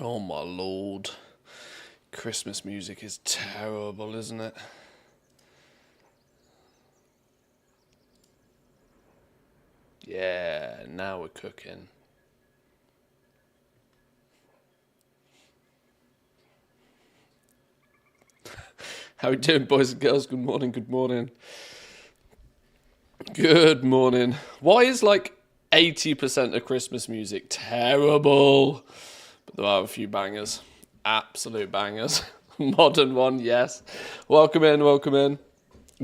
Oh my lord. Christmas music is terrible, isn't it? Yeah, now we're cooking. How are you doing, boys and girls? Good morning, good morning. Good morning. Why is like 80% of Christmas music terrible? But there are a few bangers. Absolute bangers. Modern one, yes. Welcome in, welcome in.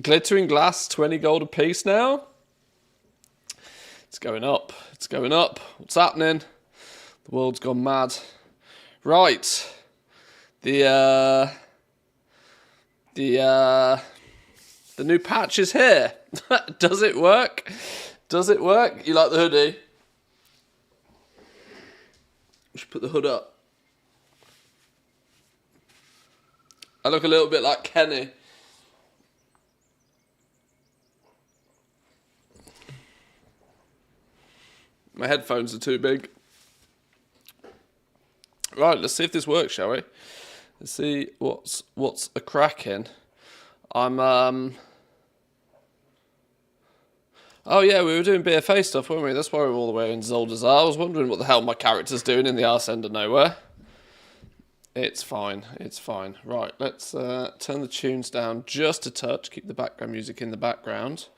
Glittering glass, 20 gold a piece now. It's going up. It's going up. What's happening? The world's gone mad. Right. The new patch is here. Does it work? Does it work? You like the hoodie? We should put the hood up. I look a little bit like Kenny. My headphones are too big. Right, let's see if this works, shall we? Let's see what's a cracking. Oh yeah, we were doing BFA stuff, weren't we? That's why we're all the way in Zoldazar. I was wondering what the hell my character's doing in the arse end of nowhere. It's fine, it's fine. Right, let's turn the tunes down just a touch, keep the background music in the background.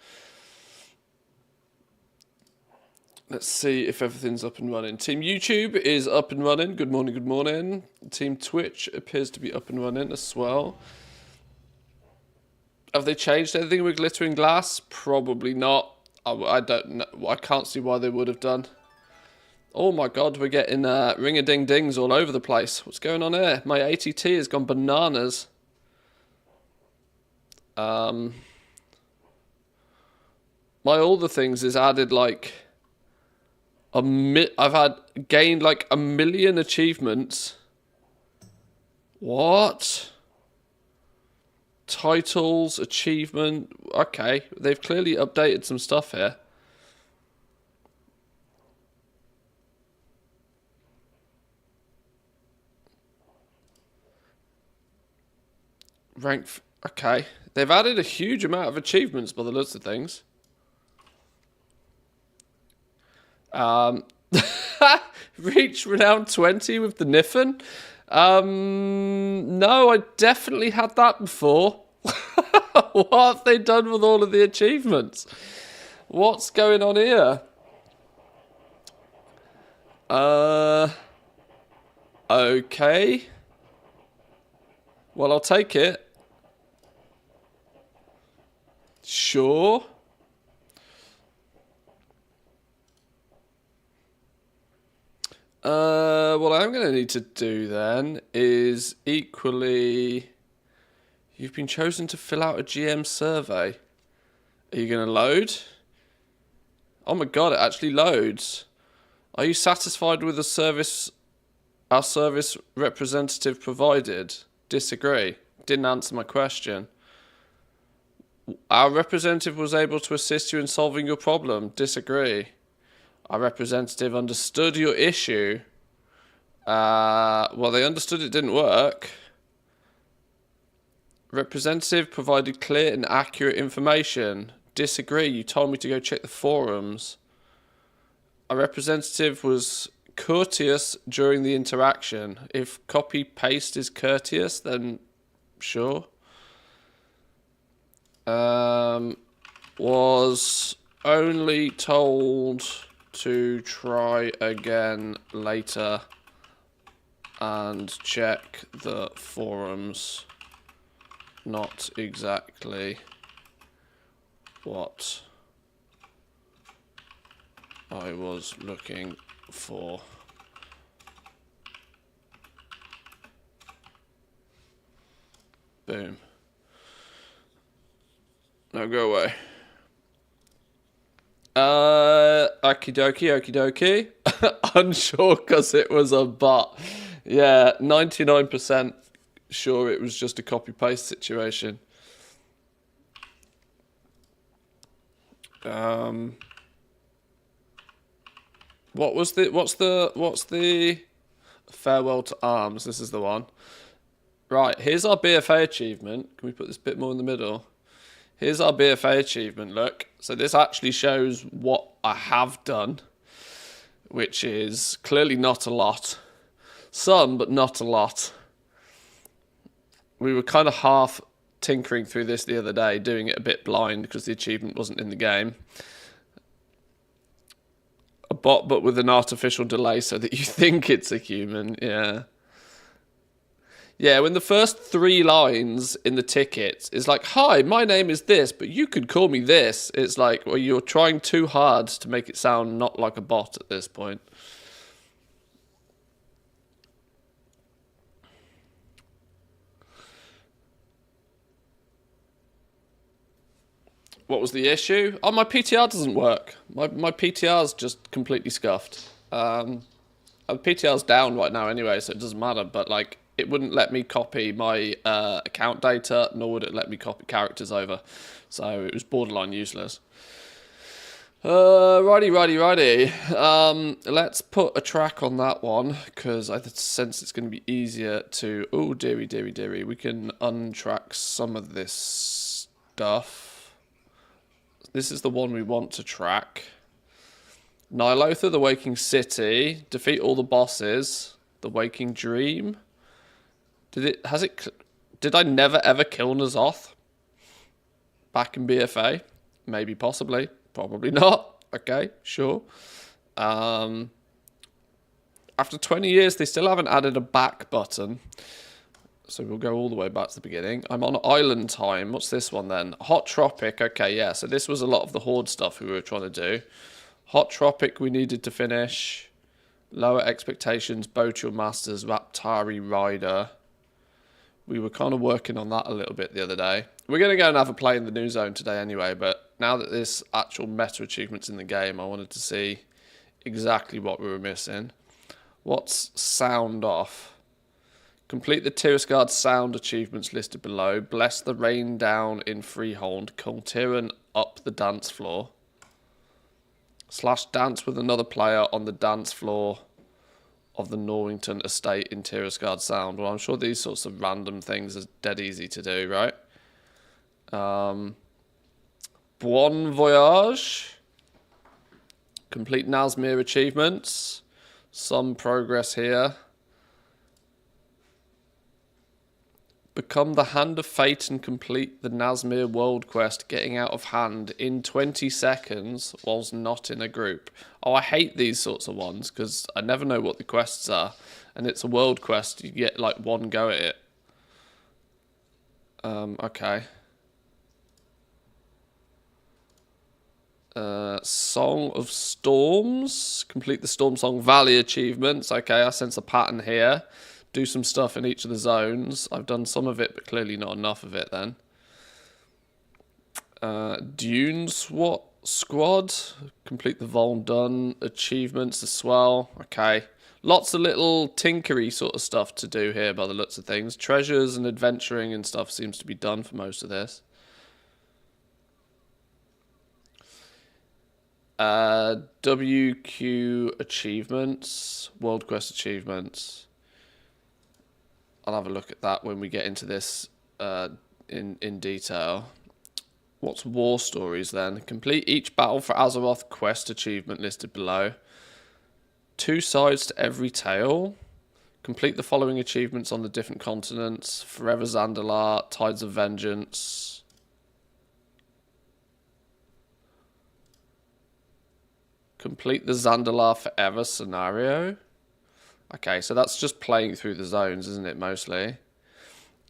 Let's see if everything's up and running. Team YouTube is up and running. Good morning, good morning. Team Twitch appears to be up and running as well. Have they changed anything with glittering glass? Probably not. I don't know. I can't see why they would have done. Oh my god, we're getting ring-a-ding-dings all over the place. What's going on here? My ATT has gone bananas. My all the things is added like I've gained like 1 million achievements. What? Titles, achievement. Okay, they've clearly updated some stuff here. Okay, they've added a huge amount of achievements by the looks of things. Reach renown 20 with the Niffin. No, I definitely had that before. What have they done with all of the achievements? What's going on here? Okay. Well, I'll take it. Sure. What I'm going to need to do then is equally... You've been chosen to fill out a GM survey. Are you going to load? Oh my god, it actually loads. Are you satisfied with the service our service representative provided? Disagree. Didn't answer my question. Our representative was able to assist you in solving your problem. Disagree. Our representative understood your issue. Well, they understood it didn't work. Representative provided clear and accurate information. Disagree. You told me to go check the forums. Our representative was courteous during the interaction. If copy-paste is courteous, then sure. Was only told to try again later and check the forums. Not exactly what I was looking for. Boom. No, go away. Okie dokie, okie dokie. Unsure because it was a bot. Yeah, 99% sure it was just a copy paste situation. What's the Farewell to Arms. This is the one. Right, here's our BFA achievement. Can we put this bit more in the middle? Here's our BFA achievement, look. So this actually shows what I have done, which is clearly not a lot. Some, but not a lot. We were kind of half tinkering through this the other day, doing it a bit blind because the achievement wasn't in the game. A bot, but with an artificial delay so that you think it's a human, yeah. Yeah, when the first 3 lines in the ticket is like, hi, my name is this, but you could call me this. It's like, well, you're trying too hard to make it sound not like a bot at this point. What was the issue? Oh, my PTR doesn't work. My PTR's just completely scuffed. The PTR's down right now anyway, so it doesn't matter, but like, it wouldn't let me copy my account data, nor would it let me copy characters over. So it was borderline useless. Righty. Let's put a track on that one, because I sense it's going to be easier to... Oh, dearie. We can untrack some of this stuff. This is the one we want to track. Nylothar, the Waking City. Defeat all the bosses. The Waking Dream. Did I never ever kill N'Zoth? Back in BFA? Maybe, possibly. Probably not. Okay, sure. After 20 years, they still haven't added a back button. So we'll go all the way back to the beginning. I'm on island time. What's this one then? Hot Tropic. Okay, yeah. So this was a lot of the Horde stuff we were trying to do. Hot Tropic we needed to finish. Lower Expectations, Boat Your Masters, Raptari Rider. We were kind of working on that a little bit the other day. We're going to go and have a play in the new zone today anyway, but now that this actual meta achievement's in the game, I wanted to see exactly what we were missing. What's sound off? Complete the Tirasgard sound achievements listed below. Bless the rain down in Freehold. Kultiran up the dance floor. / dance with another player on the dance floor of the Norrington estate in Tirasgard Sound. Well, I'm sure these sorts of random things are dead easy to do, right? Bon Voyage. Complete Nazmir achievements. Some progress here. Become the Hand of Fate and complete the Nazmir World Quest, getting out of hand in 20 seconds whilst not in a group. Oh, I hate these sorts of ones because I never know what the quests are. And it's a world quest, you get like one go at it. Okay. Song of Storms. Complete the Storm Song Valley achievements. Okay, I sense a pattern here. Do some stuff in each of the zones. I've done some of it, but clearly not enough of it then. Dune Squad. Complete the Vol Done achievements as well. Okay. Lots of little tinkery sort of stuff to do here by the looks of things. Treasures and adventuring and stuff seems to be done for most of this. WQ achievements. World Quest achievements. I'll have a look at that when we get into this in detail. What's War Stories then? Complete each Battle for Azeroth quest achievement listed below. 2 sides to every tale. Complete the following achievements on the different continents. Forever Zandalar, Tides of Vengeance. Complete the Zandalar Forever scenario. Okay, so that's just playing through the zones, isn't it, mostly?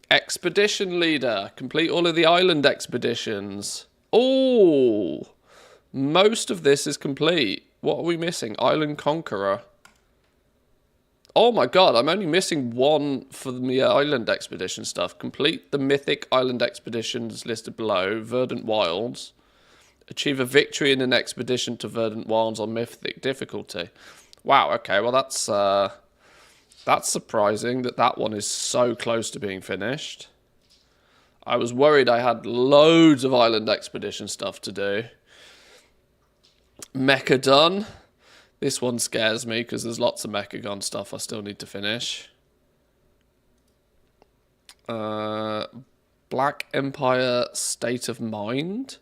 Expedition Leader. Complete all of the island expeditions. Oh! Most of this is complete. What are we missing? Island Conqueror. Oh my god, I'm only missing one for the island expedition stuff. Complete the Mythic Island expeditions listed below. Verdant Wilds. Achieve a victory in an expedition to Verdant Wilds on Mythic difficulty. Wow, okay, well that's surprising that one is so close to being finished. I was worried I had loads of island expedition stuff to do. Mecha done. This one scares me because there's lots of Mechagon stuff I still need to finish. Black Empire State of Mind.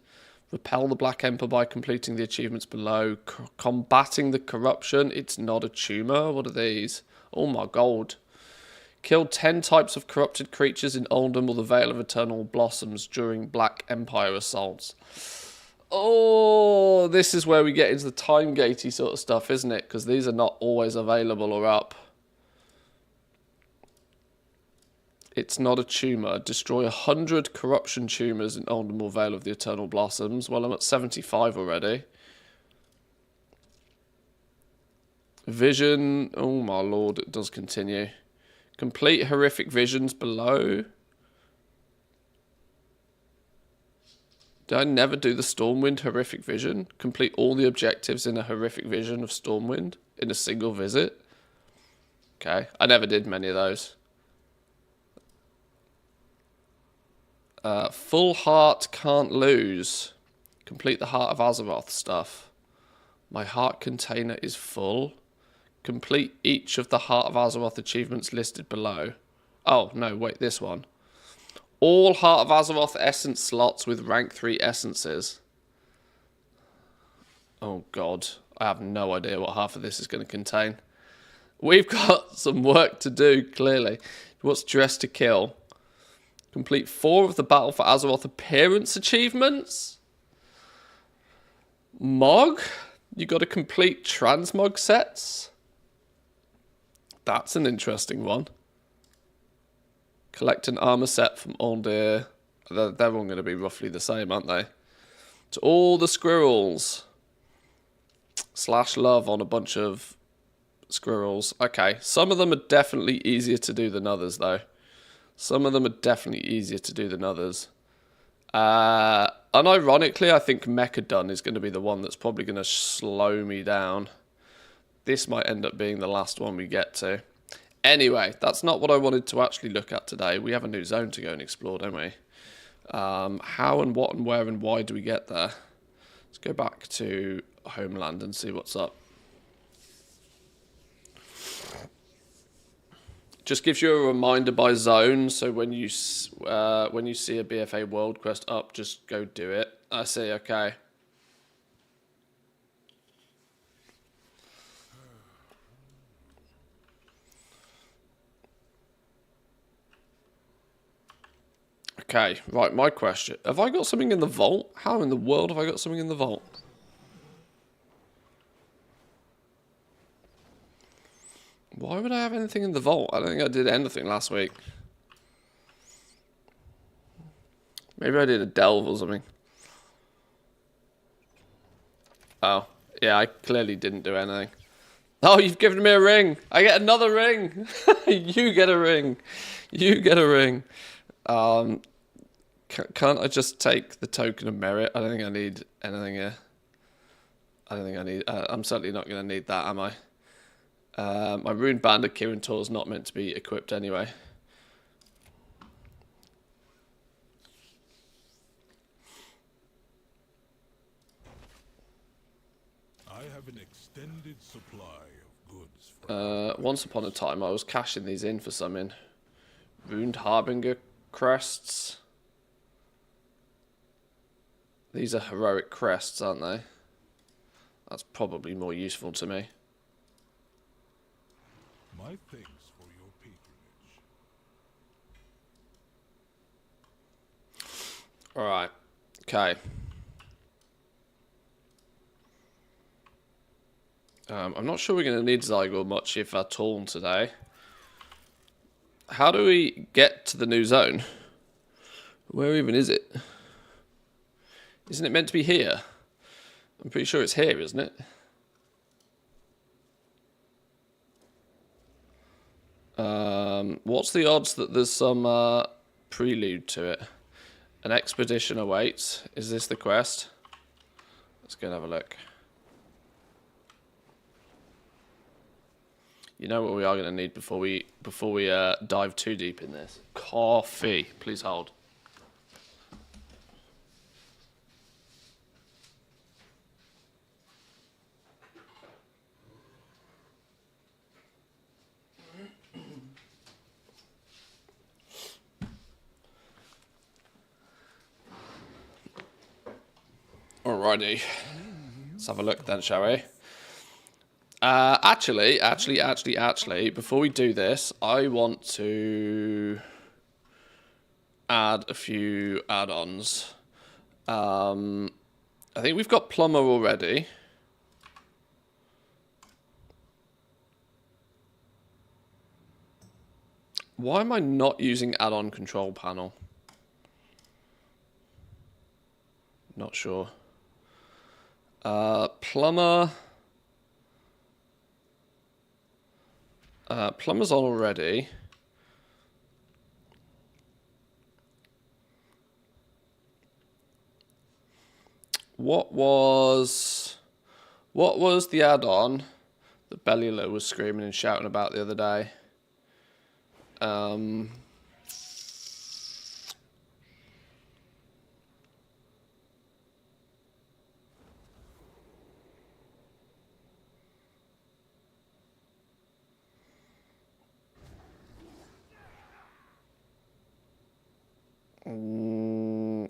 Repel the Black Emperor by completing the achievements below. Combating the corruption. It's not a tumor. What are these? Oh my god. Kill 10 types of corrupted creatures in Oldham or the Vale of Eternal Blossoms during Black Empire assaults. Oh, this is where we get into the time gatey sort of stuff, isn't it? Because these are not always available or up. It's not a tumour. Destroy 100 corruption tumours in Oldham or Vale of the Eternal Blossoms. Well, I'm at 75 already. Vision. Oh my lord, it does continue. Complete horrific visions below. Did I never do the Stormwind horrific vision? Complete all the objectives in a horrific vision of Stormwind in a single visit? Okay, I never did many of those. Full heart can't lose. Complete the Heart of Azeroth stuff. My heart container is full. Complete each of the Heart of Azeroth achievements listed below. Oh, no, wait, this one. All Heart of Azeroth essence slots with rank 3 essences. Oh, God. I have no idea what half of this is going to contain. We've got some work to do, clearly. What's Dress to Kill? Complete 4 of the Battle for Azeroth appearance achievements. Mog? You got to complete transmog sets? That's an interesting one. Collect an armor set from Uldir. They're all going to be roughly the same, aren't they? To all the squirrels. Slash love on a bunch of squirrels. Okay, some of them are definitely easier to do than others, though. Some of them are definitely easier to do than others. Unironically, I think Mechadon is going to be the one that's probably going to slow me down. This might end up being the last one we get to. Anyway, that's not what I wanted to actually look at today. We have a new zone to go and explore, don't we? How and what and where and why do we get there? Let's go back to Homeland and see what's up. Just gives you a reminder by zone, so when you see a BFA World Quest up, just go do it. I see, okay. Okay, right, my question. Have I got something in the vault? How in the world have I got something in the vault? Why would I have anything in the vault? I don't think I did anything last week. Maybe I did a delve or something. Oh, yeah, I clearly didn't do anything. Oh, you've given me a ring. I get another ring. You get a ring. You get a ring. Can't I just take the token of merit? I don't think I need anything here. I don't think I need... I'm certainly not going to need that, am I? My Rune Band of Kirin Tor is not meant to be equipped anyway. I have an extended supply of goods. Once upon a time, I was cashing these in for something. Runed Harbinger crests. These are heroic crests, aren't they? That's probably more useful to me. My thanks for your patronage. Alright. Okay. I'm not sure we're going to need Zygor much, if at all, today. How do we get to the new zone? Where even is it? Isn't it meant to be here? I'm pretty sure it's here, isn't it? What's the odds that there's some prelude to it? An expedition awaits. Is this the quest? Let's go and have a look. You know what we are going to need before we dive too deep in this? Coffee. Please hold. Alrighty. Let's have a look then, shall we? Actually, before we do this, I want to add a few add-ons. I think we've got plumber already. Why am I not using add-on control panel? Not sure. Plumber. Plumber's on already. What was the add-on that Bellula was screaming and shouting about the other day?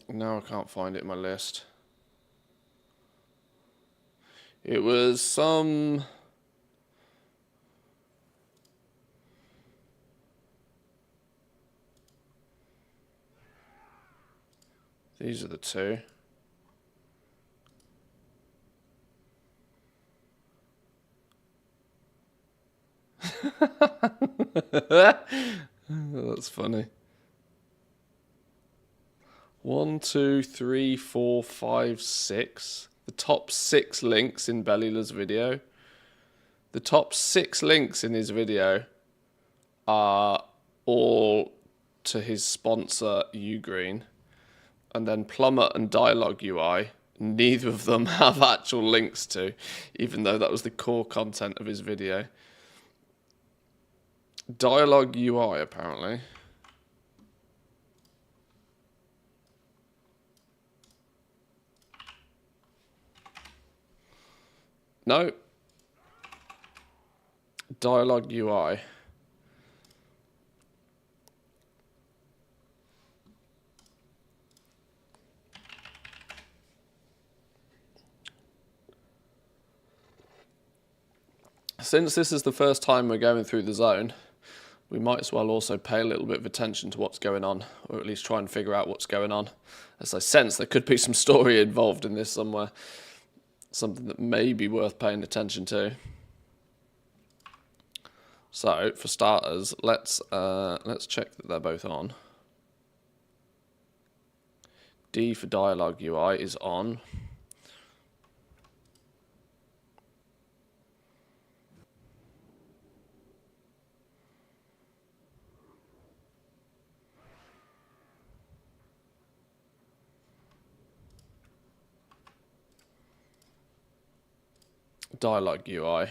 No, I can't find it in my list. It was some... These are the two. That's funny. 1, 2, 3, 4, 5, 6. The top 6 links in Bellula's video. The top 6 links in his video are all to his sponsor, Ugreen. And then Plumber and Dialogue UI, neither of them have actual links to, even though that was the core content of his video. Dialogue UI, apparently. No. Dialogue UI. Since this is the first time we're going through the zone, we might as well also pay a little bit of attention to what's going on, or at least try and figure out what's going on. As I sense there could be some story involved in this somewhere. Something that may be worth paying attention to. So, for starters, let's check that they're both on. D for Dialogue UI is on. Dialogue UI.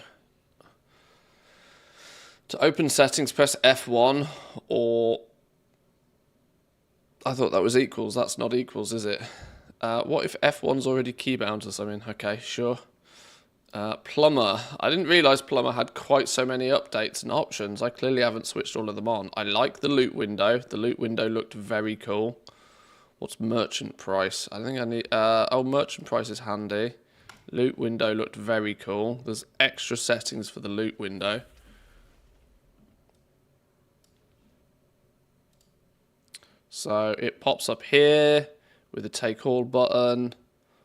To open settings, press F1, or... I thought that was equals. That's not equals, is it? What if F1's already keybound or something? Okay, sure. Plumber. I didn't realise Plumber had quite so many updates and options. I clearly haven't switched all of them on. I like the loot window. The loot window looked very cool. What's merchant price? I think I need... oh, merchant price is handy. Loot window looked very cool. There's extra settings for the loot window. So it pops up here with a take all button.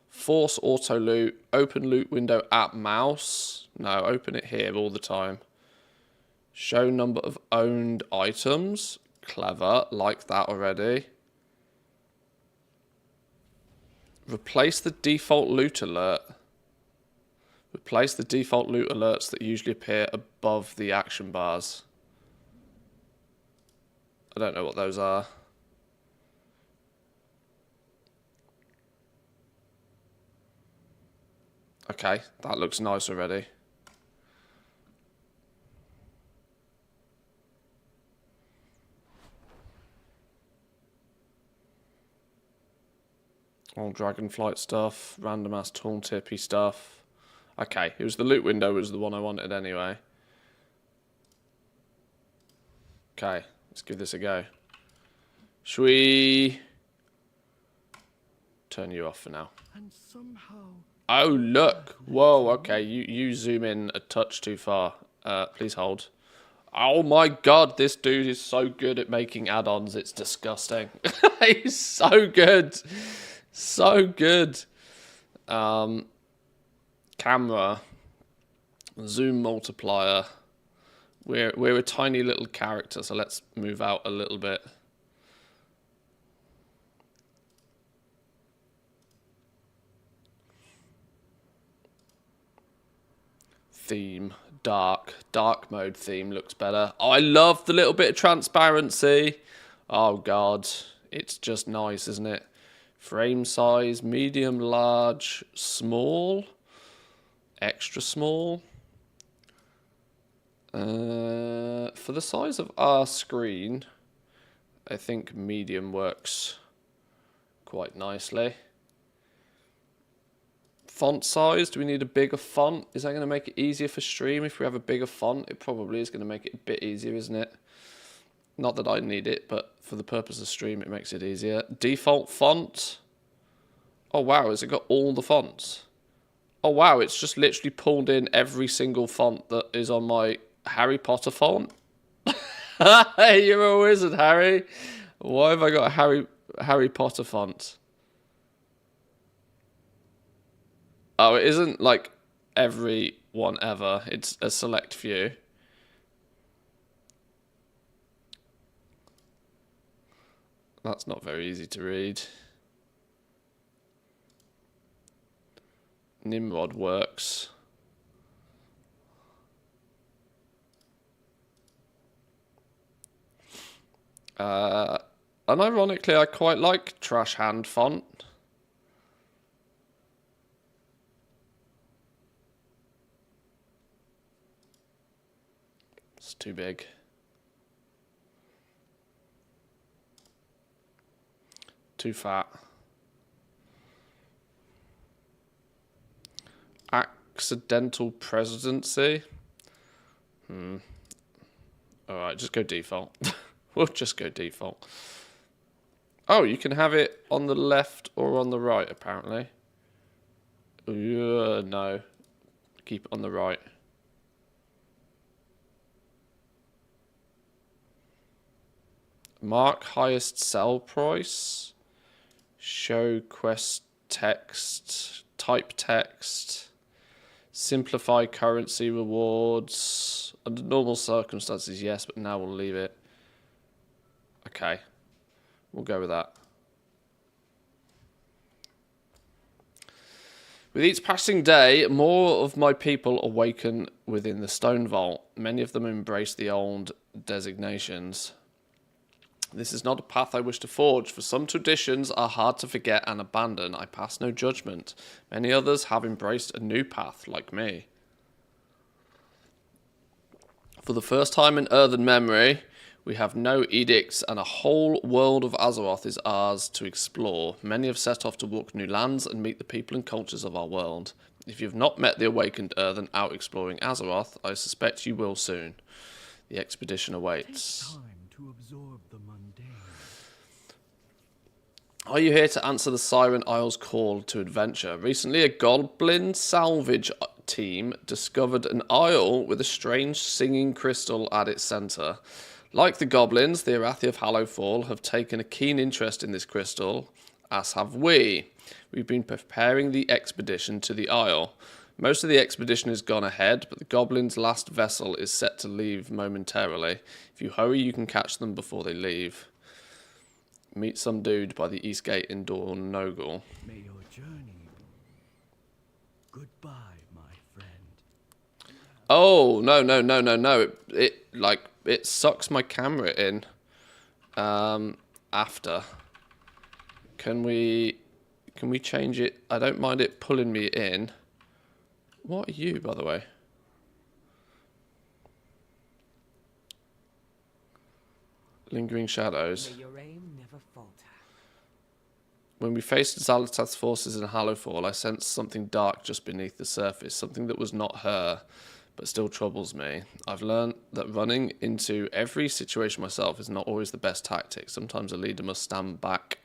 Force auto loot. Open loot window at mouse. No, open it here all the time. Show number of owned items. Clever. Like that already. Replace the default loot alert. Replace the default loot alerts that usually appear above the action bars. I don't know what those are. Okay, that looks nice already. All Dragonflight stuff, random ass tooltippy stuff. Okay, it was the loot window was the one I wanted anyway. Okay, let's give this a go. Should we... turn you off for now. And somehow... Oh, look. Whoa, okay. You zoom in a touch too far. Please hold. Oh my god, this dude is so good at making add-ons. It's disgusting. He's so good. So good. Camera. Zoom multiplier. We're a tiny little character, so let's move out a little bit. Theme. Dark mode theme looks better. Oh, I love the little bit of transparency. Oh god, it's just nice, isn't it? Frame size, medium, large, small, extra small. For the size of our screen, I think medium works quite nicely. Font size, do we need a bigger font? Is that going to make it easier for stream if we have a bigger font? It probably is going to make it a bit easier, isn't it? Not that I need it, but for the purpose of stream, it makes it easier. Default font. Oh, wow, has it got all the fonts? Oh, wow, it's just literally pulled in every single font that is on my Harry Potter font. Hey, you're a wizard, Harry. Why have I got a Harry Potter font? Oh, it isn't like every one ever. It's a select few. That's not very easy to read. Nimrod works. Unironically, I quite like Trash Hand font. It's too big. Too fat. Accidental presidency. Alright, just go default. We'll just go default. Oh, you can have it on the left or on the right, apparently. No. Keep it on the right. Mark highest sell price. Show quest text. Type text. Simplify currency rewards. Under normal circumstances, yes, but now we'll leave it. Okay. We'll go with that. With each passing day, more of my people awaken within the stone vault. Many of them embrace the old designations. This is not a path I wish to forge, for some traditions are hard to forget and abandon. I pass no judgment. Many others have embraced a new path, like me. For the first time in earthen memory, we have no edicts, and a whole world of Azeroth is ours to explore. Many have set off to walk new lands and meet the people and cultures of our world. If you have not met the awakened earthen out exploring Azeroth, I suspect you will soon. The expedition awaits. Take time to absorb the mundane. Are you here to answer the Siren Isle's call to adventure? Recently, a goblin salvage team discovered an isle with a strange singing crystal at its centre. Like the goblins, the Arathi of Hallowfall have taken a keen interest in this crystal, as have we. We've been preparing the expedition to the isle. Most of the expedition has gone ahead, but the goblins' last vessel is set to leave momentarily. If you hurry, you can catch them before they leave. Meet some dude by the east gate in Dornogal. May your journey. Goodbye, my friend. Oh, no. It sucks my camera in. After. Can we change it? I don't mind it pulling me in. What are you, by the way? Lingering shadows. May your aim never falter. When we faced Xalatath's forces in Hallowfall, I sensed something dark just beneath the surface, something that was not her, but still troubles me. I've learned that running into every situation myself is not always the best tactic. Sometimes a leader must stand back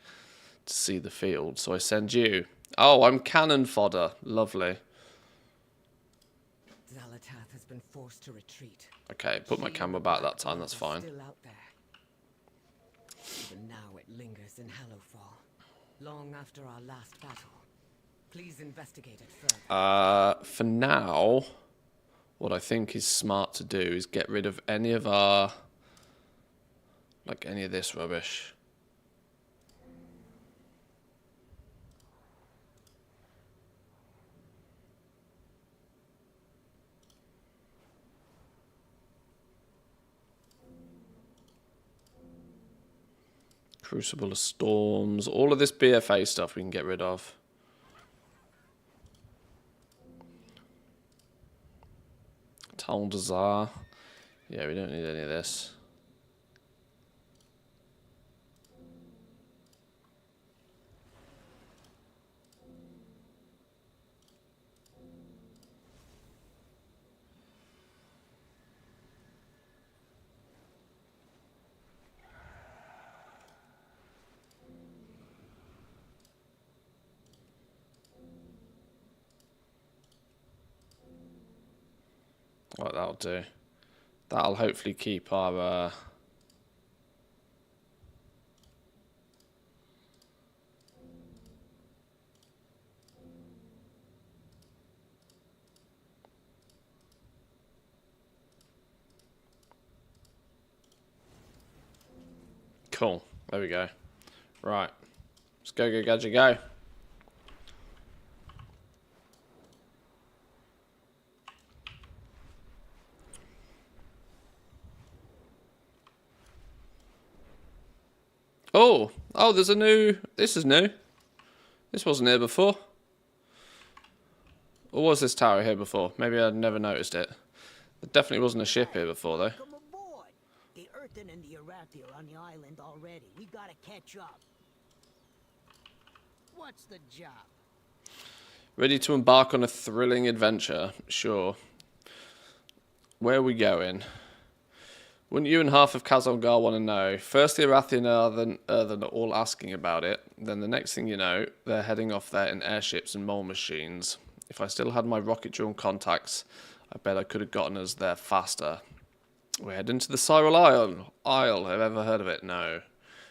to see the field. So I send you. Oh, I'm cannon fodder. Lovely. Zalatath has been forced to retreat. Okay, put my camera back that time. That's fine. Still out there. Even now it lingers in Hallowfall, long after our last battle. Please investigate it further. For now, what I think is smart to do is get rid of any of our, like any of this rubbish. Crucible of Storms, all of this BFA stuff we can get rid of. Taldazar. Yeah, we don't need any of this. Right, that'll do. That'll hopefully keep our... Cool. There we go. Right. Let's go, Gadget, go. Oh, there's a new... This is new. This wasn't here before. Or was this tower here before? Maybe I'd never noticed it. There definitely wasn't a ship here before, though. Come aboard. The Earthen and the Arathi are on the island already. We gotta catch up. What's the job? Ready to embark on a thrilling adventure? Sure. Where are we going? Wouldn't you and half of Khazon-Gar want to know? First, the Arathi and Earthen are all asking about it. Then the next thing you know, they're heading off there in airships and mole machines. If I still had my rocket-drawn contacts, I bet I could have gotten us there faster. We're heading to the Siren Isle. Have you ever heard of it? No.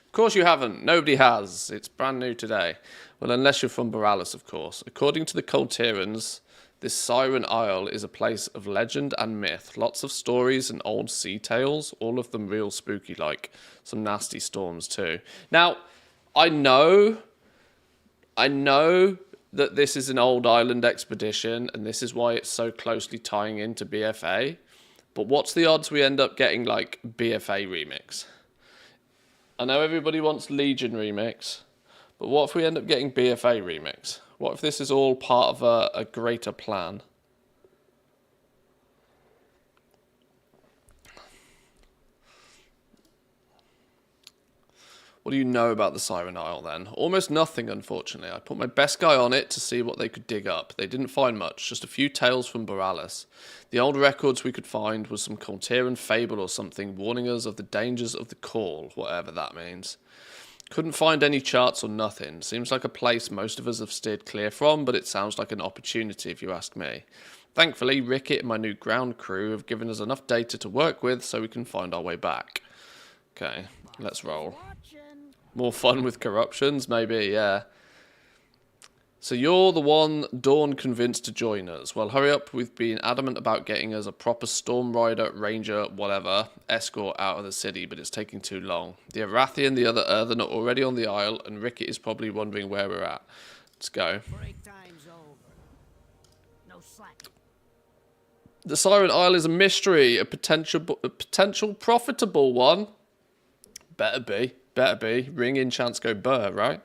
Of course you haven't. Nobody has. It's brand new today. Well, unless you're from Borealis, of course. According to the Colterans, this Siren Isle is a place of legend and myth. Lots of stories and old sea tales, all of them real spooky-like. Some nasty storms too. Now, I know that this is an old island expedition, and this is why it's so closely tying into BFA. But what's the odds we end up getting, like, BFA remix? I know everybody wants Legion remix, but what if we end up getting BFA remix? What if this is all part of a greater plan? What do you know about the Siren Isle then? Almost nothing, unfortunately. I put my best guy on it to see what they could dig up. They didn't find much, just a few tales from Borealis. The old records we could find was some Colteran fable or something warning us of the dangers of the call, whatever that means. Couldn't find any charts or nothing. Seems like a place most of us have steered clear from, but it sounds like an opportunity if you ask me. Thankfully, Rickett and my new ground crew have given us enough data to work with so we can find our way back. Okay, let's roll. More fun with corruptions? Maybe, yeah. So you're the one Dawn convinced to join us. Well, hurry up. We've been adamant about getting us a proper Storm Rider, Ranger, whatever, escort out of the city, but it's taking too long. The Arathi and the other Earthen are already on the Isle, and Rickett is probably wondering where we're at. Let's go. Break time's over. No slack. The Siren Isle is a mystery, a potential profitable one. Better be. Ring in, chance go burr, right?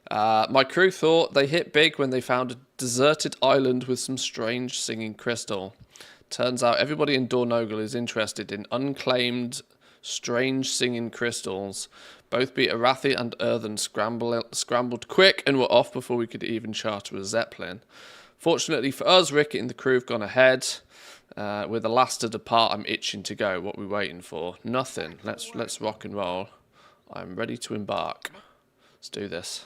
My crew thought they hit big when they found a deserted island with some strange singing crystal. Turns out everybody in Dornogal is interested in unclaimed, strange singing crystals. Both the Arathi and Earthen scrambled quick and were off before we could even charter a Zeppelin. Fortunately for us, Rickett and the crew have gone ahead. We're the last to depart. I'm itching to go. What are we waiting for? Nothing. Let's rock and roll. I'm ready to embark. Let's do this.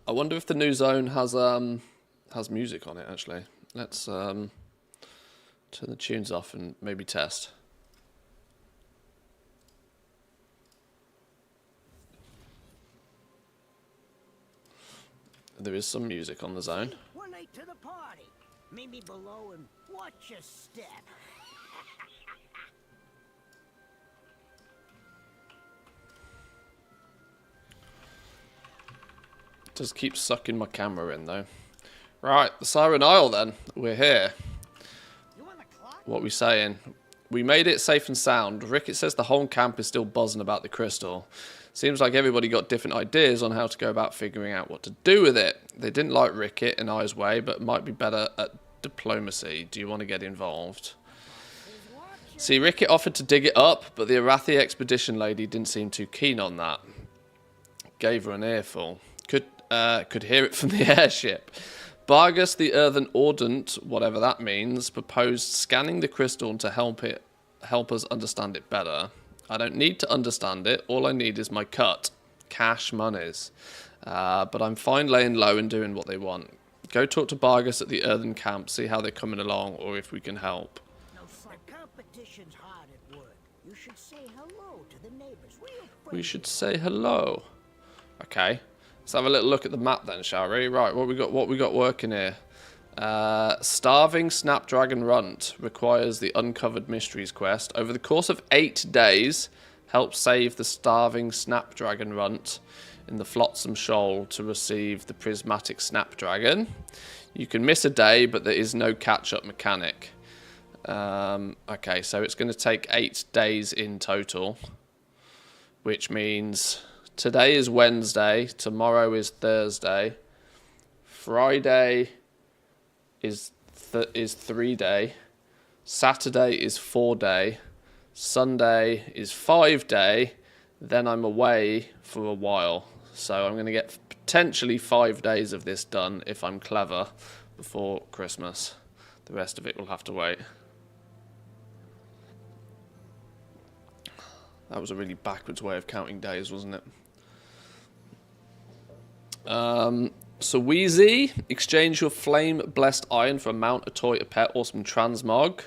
I wonder if the new zone has music on it, actually. Let's turn the tunes off and maybe test. There is some music on the zone. We're late to the party. Meet me below and watch your step. It does keep sucking my camera in, though. Right, the Siren Isle, then. We're here. You on the clock? What are we saying? We made it safe and sound. Rickett says the whole camp is still buzzing about the crystal. Seems like everybody got different ideas on how to go about figuring out what to do with it. They didn't like Rickett in I's way, but might be better at diplomacy. Do you want to get involved? See, Rickett offered to dig it up, but the Arathi expedition lady didn't seem too keen on that. Gave her an earful. Could hear it from the airship. Bargus, the earthen ordnant, whatever that means, proposed scanning the crystal to help us understand it better. I don't need to understand it. All I need is my cut. Cash monies. But I'm fine laying low and doing what they want. Go talk to Bargus at the earthen camp, see how they're coming along, or if we can help. The competition's hard at work. You should say hello to the neighbors. We should say hello. Okay. Let's have a little look at the map then, shall we? Right, what we got working here? Starving Snapdragon Runt requires the Uncovered Mysteries quest. Over the course of 8 days, help save the Starving Snapdragon Runt in the Flotsam Shoal to receive the Prismatic Snapdragon. You can miss a day, but there is no catch-up mechanic. Okay, so it's going to take 8 days in total, which means today is Wednesday, tomorrow is Thursday, Friday is 3 day, Saturday is 4 day, Sunday is 5 day, then I'm away for a while. So I'm going to get potentially 5 days of this done if I'm clever before Christmas. The rest of it will have to wait. That was a really backwards way of counting days, wasn't it? So Wheezy, exchange your flame-blessed iron for a mount, a toy, a pet, or some transmog.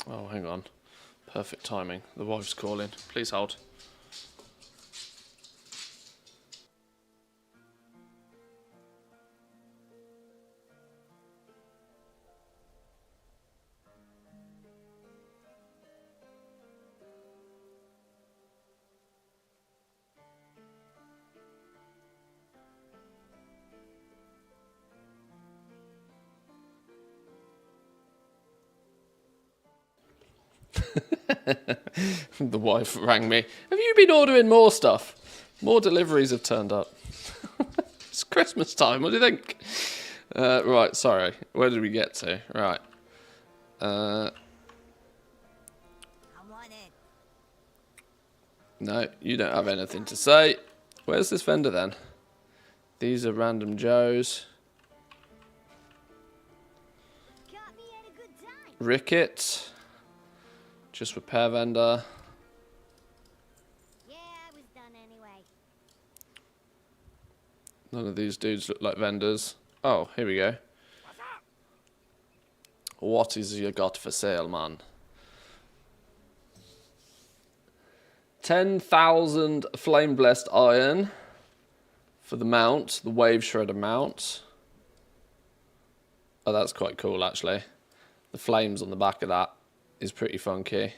Oh, hang on. Perfect timing. The wife's calling. Please hold. The wife rang me. Have you been ordering more stuff? More deliveries have turned up. It's Christmas time. What do you think? Right, sorry. Where did we get to? Right. Come on in. No, you don't have anything to say. Where's this vendor then? These are random Joes. Caught me at a good time. Rickett. Just repair vendor. Yeah, I was done anyway. None of these dudes look like vendors. Oh, here we go. What is you got for sale, man? 10,000 flame-blessed iron for the mount, the wave shredder mount. Oh, that's quite cool, actually. The flames on the back of that is pretty funky.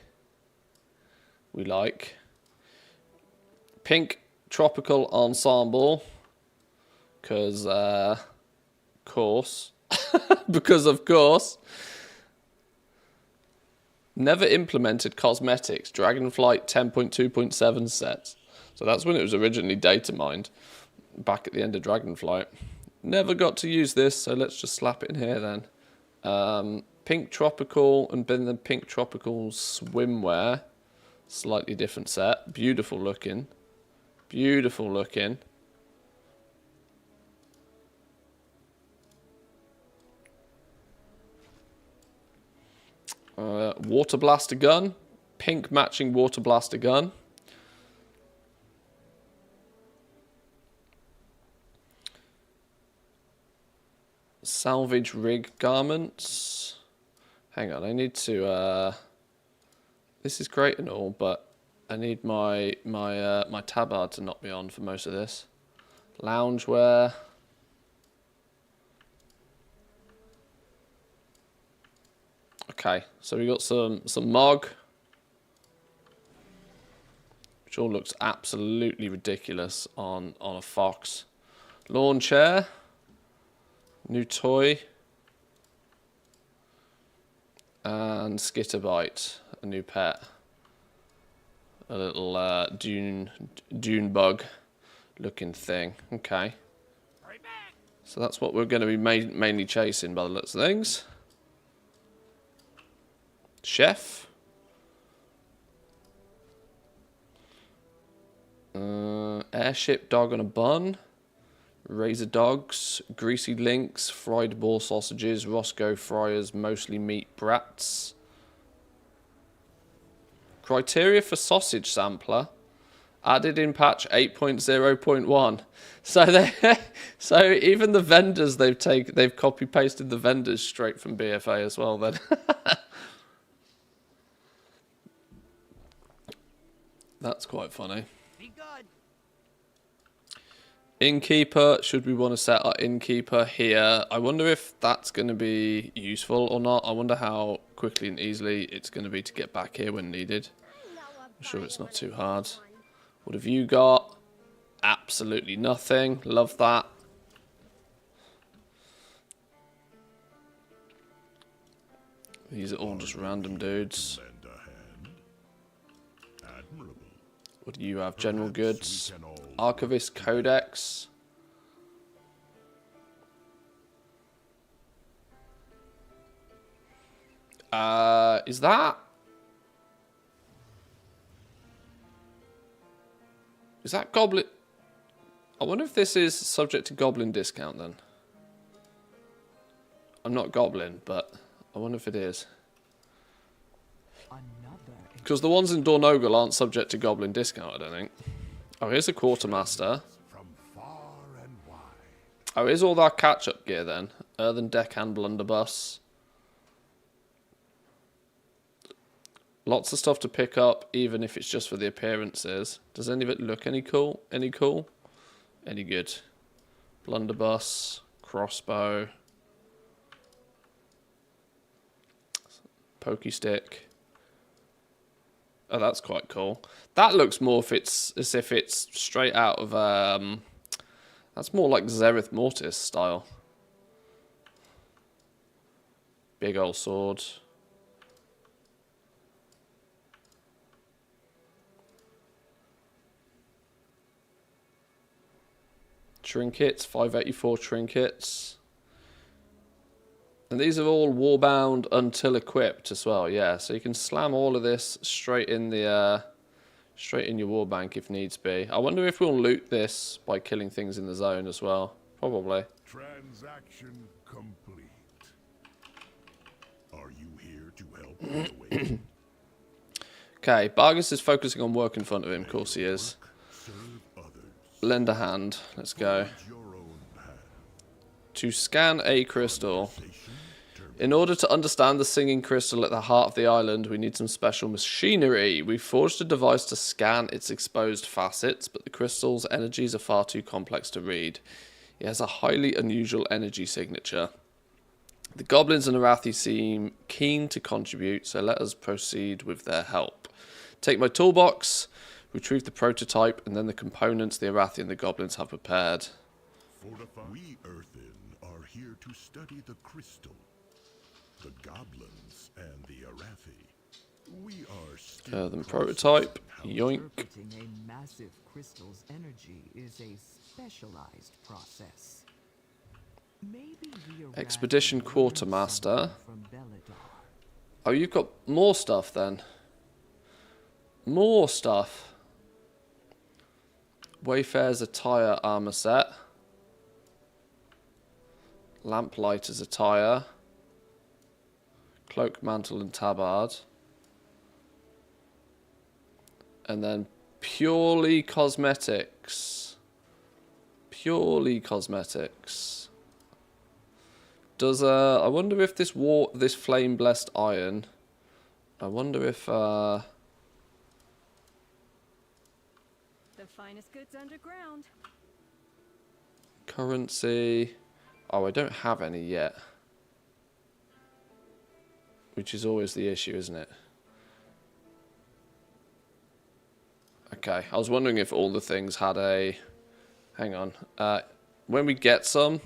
We like. Pink tropical ensemble. Because, course. Because of course. Never implemented cosmetics. Dragonflight 10.2.7 sets. So that's when it was originally data mined. Back at the end of Dragonflight. Never got to use this, so let's just slap it in here then. Pink tropical and then the pink tropical swimwear. Slightly different set. Beautiful looking. Beautiful looking. Water blaster gun. Pink matching water blaster gun. Salvage rig garments. Hang on, I need to... this is great and all, but I need my tabard to not be on for most of this. Loungewear. Okay, so we got some Mog, which all looks absolutely ridiculous on a fox. Lawn chair, new toy, and Skitterbite, a new pet, a little dune bug looking thing. Okay, so that's what we're going to be mainly chasing by the looks of things. Chef. Airship dog on a bun. Razor dogs. Greasy links. Fried boar sausages. Roscoe Friars. Mostly meat brats. Criteria for sausage sampler. Added in patch 8.0.1. So even the vendors they've copy pasted the vendors straight from BFA as well then. That's quite funny. Be good. Innkeeper, should we want to set our innkeeper here? I wonder if that's going to be useful or not. I wonder how quickly and easily it's going to be to get back here when needed. I'm sure it's not too hard. What have you got? Absolutely nothing. Love that. These are all just random dudes. Lend a hand. Admirable. What do you have? General goods. We can all Archivist Codex. Is that Goblin? I wonder if this is subject to Goblin discount then. I'm not Goblin, but I wonder if it is. Because the ones in Dornogal aren't subject to Goblin discount, I don't think. Oh, here's a Quartermaster. from far and wide. Oh, here's all our catch-up gear then. Earthen Deckhand Blunderbuss. Lots of stuff to pick up, even if it's just for the appearances. Does any of it look any cool? Any cool? Any good? Blunderbuss. Crossbow. Pokey stick. Oh, that's quite cool. That looks more as if it's straight out of that's more like Zereth Mortis style. Big old sword. Trinkets, 584 trinkets. And these are all warbound until equipped as well, yeah. So you can slam all of this straight in the straight in your warbank if needs be. I wonder if we'll loot this by killing things in the zone as well. Probably. Transaction complete. Are you here to help the way? Okay, Bargus is focusing on work in front of him, of course he is. Serve others. Lend a hand. Let's go. Your own path. To scan a crystal. In order to understand the singing crystal at the heart of the island, we need some special machinery. We've forged a device to scan its exposed facets, but the crystal's energies are far too complex to read. It has a highly unusual energy signature. The goblins and Arathi seem keen to contribute, so let us proceed with their help. Take my toolbox, retrieve the prototype, and then the components the Arathi and the goblins have prepared. We Earthen are here to study the crystal. The goblins and the Arathi. We are still Earthen prototype. processing Yoink. Interpreting a massive crystal's energy is a specialized process. Maybe the Arathi Expedition learned Quartermaster. something from Belladar. Oh, you've got more stuff then. More stuff. Wayfarer's attire armor set. Lamplighter's attire. Cloak, mantle and tabard. And then purely cosmetics. Purely cosmetics. Does I wonder if this flame blessed iron. I wonder if The finest goods underground. currency. Oh, I don't have any yet. Which is always the issue, isn't it? Okay, I was wondering if all the things had a... Hang on. When we get some,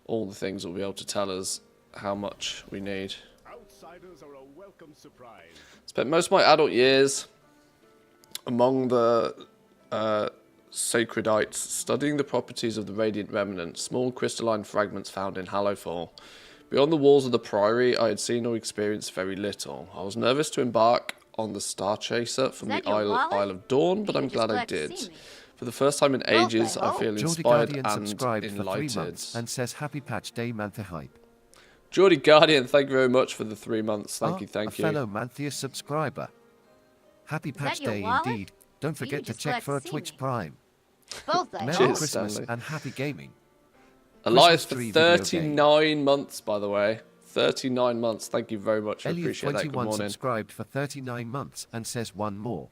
all the things will be able to tell us how much we need. Outsiders are a welcome surprise. Spent most of my adult years among the sacredites, studying the properties of the radiant remnant, small crystalline fragments found in Hallowfall. Beyond the walls of the priory, I had seen or experienced very little. I was nervous to embark on the Star Chaser from the Isle of Dawn, but I'm glad I did. For the first time in ages, I feel Geordie inspired Guardian and subscribed for 3 enlightened. months and says Happy Patch Day Mantha Hype. Geordie Guardian, thank you very much for the 3 months. Thank you, thank a you. fellow Mantheus subscriber. Happy Patch Day indeed. Don't forget to check for a Twitch Prime. Both I Merry hope. Cheers, Christmas Stanley. and happy gaming. Elias for Christmas tree video 39 months, by the way. 39 months. Thank you very much. I appreciate that. Good Elliot21 morning. subscribed for 39 months and says one more.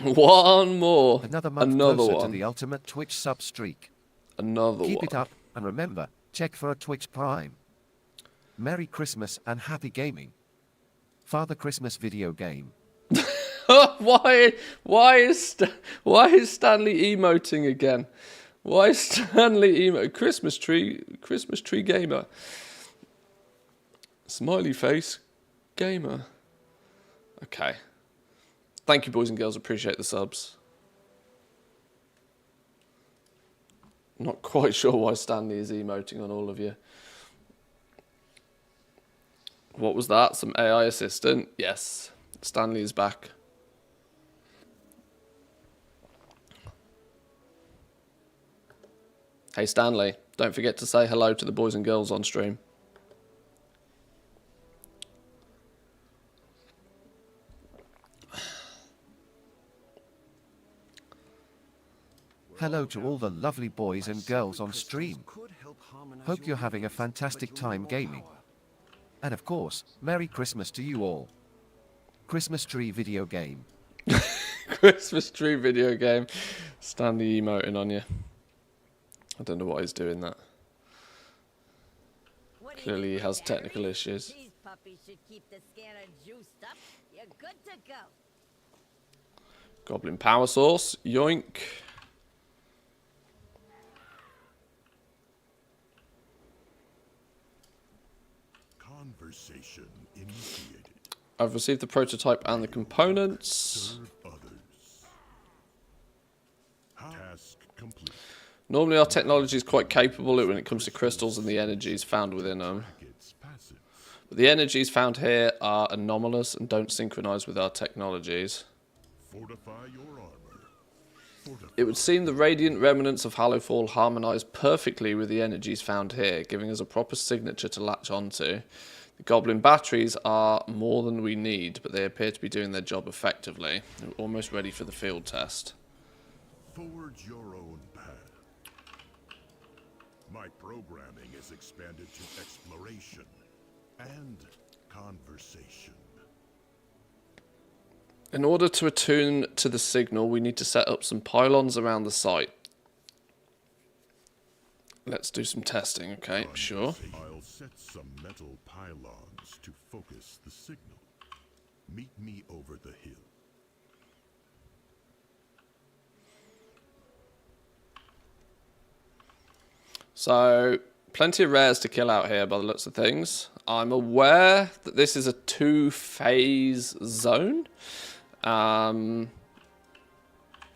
One more. Another month Another closer one. to the ultimate Twitch sub streak. Another Keep one. it up, and remember, check for a Twitch Prime. Merry Christmas and happy gaming. Father Christmas video game. why is Stanley emoting again? Why is Stanley Christmas tree gamer. Smiley face gamer. Okay. Thank you, boys and girls. Appreciate the subs. Not quite sure why Stanley is emoting on all of you. What was that? Some AI assistant? Yes. Stanley is back. Hey Stanley, don't forget to say hello to the boys and girls on stream. Hello to all the lovely boys and girls on stream. Hope you're having a fantastic time gaming. And of course, Merry Christmas to you all. Christmas tree video game. Christmas tree video game. Stanley emoting on you. I don't know why he's doing that. Clearly he has technical issues. These puppies should keep the scanner juiced up. You're good to go. Goblin power source. Yoink. Conversation initiated. I've received the prototype and the components. Serve others. Task complete. Normally our technology is quite capable when it comes to crystals and the energies found within them. Packets passive. But the energies found here are anomalous and don't synchronize with our technologies. Fortify your armor. Fortify. It would seem the radiant remnants of Hallowfall harmonize perfectly with the energies found here, giving us a proper signature to latch onto. The goblin batteries are more than we need, but they appear to be doing their job effectively. We're almost ready for the field test. Forge your own path. My programming is expanded to exploration and conversation. In order to attune to the signal, we need to set up some pylons around the site. Let's do some testing, okay? Sure. I'll set some metal pylons to focus the signal. Meet me over the hill. So, plenty of rares to kill out here by the looks of things. I'm aware that this is a 2-phase zone. Now,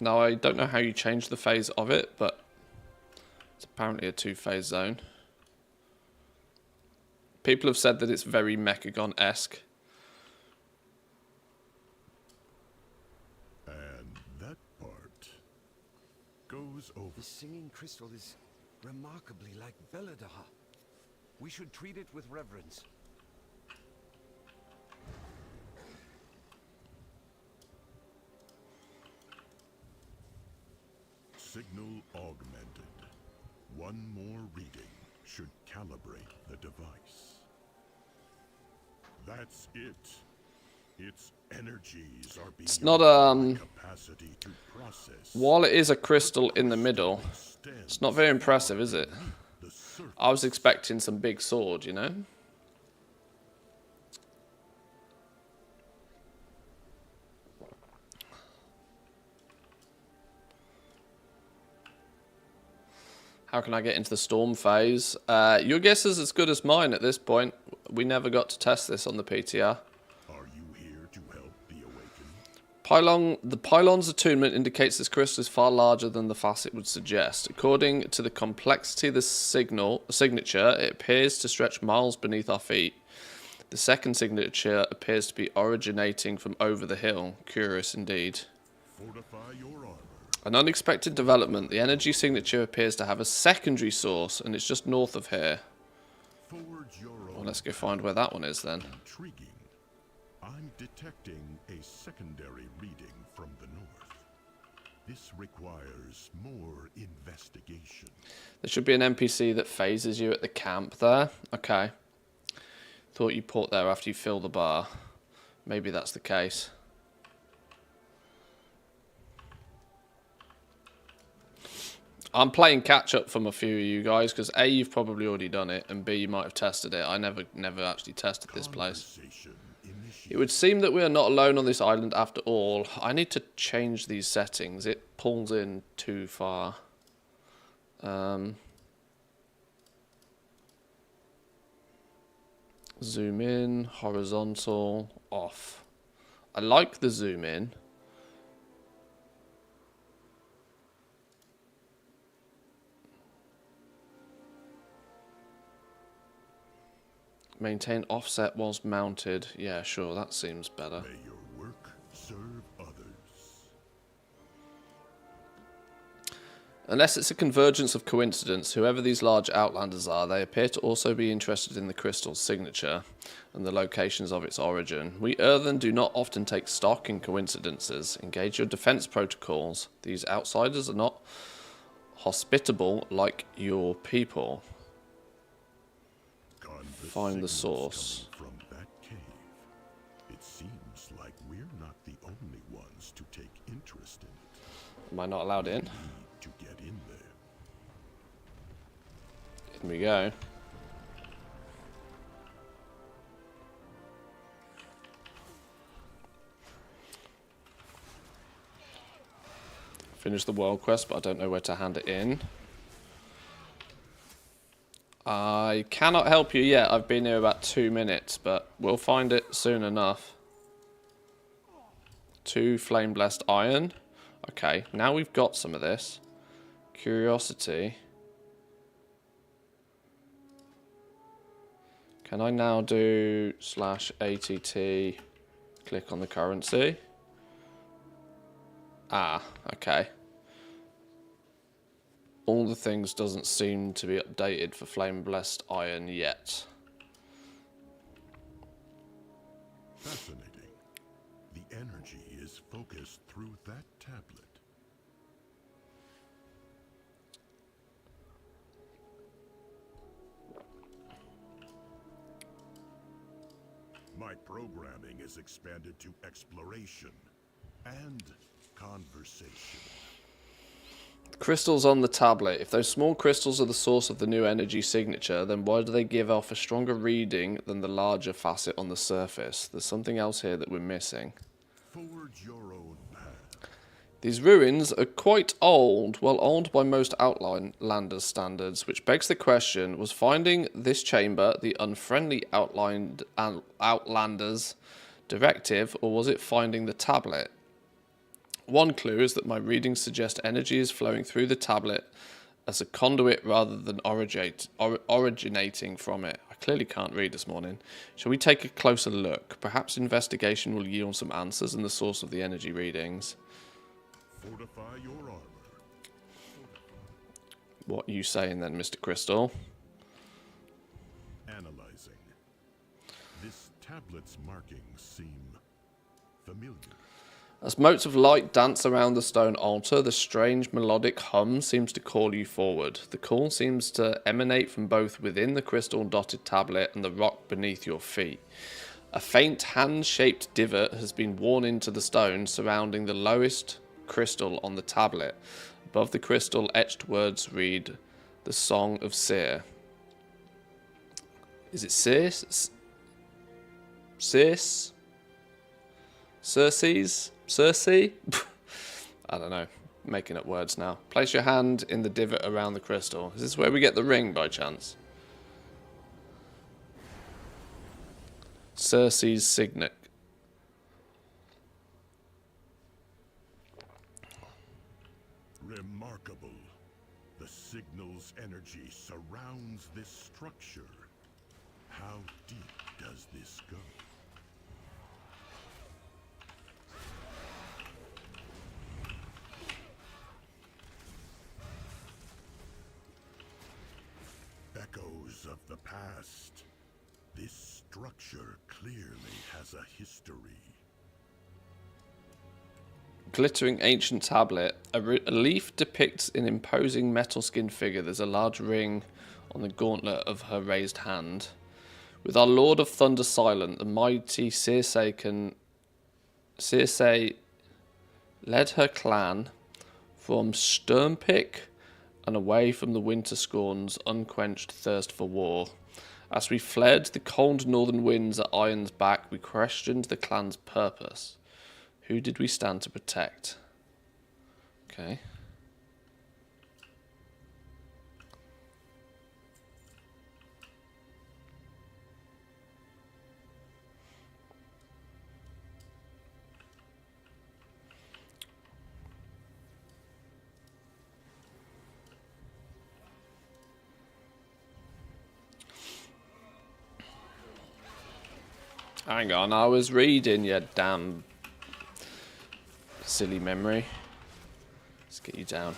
I don't know how you change the phase of it, but it's apparently a 2-phase zone. People have said that it's very Mechagon-esque. And that part goes over. The singing crystal is remarkably like Beladaha. We should treat it with reverence. Signal augmented. One more reading should calibrate the device. That's it. Its energies are It's not capacity to process. while it is a crystal in the middle, it's not very impressive, is it? I was expecting some big sword, you know? How can I get into the storm phase? Your guess is as good as mine at this point. We never got to test this on the PTR. Are you here to help the awakened? The pylon's attunement indicates this crystal is far larger than the facet would suggest. According to the complexity of the signature, it appears to stretch miles beneath our feet. The second signature appears to be originating from over the hill. Curious indeed. Fortify your armor. An unexpected development. The energy signature appears to have a secondary source, and it's just north of here. Forge your own. Well, let's go find where that one is then. Intriguing. I'm detecting a secondary reading from the north. This requires more investigation. There should be an NPC that phases you at the camp there. Okay. Thought you port there after you fill the bar. Maybe that's the case. I'm playing catch up from a few of you guys because A, you've probably already done it, and B, you might have tested it. I never actually tested this place. It would seem that we are not alone on this island after all. I need to change these settings. It pulls in too far. Zoom in, horizontal, off. I like the zoom in. Maintain offset whilst mounted. Yeah, sure, that seems better. May your work serve others. Unless it's a convergence of coincidence, whoever these large outlanders are, they appear to also be interested in the crystal's signature and the locations of its origin. We Earthen do not often take stock in coincidences. Engage your defense protocols. These outsiders are not hospitable like your people. Find the source. From that cave. It seems like we're not the only ones to take interest in it. Am I not allowed in? Need to get in there. In we go. Finish the world quest, but I don't know where to hand it in. I cannot help you yet. I've been here about 2 minutes, but we'll find it soon enough. 2 flame blessed iron. Okay, now we've got some of this. Curiosity. Can I now do /ATT, click on the currency? Ah, okay. All the things doesn't seem to be updated for Flame Blessed Iron yet. Fascinating. The energy is focused through that tablet. My programming is expanded to exploration and conversation. Crystals on the tablet. If those small crystals are the source of the new energy signature, then why do they give off a stronger reading than the larger facet on the surface? There's something else here that we're missing. Forge your own path. These ruins are quite old, well old by most Outlanders standards, which begs the question, was finding this chamber the unfriendly Outlanders directive, or was it finding the tablet? One clue is that my readings suggest energy is flowing through the tablet as a conduit rather than originating from it. I clearly can't read this morning. Shall we take a closer look? Perhaps investigation will yield some answers in the source of the energy readings. Fortify your armor. What are you saying then, Mr. Crystal? Analyzing. This tablet's markings seem familiar. As motes of light dance around the stone altar, the strange melodic hum seems to call you forward. The call seems to emanate from both within the crystal-dotted tablet and the rock beneath your feet. A faint hand-shaped divot has been worn into the stone surrounding the lowest crystal on the tablet. Above the crystal, etched words read, "The Song of Seer." Is it Circe? Circe? Circes? Circe? I don't know. Making up words now. Place your hand in the divot around the crystal. Is this where we get the ring by chance? Circe's signet. Remarkable. The signal's energy surrounds this structure. How deep does this go? Echoes of the past. This structure clearly has a history. Glittering ancient tablet. A leaf depicts an imposing metal-skinned figure. There's a large ring on the gauntlet of her raised hand. With our Lord of Thunder silent, the mighty Circe led her clan from Sturmpick and away from the Winter Scorn's unquenched thirst for war. As we fled the cold northern winds at Iron's back, we questioned the clan's purpose. Who did we stand to protect? Okay. Hang on, I was reading, you damn silly memory. Let's get you down.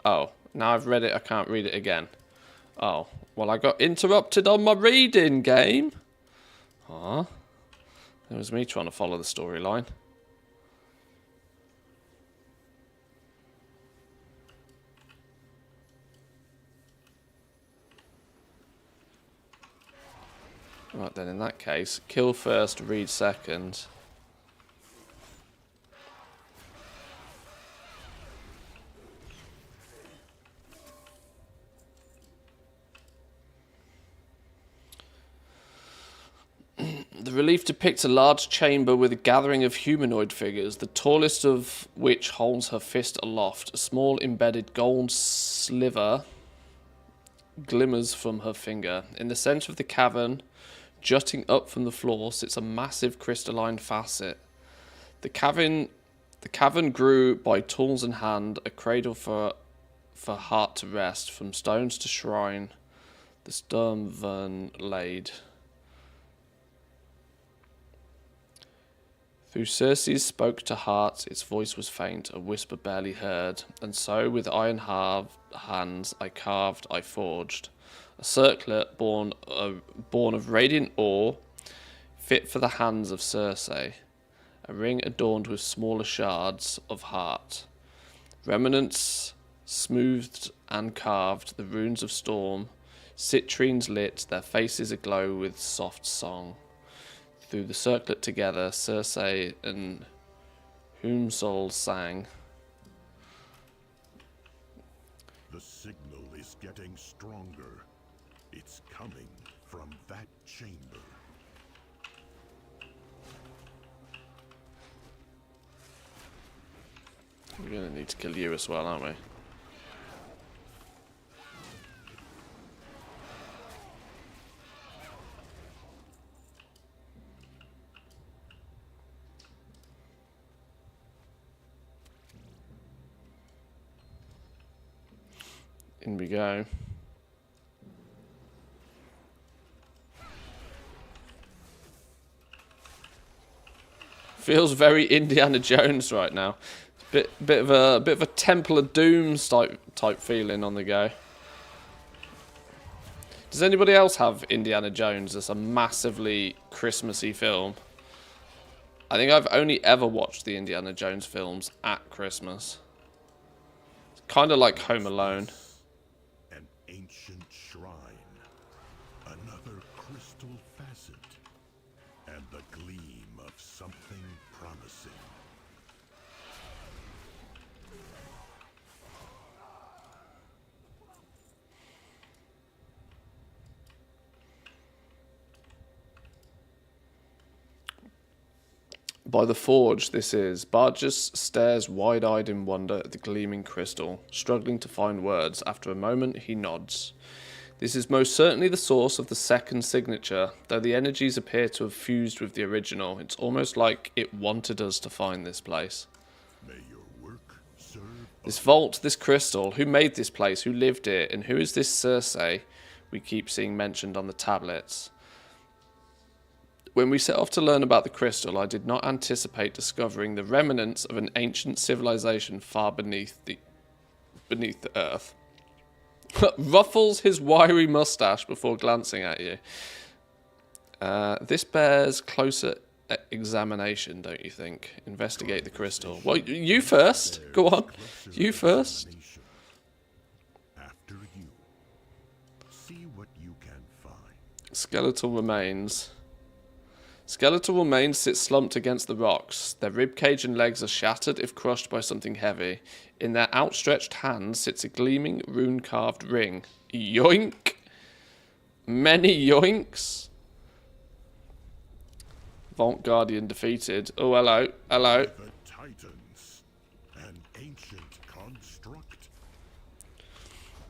Oh, now I've read it, I can't read it again. Oh, well, I got interrupted on my reading game. Huh? It was me trying to follow the storyline. Right then, in that case, kill first, read second. The relief depicts a large chamber with a gathering of humanoid figures, the tallest of which holds her fist aloft. A small embedded gold sliver glimmers from her finger. In the centre of the cavern, jutting up from the floor, sits a massive crystalline facet. The cavern grew by tools in hand, a cradle for heart to rest, from stones to shrine, the Sturmvern laid. Through Circe spoke to heart, its voice was faint, a whisper barely heard, and so with iron hands I carved, I forged. A circlet born of radiant ore, fit for the hands of Circe. A ring adorned with smaller shards of heart. Remnants smoothed and carved, the runes of storm. Citrines lit, their faces aglow with soft song. Through the circlet together, Circe and Humsol sang. The signal is getting stronger. It's coming from that chamber. We're going to need to kill you as well, aren't we? In we go. Feels very Indiana Jones right now. Bit of a Temple of Doom type feeling on the go. Does anybody else have Indiana Jones as a massively Christmassy film? I think I've only ever watched the Indiana Jones films at Christmas. It's kind of like Home Alone. An ancient shrine, another crystal facet, and the gleam of something promising. By the forge, this is. Barges stares wide-eyed in wonder at the gleaming crystal, struggling to find words. After a moment, he nods. This is most certainly the source of the second signature, though the energies appear to have fused with the original. It's almost like it wanted us to find this place. May your work serve This vault, this crystal, who made this place, who lived here, and who is this Circe we keep seeing mentioned on the tablets? When we set off to learn about the crystal, I did not anticipate discovering the remnants of an ancient civilization far beneath the earth. Ruffles his wiry mustache before glancing at you. This bears closer examination, don't you think? Investigate the crystal. Well, you first. Go on. You first. after you. See what you can find. Skeletal remains. Skeletal remains sit slumped against the rocks. Their ribcage and legs are shattered if crushed by something heavy. In their outstretched hands sits a gleaming rune-carved ring. Yoink! Many yoinks! Vault Guardian defeated. Oh, hello. Hello. The Titans, an ancient construct.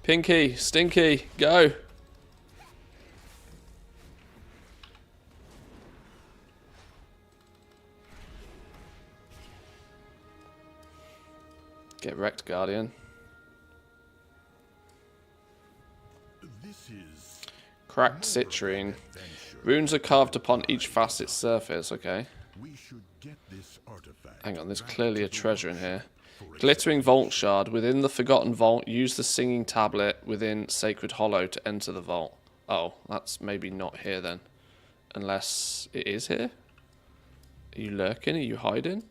Pinky, Stinky, go! Get wrecked, Guardian. This is Cracked citrine. Runes are carved upon each facet's surface. Okay. we should get this artifact. Hang on, there's back clearly to a the treasure in vault here. for its Glittering vault shard. Within the forgotten vault, use the singing tablet within Sacred Hollow to enter the vault. Oh, that's maybe not here then. Unless it is here? Are you lurking? Are you hiding?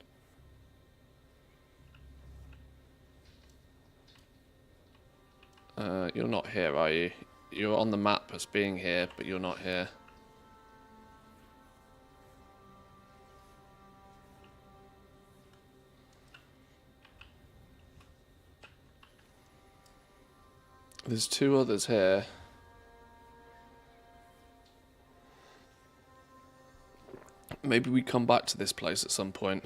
You're not here, are you? You're on the map as being here, but you're not here. There's two others here. Maybe we come back to this place at some point.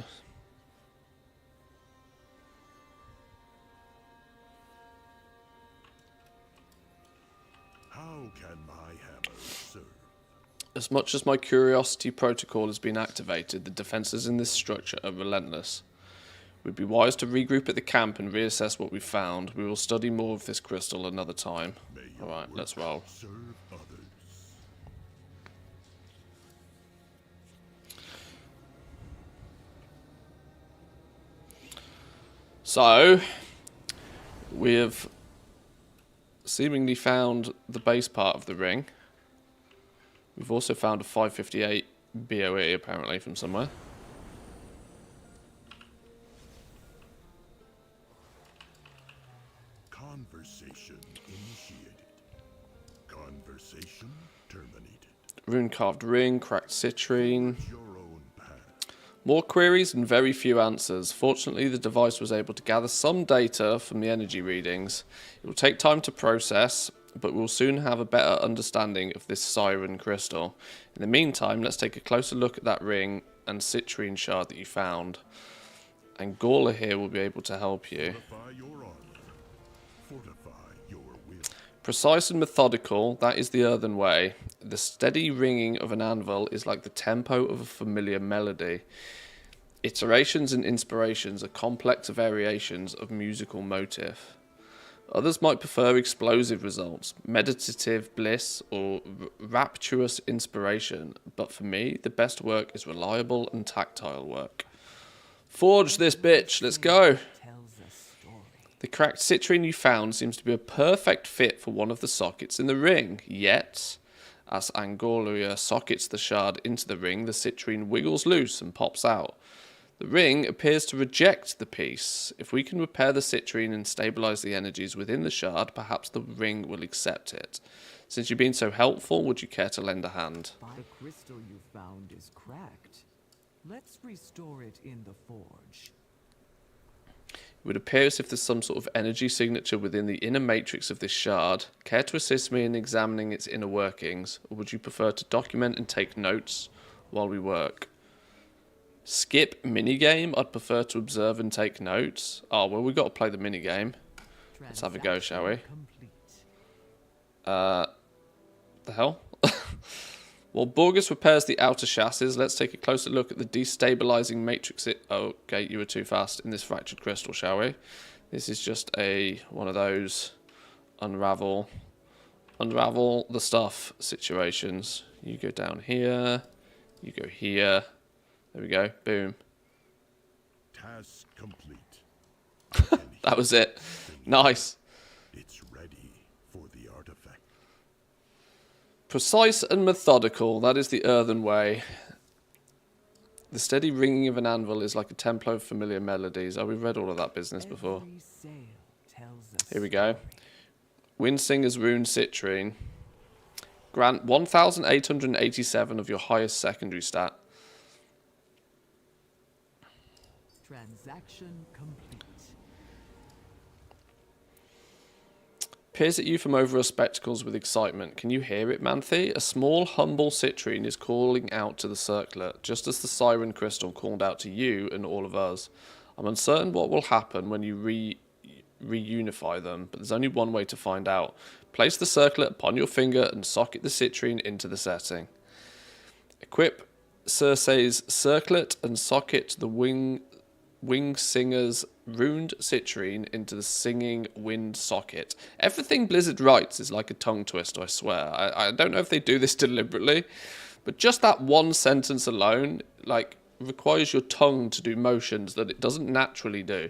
How can my hammer serve? As much as my curiosity protocol has been activated, the defenses in this structure are relentless. We'd be wise to regroup at the camp and reassess what we've found. We will study more of this crystal another time. May your Alright, work let's roll. serve others. So, we have seemingly found the base part of the ring. We've also found a 558 BOE apparently from somewhere. Conversation initiated. Conversation terminated. Rune carved ring, cracked citrine. Your own path. More queries and very few answers. Fortunately, the device was able to gather some data from the energy readings. It will take time to process, but we'll soon have a better understanding of this siren crystal. In the meantime, let's take a closer look at that ring and citrine shard that you found. And Gawler here will be able to help you. Fortify your armor. Fortify your will. Precise and methodical, that is the earthen way. The steady ringing of an anvil is like the tempo of a familiar melody. Iterations and inspirations are complex variations of musical motif. Others might prefer explosive results, meditative bliss, or rapturous inspiration, but for me, the best work is reliable and tactile work. Forge this bitch, let's go! Tells a story. The cracked citrine you found seems to be a perfect fit for one of the sockets in the ring. Yet, as Angolia sockets the shard into the ring, the citrine wiggles loose and pops out. The ring appears to reject the piece. If we can repair the citrine and stabilize the energies within the shard, perhaps the ring will accept it. Since you've been so helpful, would you care to lend a hand? The crystal you found is cracked. Let's restore it in the forge. It would appear as if there's some sort of energy signature within the inner matrix of this shard. Care to assist me in examining its inner workings, or would you prefer to document and take notes while we work? Skip minigame. I'd prefer to observe and take notes. Oh, well, we've got to play the minigame. Let's have a go, shall we? The hell? While Borges repairs the outer chassis, let's take a closer look at the destabilizing matrix. Oh, okay, you were too fast in this fractured crystal, shall we? This is just one of those unravel the stuff situations. You go down here, you go here. There we go, boom. Task complete. That was it. Nice. It's ready for the artifact. Precise and methodical, that is the earthen way. The steady ringing of an anvil is like a tempo of familiar melodies. Oh, we've read all of that business before. Here we go. Windsinger's Rune Citrine. Grant 1,887 of your highest secondary stat. Transaction complete. Peers at you from over her spectacles with excitement. Can you hear it, Manthe? A small, humble citrine is calling out to the circlet, just as the siren crystal called out to you and all of us. I'm uncertain what will happen when you reunify them, but there's only one way to find out. Place the circlet upon your finger and socket the citrine into the setting. Equip Circe's circlet and socket the wing singer's runed citrine into the singing wind socket. Everything Blizzard writes is like a tongue twister, I swear. I don't know if they do this deliberately, but just that one sentence alone, like, requires your tongue to do motions that it doesn't naturally do.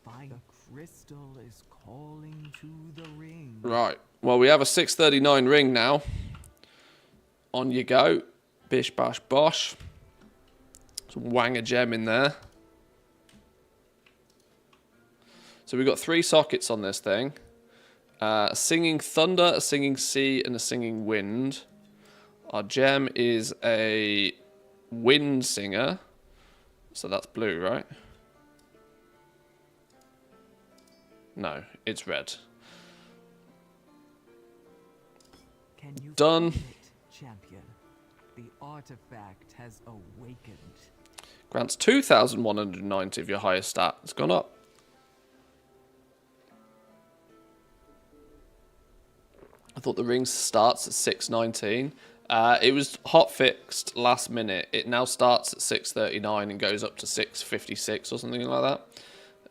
The crystal is calling to the ring. Right. Well, we have a 639 ring now. On you go. Bish, bash, bosh. Wang a gem in there. So we've got 3 sockets on this thing. A singing thunder, a singing sea, and a singing wind. Our gem is a wind singer. So that's blue, right? No, it's red. Can you Done. feel it, champion? The artifact has awakened. Grants 2,190 of your highest stat. It's gone up. I thought the ring starts at 619. It was hot fixed last minute. It now starts at 639 and goes up to 656 or something like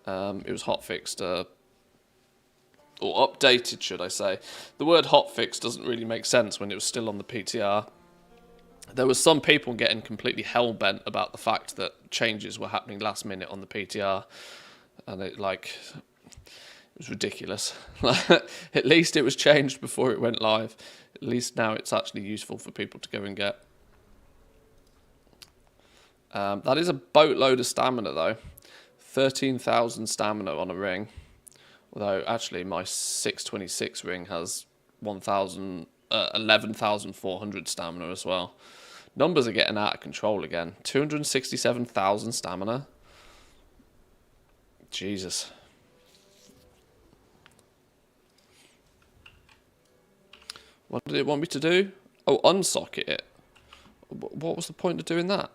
that. It was hot fixed, or updated, should I say. The word hot fixed doesn't really make sense when it was still on the PTR. There was some people getting completely hell-bent about the fact that changes were happening last minute on the PTR. And it was ridiculous. At least it was changed before it went live. At least now it's actually useful for people to go and get. That is a boatload of stamina, though. 13,000 stamina on a ring. Although, actually, my 626 ring has 11,400 stamina as well. Numbers are getting out of control again. 267,000 stamina. Jesus. What did it want me to do? Oh, unsocket it. What was the point of doing that?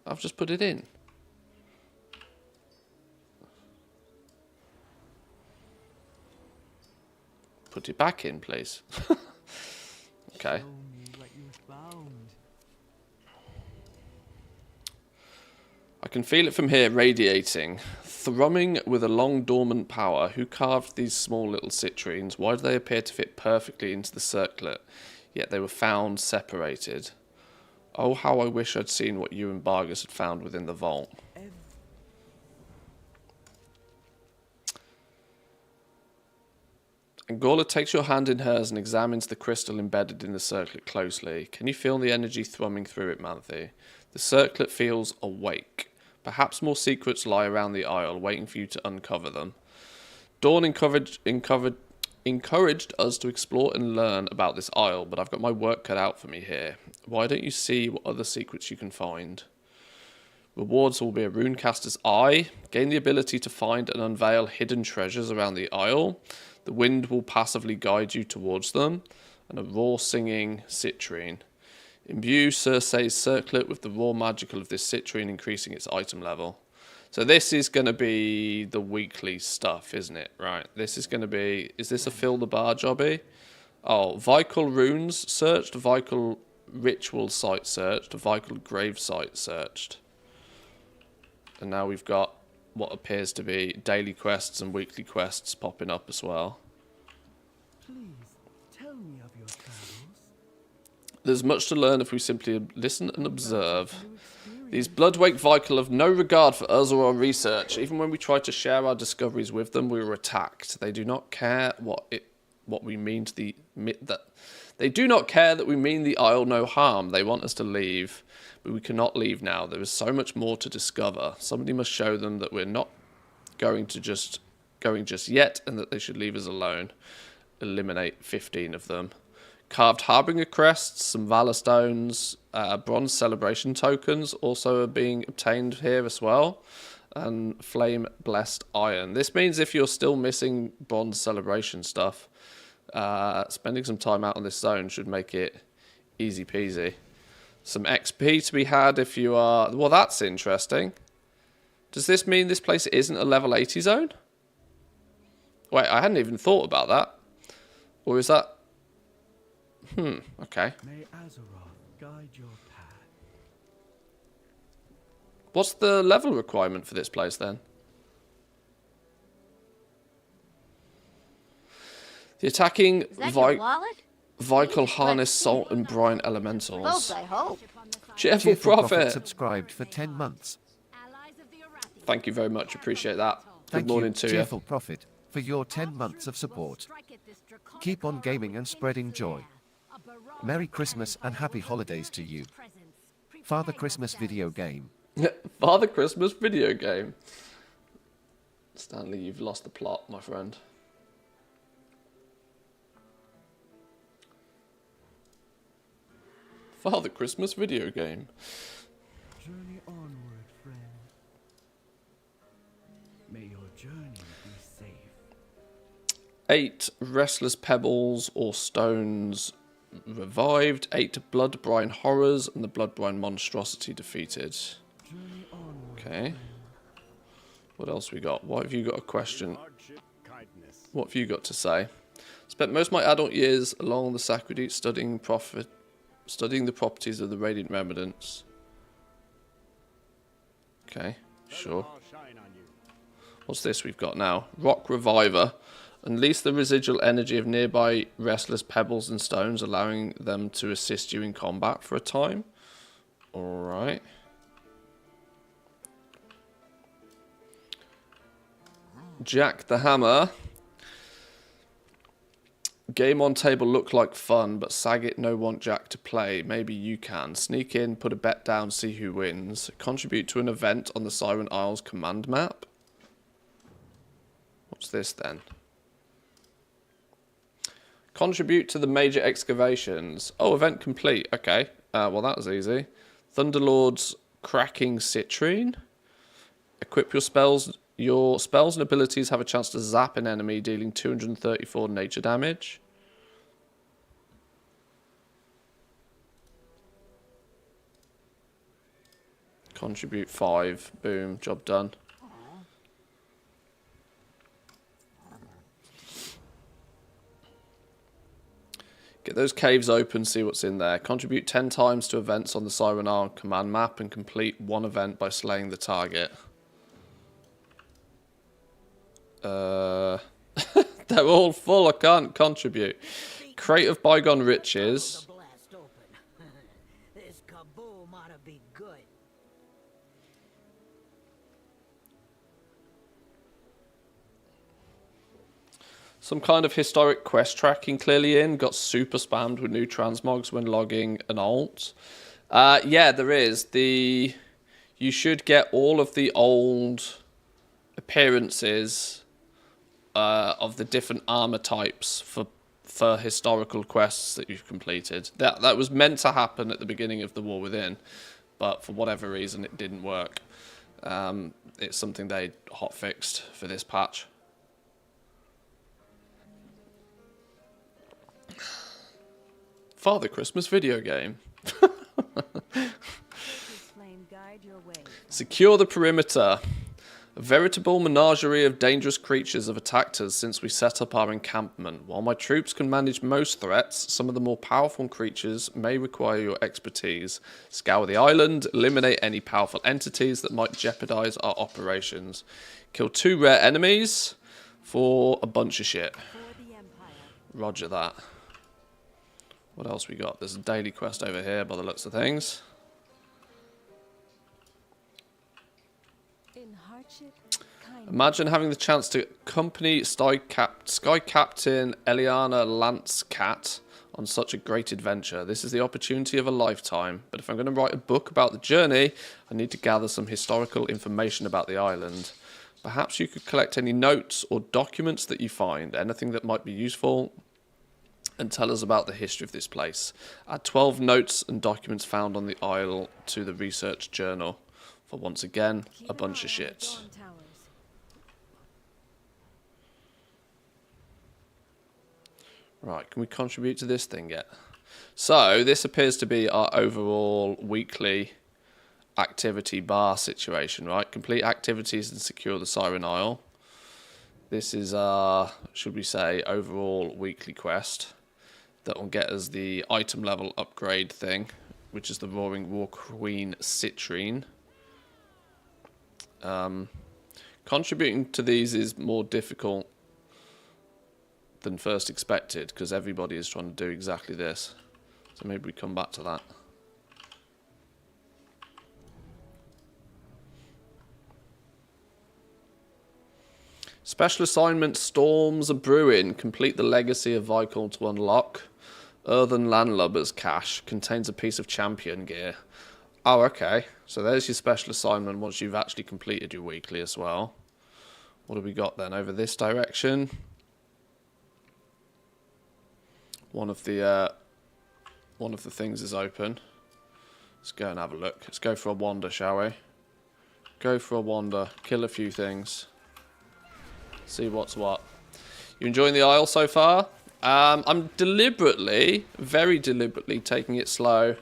I've just put it in. Put it back in, please. Okay. Show me what you found. I can feel it from here, radiating, thrumming with a long dormant power. Who carved these small little citrines? Why do they appear to fit perfectly into the circlet? Yet they were found separated. Oh, how I wish I'd seen what you and Bargus had found within the vault. Angora takes your hand in hers and examines the crystal embedded in the circlet closely. Can you feel the energy thrumming through it, Manthe? The circlet feels awake. Perhaps more secrets lie around the isle, waiting for you to uncover them. Dawn encouraged us to explore and learn about this isle, but I've got my work cut out for me here. Why don't you see what other secrets you can find? Rewards will be a runecaster's eye. Gain the ability to find and unveil hidden treasures around the isle. The wind will passively guide you towards them. And a raw singing citrine. Imbue Circe's circlet with the raw magical of this citrine, increasing its item level. So this is going to be the weekly stuff, isn't it? Right. This is going to be... Is this a fill the bar jobby? Oh, Vical runes searched. Vical ritual site searched. Vical grave site searched. And now we've got what appears to be daily quests and weekly quests popping up as well. Please tell me of your travels. There's much to learn if we simply listen and observe. These Bloodwake Vical have no regard for us or our research. Even when we try to share our discoveries with them, we were attacked. They do not care what we mean to the they do not care that we mean the Isle no harm. They want us to leave, but we cannot leave now. There is so much more to discover. Somebody must show them that we're not going just yet, and that they should leave us alone. Eliminate 15 of them. Carved Harbinger crests, some Valor stones, bronze celebration tokens also are being obtained here as well. And flame blessed iron. This means if you're still missing bronze celebration stuff, spending some time out on this zone should make it easy peasy. Some XP to be had if you are... Well, that's interesting. Does this mean this place isn't a level 80 zone? Wait, I hadn't even thought about that. Or is that... okay. May Azeroth guide your path. What's the level requirement for this place then? The attacking Is that your wallet? Vical harness salt and brine elementals. Close, I hope. Cheerful Prophet. Subscribed for 10 months. Thank you very much. Appreciate that. Thank Good morning you, to you. Cheerful Prophet, for your 10 months of support. Keep on gaming and spreading joy. Merry Christmas and happy holidays to you. Father Christmas video game. Father Christmas video game. Stanley, you've lost the plot, my friend. Father Christmas video game. Journey onward, friend. May your journey be safe. 8 restless pebbles or stones revived. 8 blood brine horrors and the blood brine monstrosity defeated. Journey onward. Okay. What else we got? What have you got a question? What have you got to say? Spent most of my adult years along the Sacred studying the properties of the radiant remnants. Okay, sure. What's this we've got now? Rock Reviver. Unleash the residual energy of nearby restless pebbles and stones, allowing them to assist you in combat for a time. Alright. Jack the Hammer. Game on table look like fun, but Saget no want Jack to play. Maybe you can. Sneak in, put a bet down, see who wins. Contribute to an event on the Siren Isles command map. What's this then? Contribute to the major excavations. Oh, event complete. Okay. Well, that was easy. Thunderlord's cracking citrine. Equip your spells. Your spells and abilities have a chance to zap an enemy, dealing 234 nature damage. Contribute 5. Boom. Job done. Get those caves open, see what's in there. Contribute 10 times to events on the Siren Isle command map and complete one event by slaying the target. They're all full, I can't contribute. Crate of Bygone Riches. This kaboom ought to be good. some kind of historic quest tracking clearly in. Got super spammed with new transmogs when logging an alt. Yeah, there is. You should get all of the old appearances of the different armor types for historical quests that you've completed. That was meant to happen at the beginning of the War Within, but for whatever reason it didn't work. It's something they hotfixed for this patch. Father Christmas video game. Flame guide your way. Secure the perimeter. A veritable menagerie of dangerous creatures have attacked us since we set up our encampment. While my troops can manage most threats, some of the more powerful creatures may require your expertise. Scour the island, eliminate any powerful entities that might jeopardize our operations. Kill 2 rare enemies for a bunch of shit. For the Empire. Roger that. What else we got? There's a daily quest over here by the looks of things. In hardship, kindness. Imagine having the chance to accompany Sky Captain Eliana Lancecat on such a great adventure. This is the opportunity of a lifetime, but if I'm going to write a book about the journey, I need to gather some historical information about the island. Perhaps you could collect any notes or documents that you find, anything that might be useful, and tell us about the history of this place. Add 12 notes and documents found on the isle to the research journal. For once again, Keep a bunch an of eye on the shit. dawn towers. Right, can we contribute to this thing yet? So, this appears to be our overall weekly activity bar situation, right? Complete activities and secure the Siren Isle. This is our, should we say, overall weekly quest. That will get us the item level upgrade thing, which is the Roaring War Queen Citrine. Contributing to these is more difficult than first expected, because everybody is trying to do exactly this. So maybe we come back to that. Special assignment: Storms are Brewing. Complete the Legacy of Vikal to unlock. Earthen Landlubber's cache contains a piece of champion gear. Oh, okay. So there's your special assignment once you've actually completed your weekly as well. What have we got then over this direction? One of the things is open. Let's go and have a look. Let's go for a wander, shall we? Go for a wander. Kill a few things. See what's what. You enjoying the Isle so far? I'm deliberately, very deliberately taking it slow,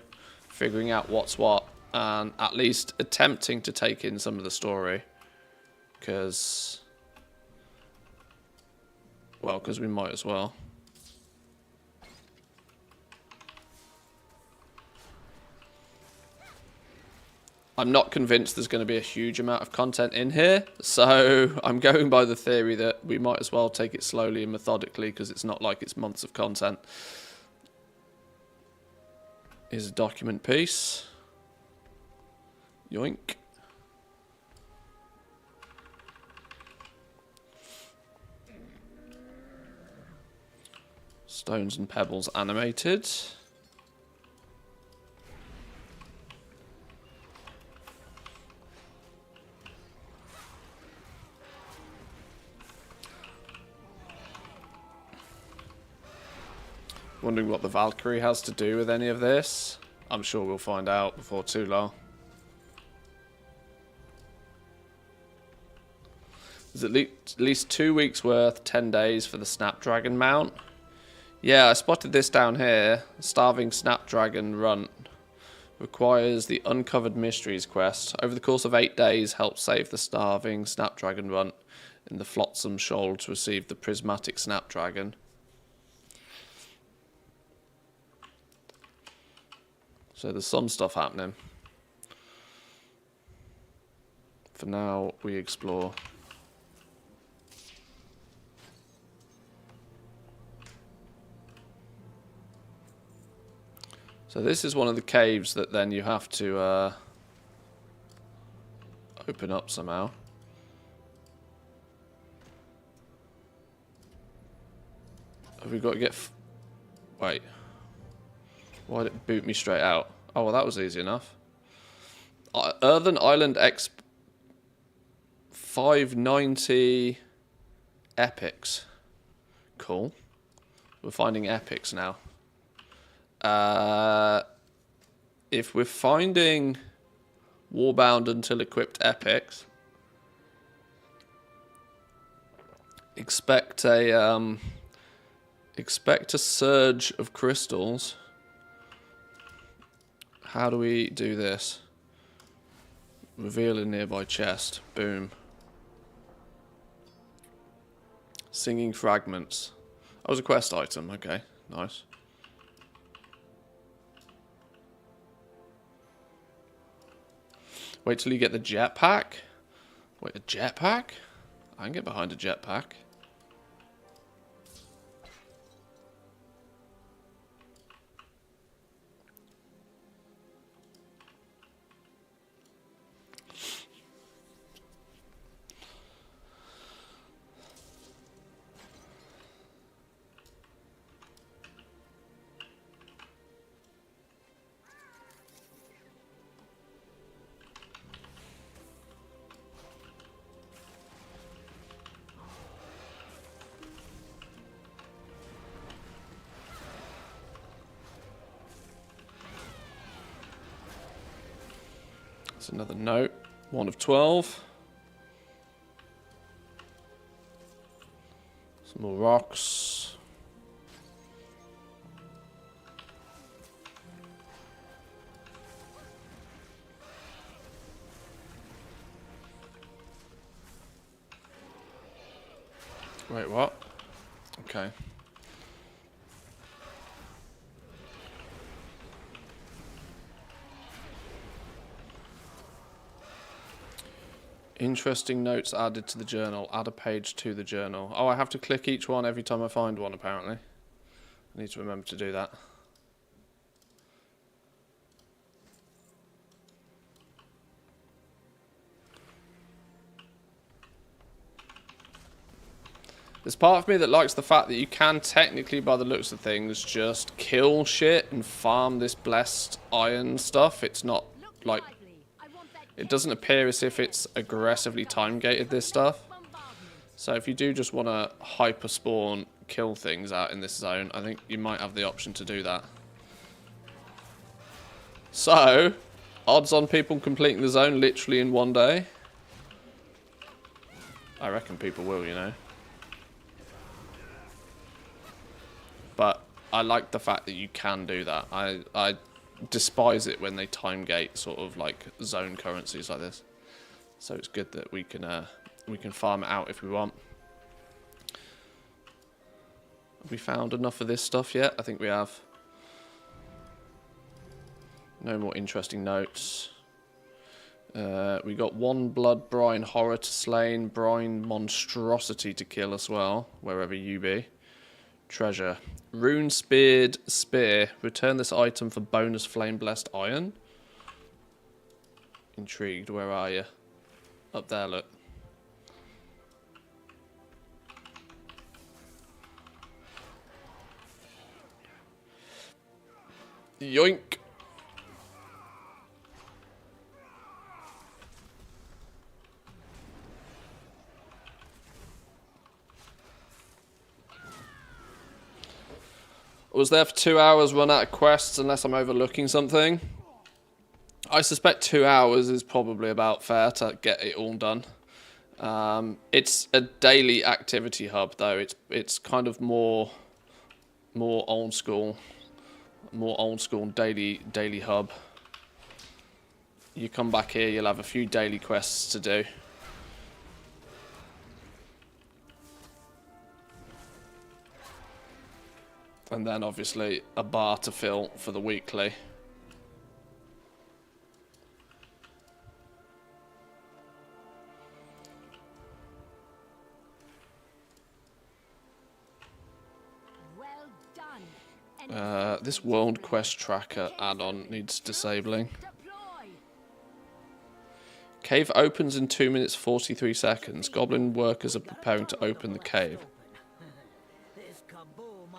figuring out what's what, and at least attempting to take in some of the story. Because we might as well. I'm not convinced there's going to be a huge amount of content in here, so I'm going by the theory that we might as well take it slowly and methodically, because it's not like it's months of content. Here's a document piece. Yoink. Stones and pebbles animated. Wondering what the Valkyrie has to do with any of this. I'm sure we'll find out before too long. There's at least 2 weeks worth, 10 days for the Snapdragon mount. Yeah, I spotted this down here. Starving Snapdragon Runt requires the Uncovered Mysteries quest. Over the course of 8 days, help save the Starving Snapdragon Runt in the Flotsam Shoal to receive the Prismatic Snapdragon. So there's some stuff happening. For now, we explore. So this is one of the caves that then you have to open up somehow. Have we got to get... Wait. Why did it boot me straight out? Oh, well, that was easy enough. Earthen Island X 590 epics. Cool. We're finding epics now. If we're finding Warbound until equipped epics, expect a surge of crystals. How do we do this? Reveal a nearby chest. Boom. Singing fragments. That was a quest item. Okay, nice. Wait till you get the jetpack. Wait, a jetpack? I can get behind a jetpack. That's another note. 1 of 12. Some more rocks. Wait, what? Okay. Interesting notes added to the journal. Add a page to the journal. Oh, I have to click each one every time I find one, apparently. I need to remember to do that. There's part of me that likes the fact that you can technically, by the looks of things, just kill shit and farm this blessed iron stuff. It's not like... It doesn't appear as if it's aggressively time-gated, this stuff. So if you do just want to hyper-spawn, kill things out in this zone, I think you might have the option to do that. So, odds on people completing the zone literally in one day? I reckon people will, you know. But I like the fact that you can do that. I despise it when they time gate sort of like zone currencies like this. So it's good that we can farm it out if we want. Have we found enough of this stuff yet? I think we have. No more interesting notes. We got 1 blood brine horror to slain, brine monstrosity to kill as well, wherever you be. Treasure. Rune speared spear. Return this item for bonus flame blessed iron. Intrigued. Where are you? Up there, look. Yoink. I was there for 2 hours, run out of quests unless I'm overlooking something. I suspect 2 hours is probably about fair to get it all done. It's a daily activity hub though. It's kind of more old school, daily hub. You come back here, you'll have a few daily quests to do. And then obviously a bar to fill for the weekly. Well done. This World Quest Tracker add-on needs disabling. Cave opens in 2 minutes 43 seconds. Goblin workers are preparing to open the cave. This kaboom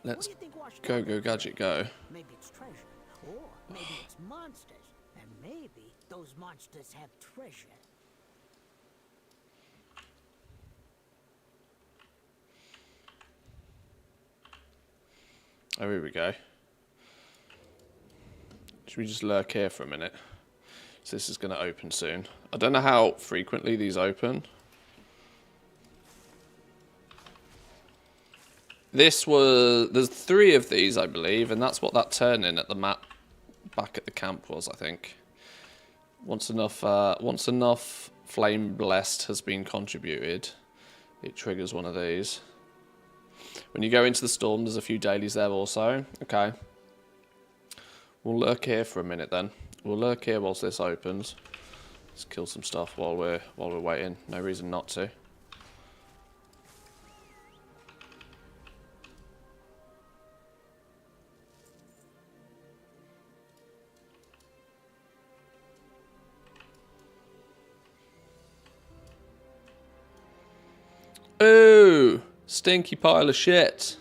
Let's What do you think washed go, up go, there? gadget, go. Maybe it's treasure, or maybe it's monsters, and maybe those monsters have treasure. Oh, here we go. Should we just lurk here for a minute? So this is going to open soon. I don't know how frequently these open. There's 3 of these, I believe, and that's what that turn-in at the map back at the camp was, I think. Once enough flame blessed has been contributed, it triggers one of these. When you go into the storm, there's a few dailies there also. Okay. We'll lurk here for a minute then. We'll lurk here whilst this opens. Let's kill some stuff while we're waiting. No reason not to. Ooh, stinky pile of shit.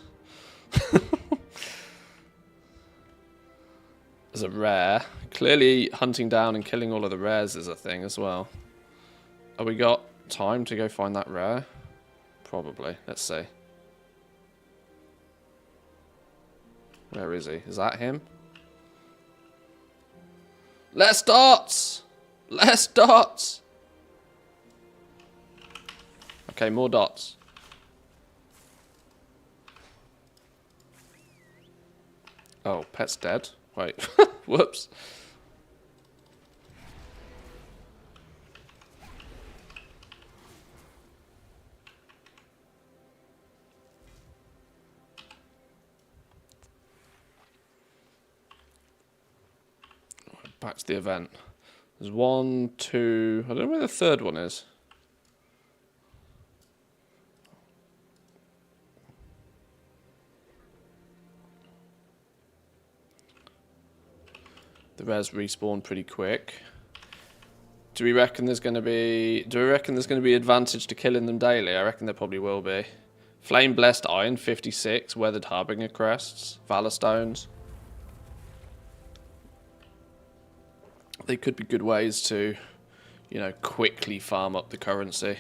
There's a rare. Clearly hunting down and killing all of the rares is a thing as well. Have we got time to go find that rare? Probably. Let's see. Where is he? Is that him? Less dots! Less dots! Okay, more dots. Oh, pet's dead. Wait. Whoops. Back to the event. There's 1, 2... I don't know where the third one is. The rares respawn pretty quick. Do we reckon there's going to be... Do we reckon there's going to be advantage to killing them daily? I reckon there probably will be. Flame Blessed Iron, 56. Weathered Harbinger Crests. Valor Stones. They could be good ways to, you know, quickly farm up the currency.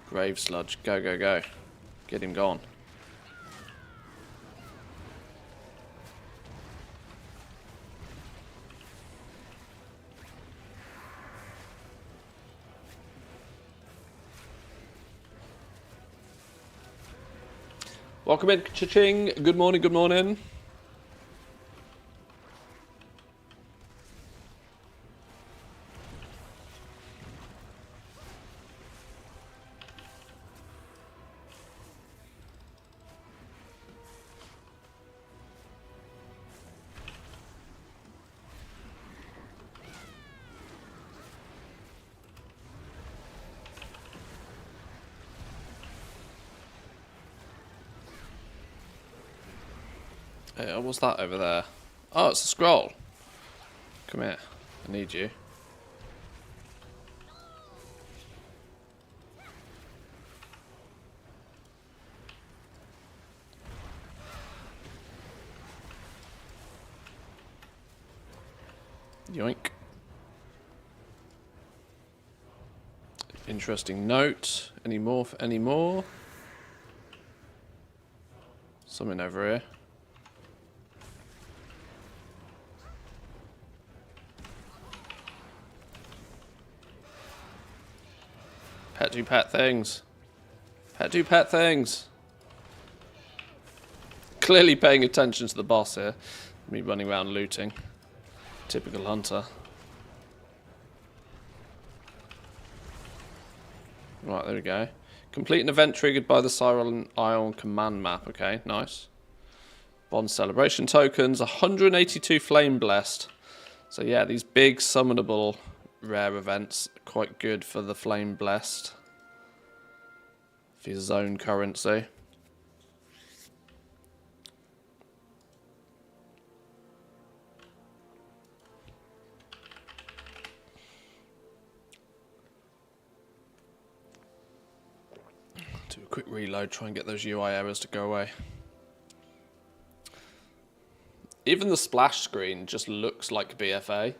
Grave Sludge, go, go, go. Get him gone. Welcome in, cha-ching. Good morning, good morning. Hey, what's that over there? Oh, it's a scroll. Come here. I need you. Yoink. Interesting note. Any more? Any more? Something over here. Pet do pet things. Pet do pet things. Clearly paying attention to the boss here. Me running around looting. Typical hunter. Right, there we go. Complete an event triggered by the Siren Ion command map. Okay, nice. Bond celebration tokens. 182 flame blessed. So yeah, these big summonable rare events are quite good for the flame blessed. For your zone currency. Quick reload, try and get those UI errors to go away. Even the splash screen just looks like BFA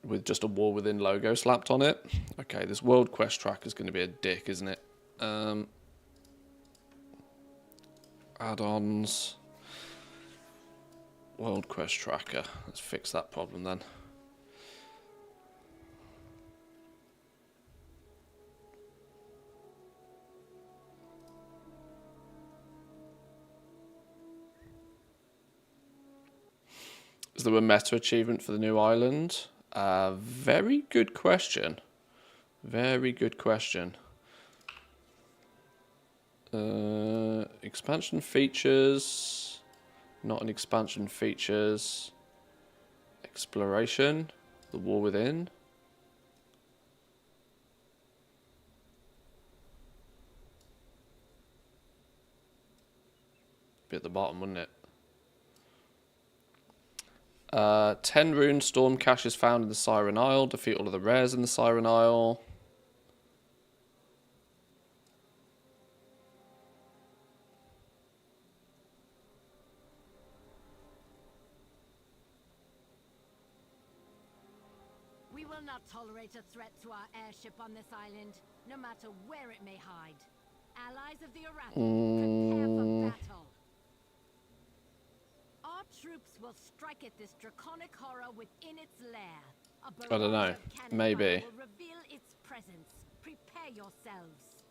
with just a War Within logo slapped on it. Okay, this world quest track is going to be a dick, isn't it? Add-ons. World quest tracker. Let's fix that problem then. Is there a meta achievement for the new island? Very good question. Very good question. Expansion features. Not an expansion features. Exploration. The War Within. Be at the bottom, wouldn't it? 10 rune storm caches found in the Siren Isle. Defeat all of the rares in the Siren Isle. We will not tolerate a threat to our airship on this island, no matter where it may hide. Allies of the Arathi, prepare for battle. Our troops will strike at this draconic horror within its lair. A I don't know. barrage of cannon Maybe. fire will reveal its presence. Prepare yourselves.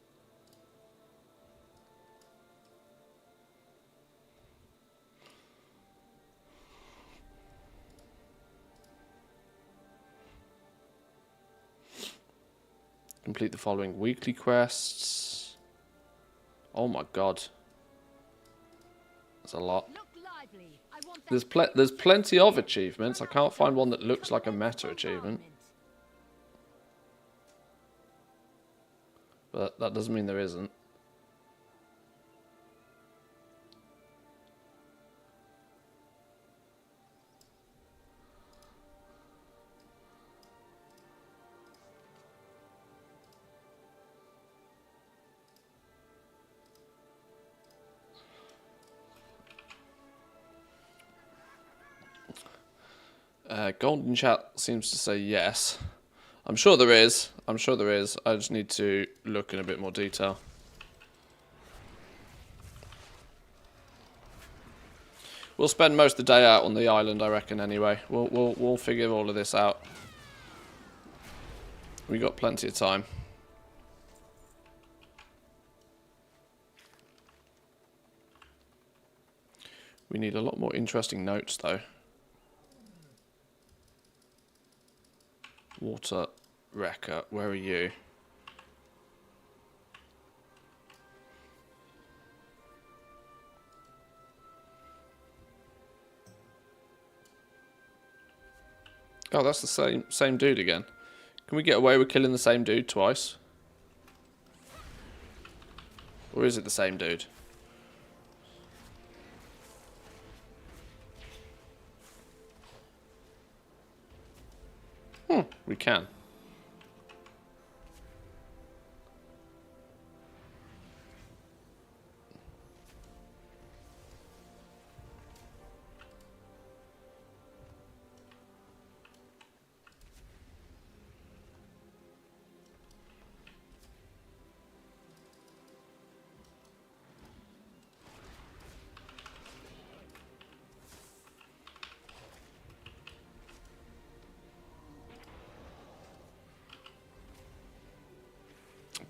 Complete the following weekly quests. Oh my god. That's a lot. Look lively. I want that There's plenty of achievements. I can't find one that looks like a meta achievement. But that doesn't mean there isn't. Golden Chat seems to say yes. I'm sure there is. I'm sure there is. I just need to look in a bit more detail. We'll spend most of the day out on the island, I reckon. Anyway, we'll figure all of this out. We got plenty of time. We need a lot more interesting notes, though. Water Wrecker, where are you? Oh, that's the same dude again. Can we get away with killing the same dude twice? Or is it the same dude? We can.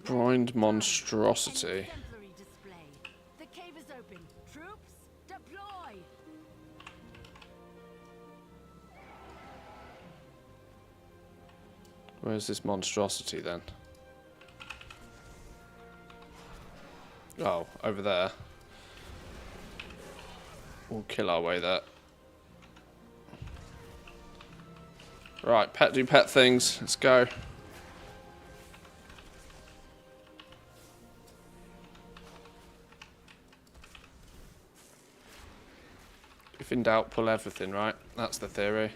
Brined monstrosity. Exemplary display. The cave is open. Troops, deploy. Where's this monstrosity then? Oh, over there. We'll kill our way there. Right, pet do pet things. Let's go. If in doubt, pull everything, right? That's the theory.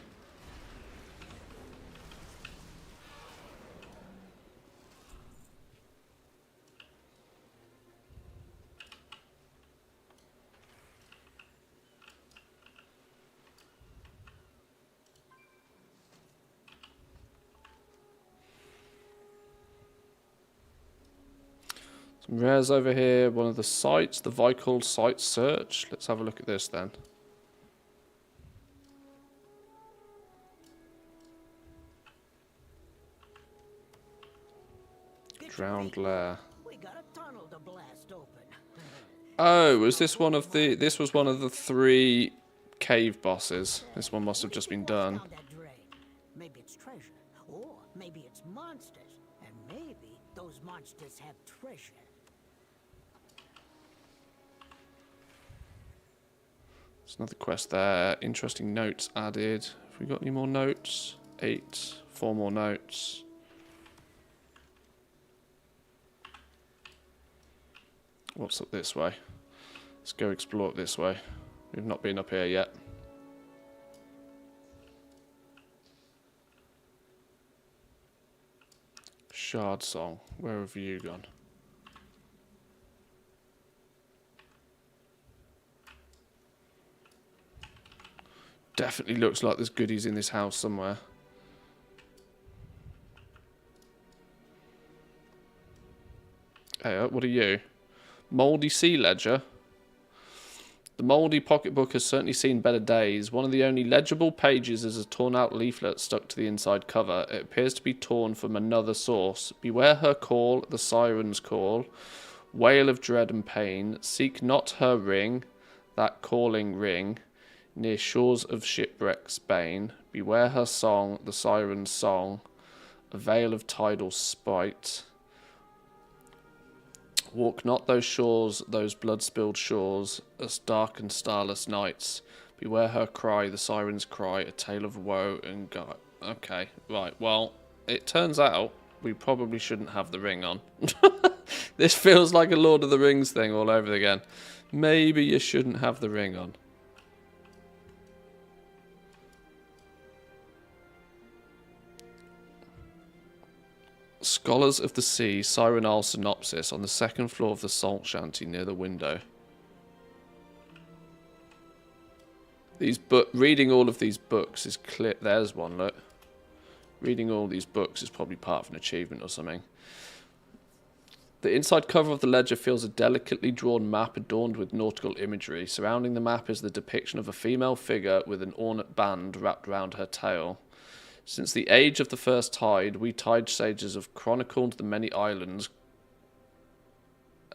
Some rares over here. One of the sites, the Vicol site search. Let's have a look at this then. Drowned lair. We got a tunnel to blast open. Oh, was this one of the... This was one of the 3 cave bosses. This one must have just been done. Down that drain. Maybe it's treasure, or maybe it's monsters, and maybe those monsters have treasure. There's another quest there. Interesting notes added. Have we got any more notes? 8. 4 more notes. What's up this way? Let's go explore it this way. We've not been up here yet. Shard song. Where have you gone? Definitely looks like there's goodies in this house somewhere. Hey, what are you? Mouldy Sea Ledger. The mouldy pocketbook has certainly seen better days. One of the only legible pages is a torn out leaflet stuck to the inside cover. It appears to be torn from another source. Beware her call, the siren's call. Wail of dread and pain. Seek not her ring, that calling ring. Near shores of shipwreck's bane. Beware her song, the siren's song. A veil of tidal spite. Walk not those shores, those blood-spilled shores, as dark and starless nights. Beware her cry, the siren's cry, a tale of woe and God. Okay, right, well, it turns out we probably shouldn't have the ring on. This feels like a Lord of the Rings thing all over again. Maybe you shouldn't have the ring on. Scholars of the Sea, Siren Isle synopsis on the 2nd floor of the salt shanty near the window. Reading all of these books is clear. There's one, look. Reading all these books is probably part of an achievement or something. The inside cover of the ledger feels a delicately drawn map adorned with nautical imagery. Surrounding the map is the depiction of a female figure with an ornate band wrapped round her tail. Since the age of the first tide, we tide sages have chronicled the many islands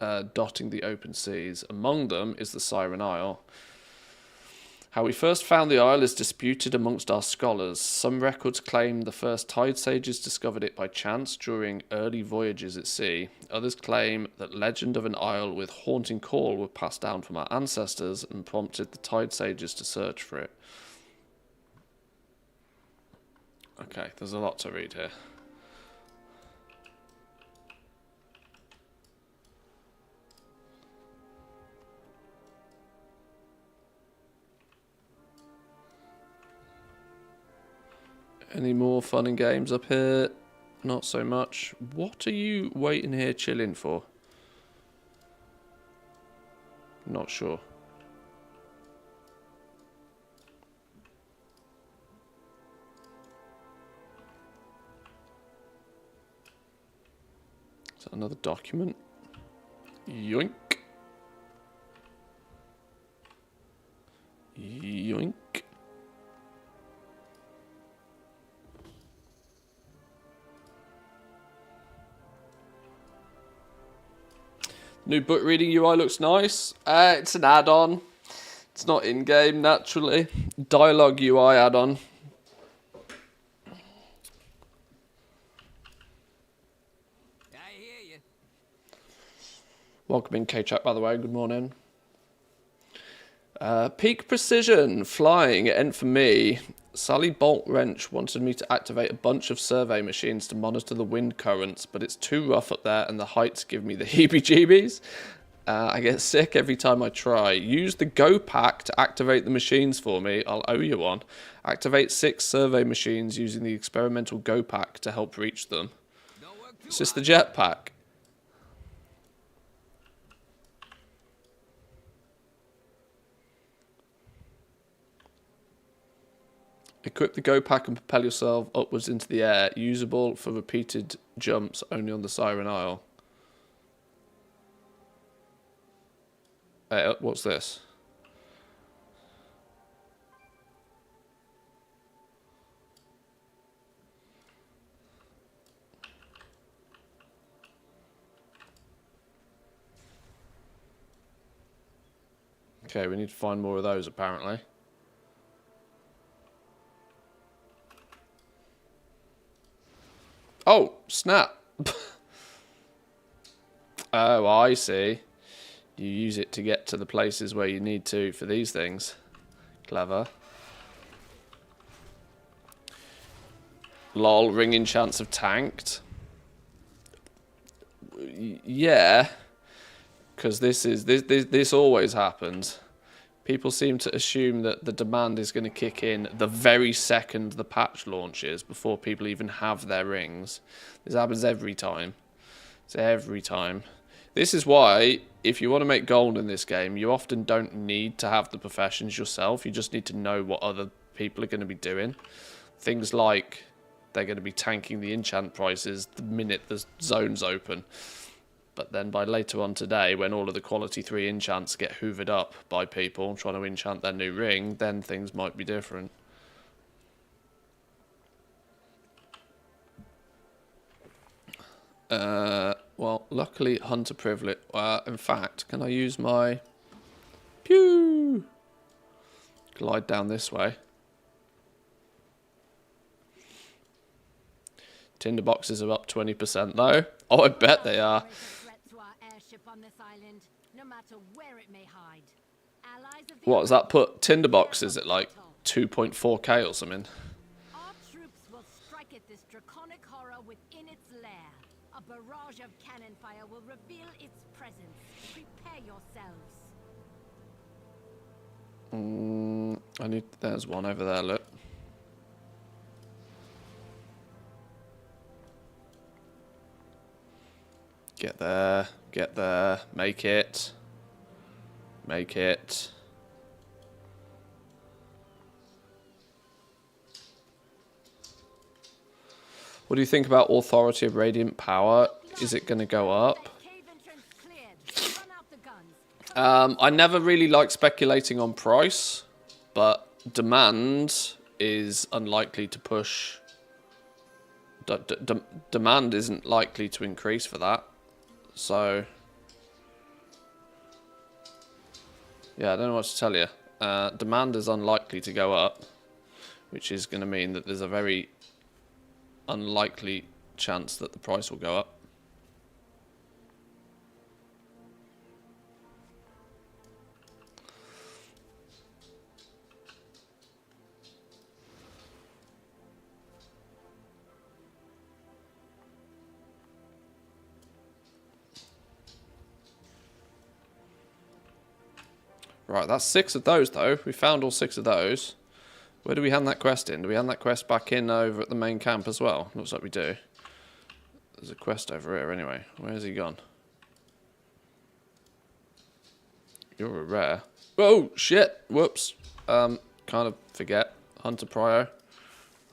dotting the open seas. Among them is the Siren Isle. How we first found the isle is disputed amongst our scholars. Some records claim the first tide sages discovered it by chance during early voyages at sea. Others claim that legend of an isle with haunting call were passed down from our ancestors and prompted the tide sages to search for it. Okay, there's a lot to read here. Any more fun and games up here? Not so much. What are you waiting here chilling for? Not sure. Is that another document? Yoink. Yoink. New book reading UI looks nice. It's an add-on. It's not in-game, naturally. Dialogue UI add-on. Welcome in, K-Chat, by the way. Good morning. Peak precision, flying, and for me, Sally Bolt Wrench wanted me to activate a bunch of survey machines to monitor the wind currents, but it's too rough up there and the heights give me the heebie-jeebies. I get sick every time I try. Use the Go Pack to activate the machines for me. I'll owe you one. Activate 6 survey machines using the experimental Go Pack to help reach them. Is this the jetpack? Equip the Go Pack and propel yourself upwards into the air. Usable for repeated jumps only on the Siren Isle. Hey, what's this? Okay, we need to find more of those apparently. Oh, snap. Oh, I see. You use it to get to the places where you need to for these things. Clever. Lol, ring enchants have tanked. Yeah. Because this always happens. People seem to assume that the demand is going to kick in the very second the patch launches, before people even have their rings. This happens every time. It's every time. This is why, if you want to make gold in this game, you often don't need to have the professions yourself. You just need to know what other people are going to be doing. Things like they're going to be tanking the enchant prices the minute the zone's open. But then by later on today, when all of the quality 3 enchants get hoovered up by people trying to enchant their new ring, then things might be different. Well, luckily Hunter Privilege... in fact, can I use my... Pew! Glide down this way. Tinderboxes are up 20% though. Oh, I bet they are. What does that put Tinderboxes at, like 2.4k or something? Our troops will strike at this draconic horror within its lair. A barrage of cannon fire will reveal its presence. Prepare yourselves. There's one over there, look. Get there, make it. Make it. What do you think about Authority of Radiant Power? Is it going to go up? I never really like speculating on price, but demand is unlikely to push. Demand isn't likely to increase for that. So, yeah, I don't know what to tell you. Demand is unlikely to go up, which is going to mean that there's a very unlikely chance that the price will go up. Right, that's 6 of those, though. We found all 6 of those. Where do we hand that quest in? Do we hand that quest back in over at the main camp as well? Looks like we do. There's a quest over here, anyway. Where's he gone? You're a rare. Oh, shit! Whoops. Kind of forget. Hunter Prio.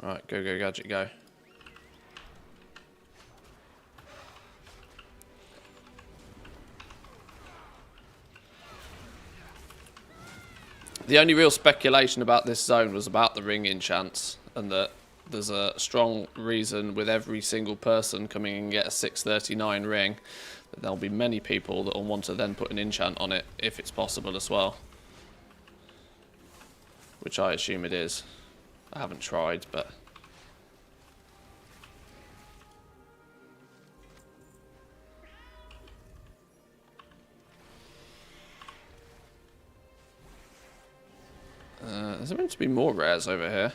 Right, go, gadget, go. The only real speculation about this zone was about the ring enchants, and that there's a strong reason with every single person coming and get a 639 ring that there'll be many people that will want to then put an enchant on it if it's possible as well. Which I assume it is. I haven't tried, but... there's meant to be more rares over here.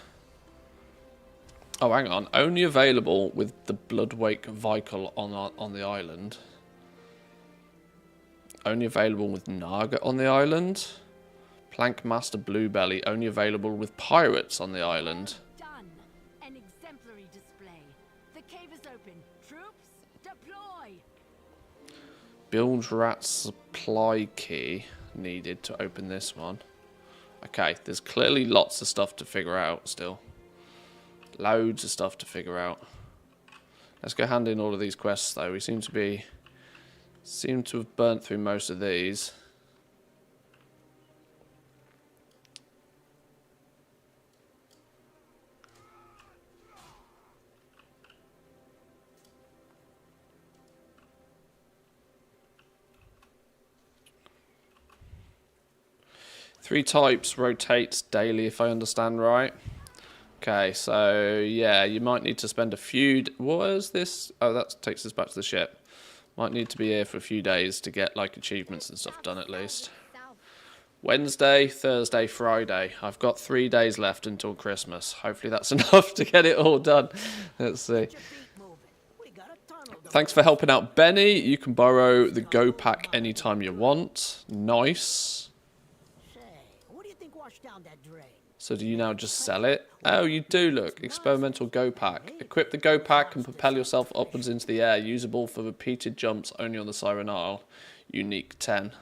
Oh, hang on. Only available with the Bloodwake Vical on the island. Only available with Naga on the island. Plank Master Bluebelly only available with pirates on the island. Done. An exemplary display. The cave is open. Troops, deploy. Bilge Rat supply key needed to open this one. Okay, there's clearly lots of stuff to figure out still. Loads of stuff to figure out. Let's go hand in all of these quests though. We seem to have burnt through most of these. 3 types rotates daily, if I understand right. Okay, so yeah, you might need to spend a few... What is this? Oh, that takes us back to the ship. Might need to be here for a few days to get like achievements and stuff done at least. Wednesday, Thursday, Friday. I've got 3 days left until Christmas. Hopefully that's enough to get it all done. Let's see. Thanks for helping out, Benny. You can borrow the Go Pack anytime you want. Nice. What do you think washed down that drain? So do you now just sell it? Oh, you do, look. Experimental Go Pack. Equip the Go Pack and propel yourself upwards into the air. Usable for repeated jumps only on the Siren Isle. Unique 10.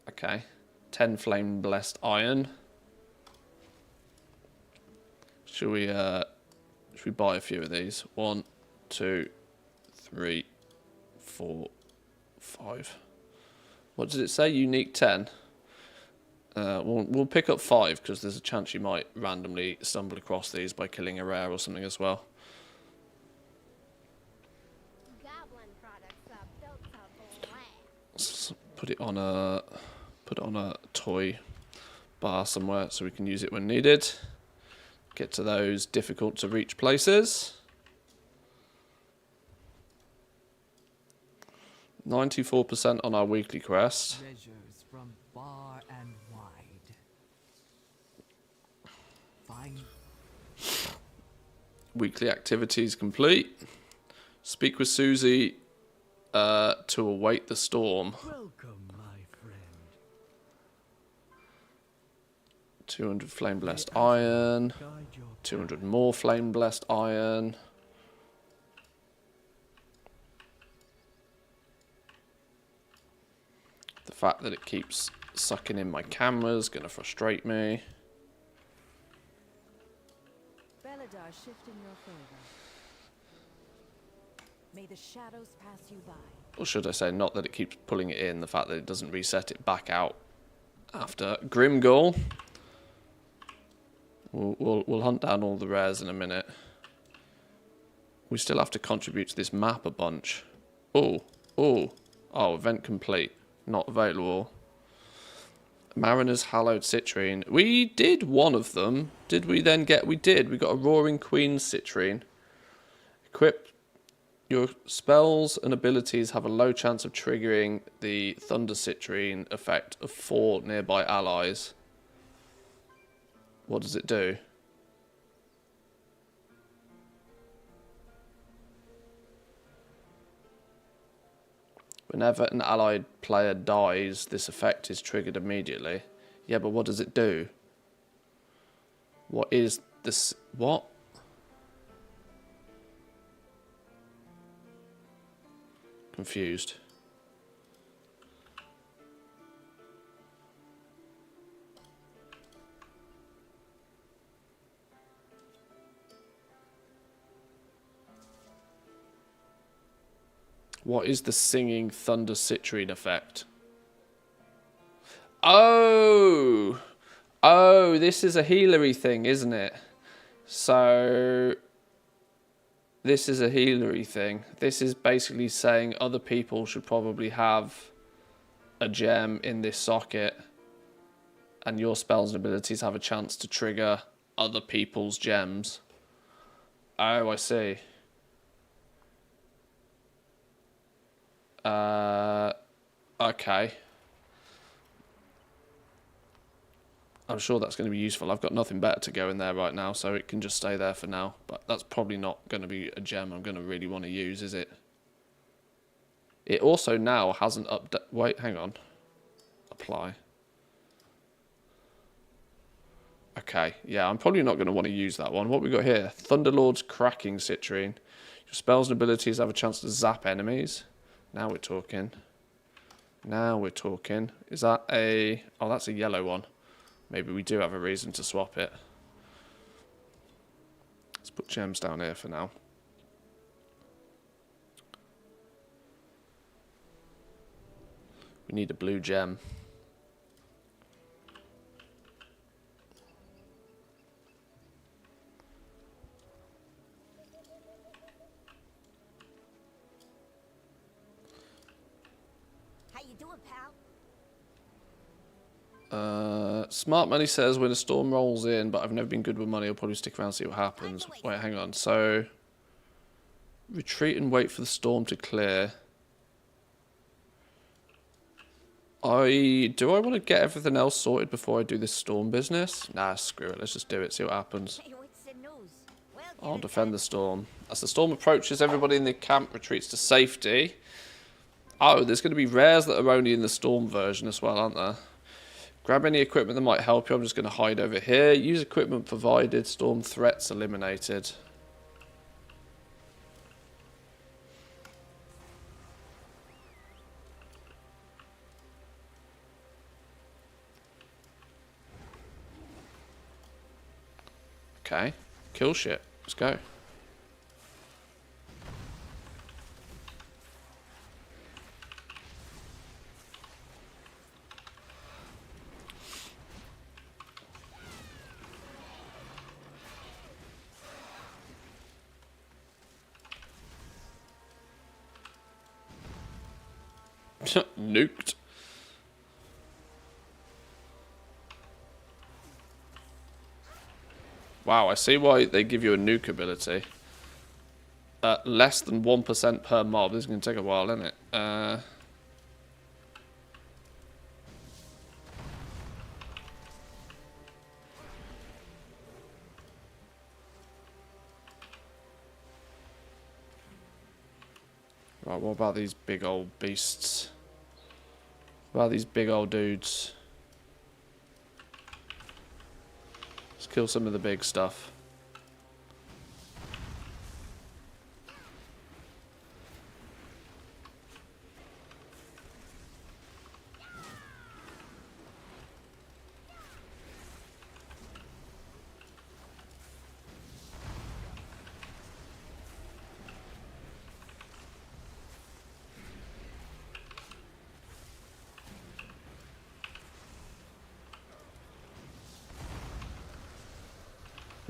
Okay. 10 flame blessed iron. Should we buy a few of these? 1, 2, 3, 4, 5. What does it say? Unique 10. We'll pick up 5 because there's a chance you might randomly stumble across these by killing a rare or something as well. Goblin products are built to last. Let's put it on a toy bar somewhere so we can use it when needed. Get to those difficult to reach places. 94% on our weekly quest. Treasures from far and wide. Find Weekly activities complete. Speak with Susie to await the storm. welcome, my friend. 200 flame blessed iron. Guide your 200 more flame blessed iron. The fact that it keeps sucking in my camera is going to frustrate me. Beladar shift in your favor. May the shadows pass you by. Or should I say, not that it keeps pulling it in, the fact that it doesn't reset it back out after Grimgall. We'll hunt down all the rares in a minute. We still have to contribute to this map a bunch. Oh, event complete. Not available. Mariner's Hallowed Citrine. We did one of them. Did we then get... We did. We got a Roaring Queen Citrine. Equip. Your spells and abilities have a low chance of triggering the Thunder Citrine effect of 4 nearby allies. What does it do? Whenever an allied player dies, this effect is triggered immediately. Yeah, but what does it do? What is this? What? Confused. What is the singing thunder citrine effect? Oh, this is a healery thing, isn't it? So this is a healery thing. This is basically saying other people should probably have a gem in this socket, and your spells and abilities have a chance to trigger other people's gems. Oh, I see. Okay. I'm sure that's going to be useful. I've got nothing better to go in there right now, so it can just stay there for now. But that's probably not going to be a gem I'm going to really want to use, is it? It also now hasn't updated... Wait, hang on. Apply. Okay, yeah, I'm probably not going to want to use that one. What we got here? Thunderlord's Cracking Citrine. Your spells and abilities have a chance to zap enemies. Now we're talking. Now we're talking. Is that a... Oh, that's a yellow one. Maybe we do have a reason to swap it. Let's put gems down here for now. We need a blue gem. How you doing, pal? Smart Money says when a storm rolls in, but I've never been good with money, I'll probably stick around and see what happens. Wait, hang on. So, retreat and wait for the storm to clear. Do I want to get everything else sorted before I do this storm business? Nah, screw it. Let's just do it, see what happens. Hey, what's the news? Well, I'll defend the storm. As the storm approaches, everybody in the camp retreats to safety. Oh, there's going to be rares that are only in the storm version as well, aren't there? Grab any equipment that might help you. I'm just going to hide over here. Use equipment provided. Storm threats eliminated. Okay. Kill shit. Let's go. Nuked. Wow, I see why they give you a nuke ability. Less than 1% per mob. This is going to take a while, isn't it? Right, what about these big old beasts? What about these big old dudes? Let's kill some of the big stuff.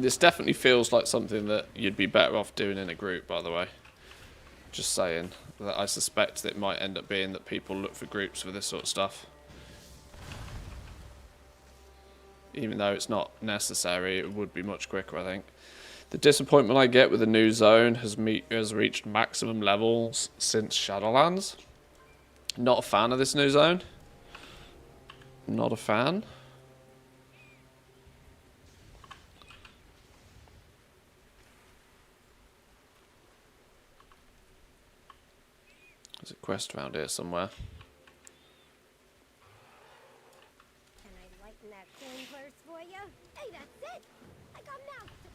This definitely feels like something that you'd be better off doing in a group, by the way. Just saying. That I suspect that it might end up being that people look for groups for this sort of stuff. Even though it's not necessary, it would be much quicker, I think. The disappointment I get with the new zone has reached maximum levels since Shadowlands. Not a fan of this new zone. Not a fan. There's a quest around here somewhere. Can I lighten that coin purse for you? Hey, that's it! I got mouth to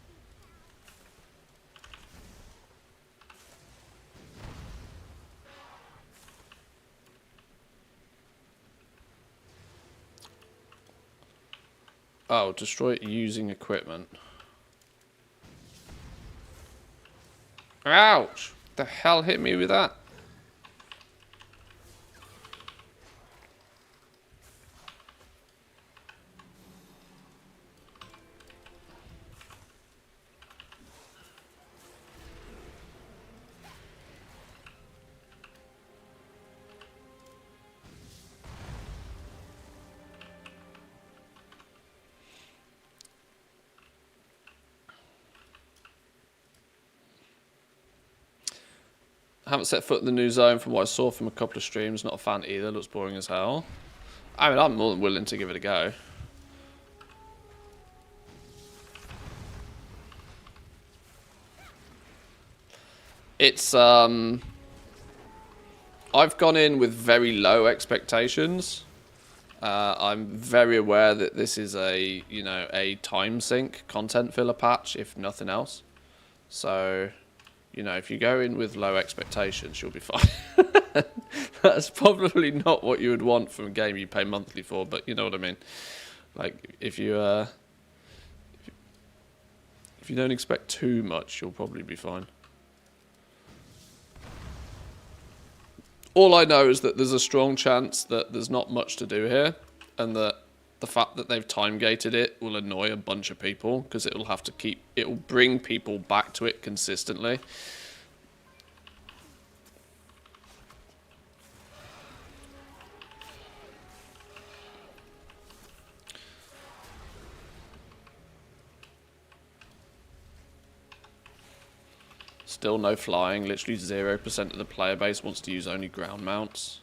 Oh, destroy it using equipment. Ouch! The hell hit me with that? I haven't set foot in the new zone from what I saw from a couple of streams. Not a fan either. Looks boring as hell. I mean, I'm more than willing to give it a go. It's, I've gone in with very low expectations. I'm very aware that this is a, you know, a time sink content filler patch, if nothing else. So, you know, if you go in with low expectations, you'll be fine. That's probably not what you would want from a game you pay monthly for, but you know what I mean. Like, if you don't expect too much, you'll probably be fine. All I know is that there's a strong chance that there's not much to do here, and that the fact that they've time gated it will annoy a bunch of people, because it'll bring people back to it consistently. Still no flying. Literally 0% of the player base wants to use only ground mounts.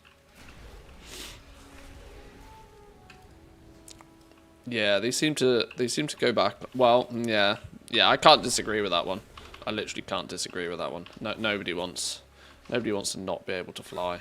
Yeah, they seem to go back. Well, yeah, I can't disagree with that one. I literally can't disagree with that one. No, nobody wants to not be able to fly.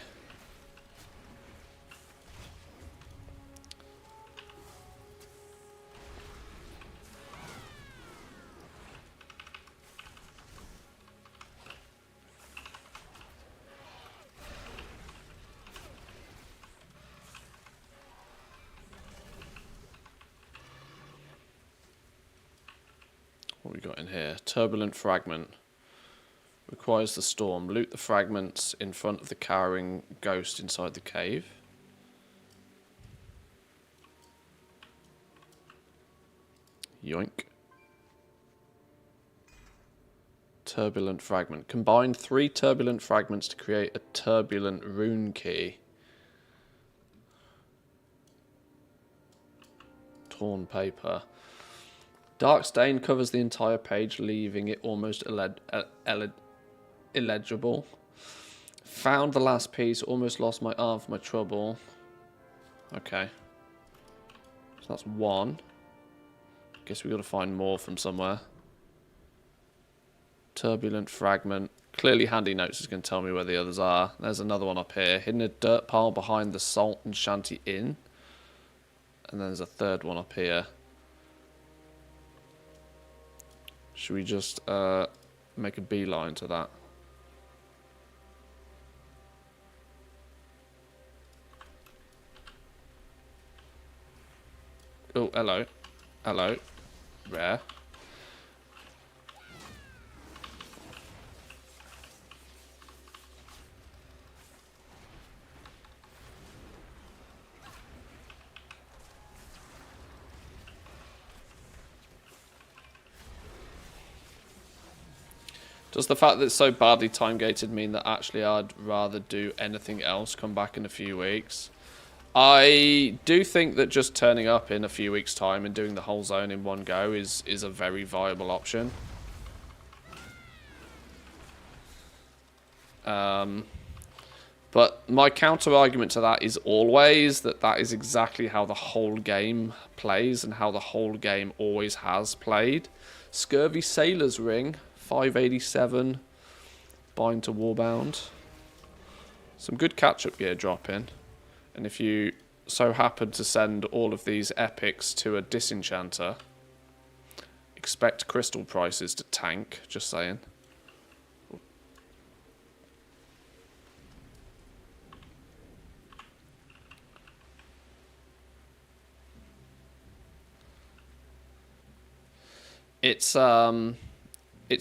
What we got in here? Turbulent fragment. Requires the storm. Loot the fragments in front of the cowering ghost inside the cave. Yoink. Turbulent fragment. Combine 3 turbulent fragments to create a turbulent rune key. Torn paper. Dark stain covers the entire page, leaving it almost illegible. Found the last piece, almost lost my arm for my trouble. Okay. So that's 1. Guess we got to find more from somewhere. Turbulent fragment. Clearly Handy Notes is going to tell me where the others are. There's another one up here. Hidden a dirt pile behind the Salt and Shanty Inn. And then there's a third one up here. Should we just make a beeline to that? Oh, hello. Hello. Rare. Does the fact that it's so badly time-gated mean that actually I'd rather do anything else, come back in a few weeks? I do think that just turning up in a few weeks' time and doing the whole zone in one go is a very viable option. But my counter-argument to that is always that that is exactly how the whole game plays and how the whole game always has played. Scurvy Sailor's Ring, 587, bind to Warbound. Some good catch-up gear drop in. And if you so happen to send all of these epics to a disenchanter, expect crystal prices to tank, just saying. It's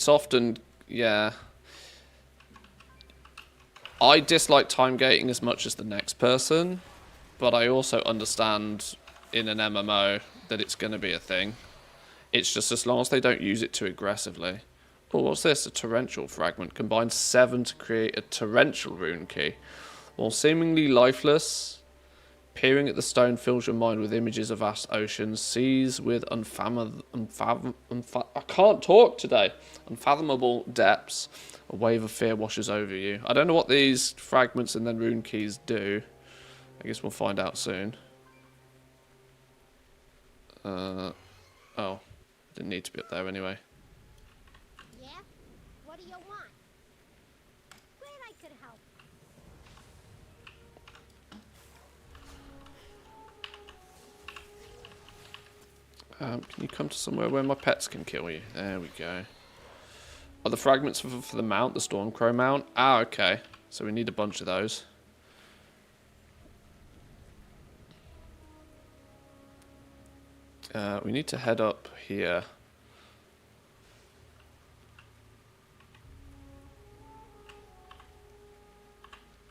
often, yeah. I dislike time gating as much as the next person, but I also understand in an MMO that it's going to be a thing. It's just as long as they don't use it too aggressively. Oh, what's this? A torrential fragment. Combine 7 to create a torrential rune key. While seemingly lifeless, peering at the stone fills your mind with images of vast oceans, seas with I can't talk today. Unfathomable depths. A wave of fear washes over you. I don't know what these fragments and then rune keys do. I guess we'll find out soon. Oh, didn't need to be up there anyway. Yeah? What do you want? Glad I could help. Can you come to somewhere where my pets can kill you? There we go. Are the fragments for the mount, the Stormcrow mount? Ah, okay. So we need a bunch of those. We need to head up here.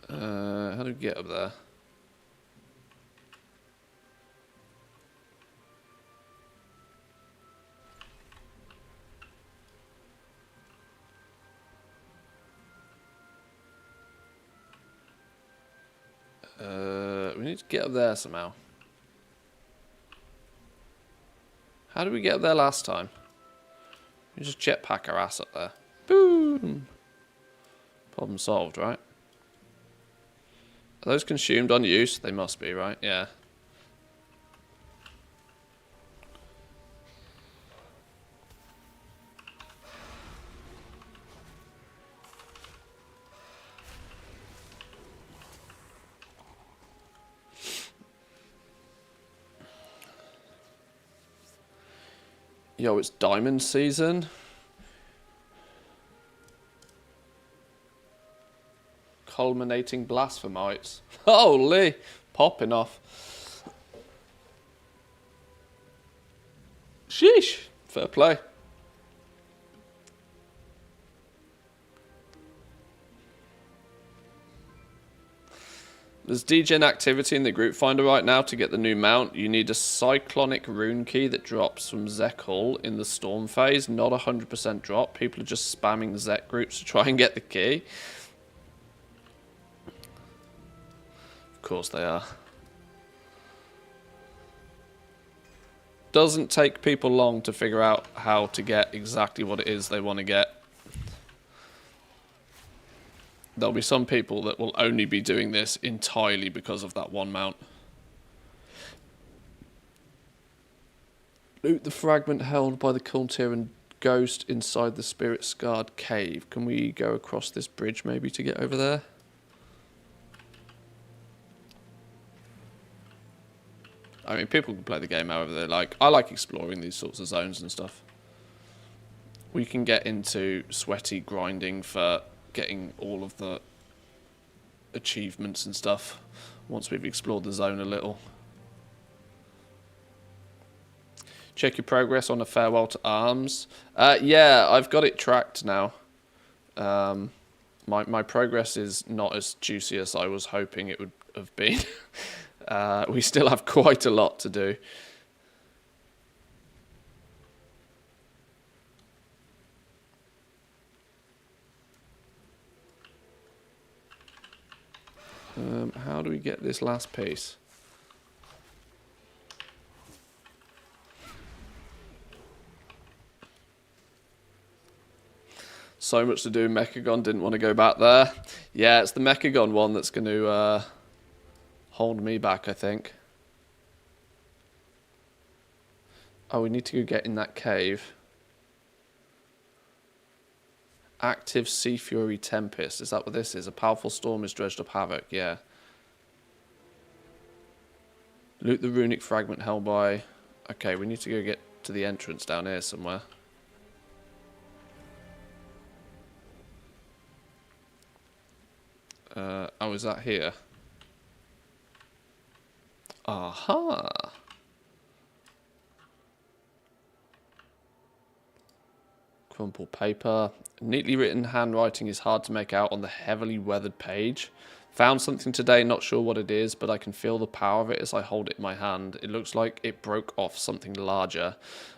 How do we get up there? We need to get up there somehow. How did we get up there last time? We just jetpack our ass up there. Boom! Problem solved, right? Are those consumed on use? They must be, right? Yeah. Yo, it's diamond season. Culminating blasphemites. Holy! Popping off. Sheesh. Fair play. There's degen activity in the group finder right now. To get the new mount, you need a cyclonic rune key that drops from Zekul in the storm phase. Not 100% drop. People are just spamming Zek groups to try and get the key. Of course they are. Doesn't take people long to figure out how to get exactly what it is they want to get. There'll be some people that will only be doing this entirely because of that one mount. Loot the fragment held by the Kultiran ghost inside the spirit-scarred cave. Can we go across this bridge maybe to get over there? I mean, people can play the game however they like. I like exploring these sorts of zones and stuff. We can get into sweaty grinding for getting all of the achievements and stuff once we've explored the zone a little. Check your progress on a farewell to arms. Yeah, I've got it tracked now. My progress is not as juicy as I was hoping it would have been. We still have quite a lot to do. How do we get this last piece? So much to do. Mechagon didn't want to go back there. Yeah, it's the Mechagon one that's going to hold me back, I think. Oh, we need to go get in that cave. Active Sea Fury Tempest. Is that what this is? A powerful storm has dredged up havoc. Yeah. Loot the runic fragment held by... Okay, we need to go get to the entrance down here somewhere. Oh, is that here? Aha! Crumpled paper. Neatly written handwriting is hard to make out on the heavily weathered page. Found something today, not sure what it is, but I can feel the power of it as I hold it in my hand. It looks like it broke off something larger.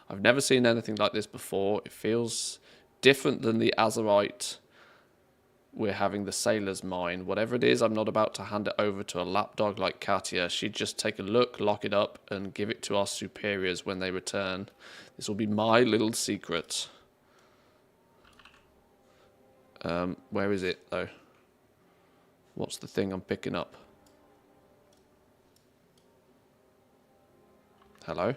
I've never seen anything like this before. It feels different than the azurite we're having the sailor's mine. Whatever it is, I'm not about to hand it over to a lapdog like Katia. She'd just take a look, lock it up, and give it to our superiors when they return. This will be my little secret. Where is it, though? What's the thing I'm picking up? Hello?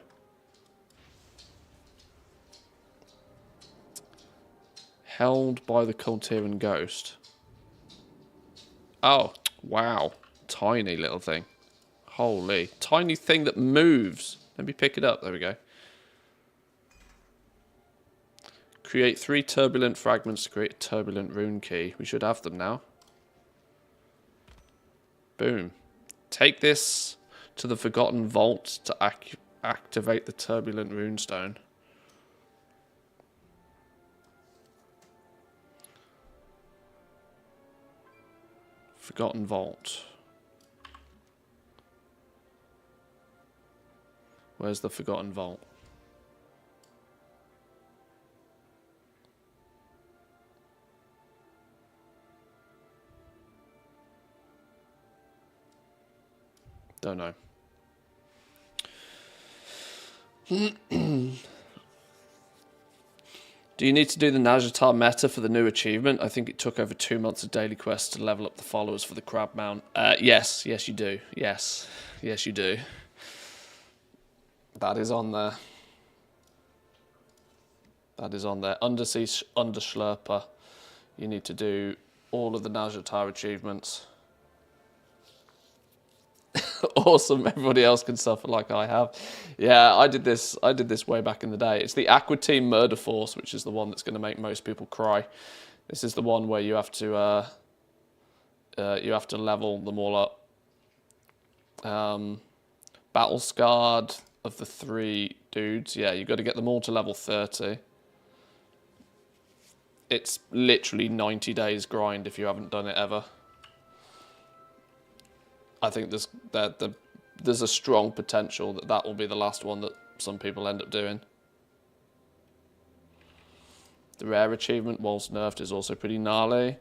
Held by the Kultiran ghost. Oh, wow. Tiny little thing. Holy. Tiny thing that moves. Let me pick it up. There we go. Create 3 turbulent fragments to create a turbulent rune key. We should have them now. Boom. Take this to the Forgotten Vault to activate the turbulent runestone. Forgotten Vault. Where's the Forgotten Vault? Don't know. Do you need to do the Najatar meta for the new achievement? I think it took over 2 months of daily quests to level up the followers for the crab mount. Yes, you do. Yes, you do. That is on there. That is on there. Undersea Underschlurper. You need to do all of the Najatar achievements. Awesome. Everybody else can suffer like I have. Yeah, I did this way back in the day. It's the Aqua Team Murder Force, which is the one that's going to make most people cry. This is the one where you have to level them all up. Battle Scarred of the 3 dudes. Yeah, you've got to get them all to level 30. It's literally 90 days grind if you haven't done it ever. I think there's a strong potential that will be the last one that some people end up doing. The rare achievement, whilst nerfed, is also pretty gnarly.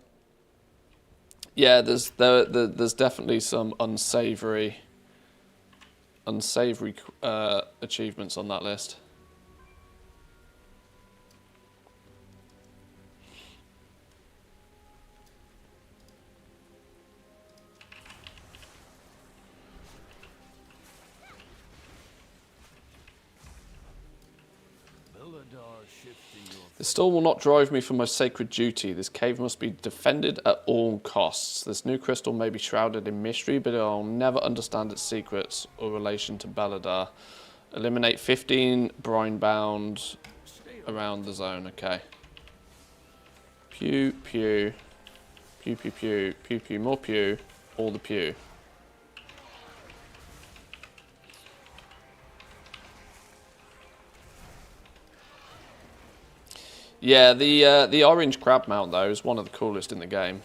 Yeah, there's definitely some unsavory achievements on that list. This still will not drive me from my sacred duty. This cave must be defended at all costs. This new crystal may be shrouded in mystery, but I'll never understand its secrets or relation to Beladar. Eliminate 15 brine bound around the zone. Okay. Pew, pew. Pew, pew, pew. Pew, pew, more pew. All the pew. Yeah, the orange crab mount, though, is one of the coolest in the game.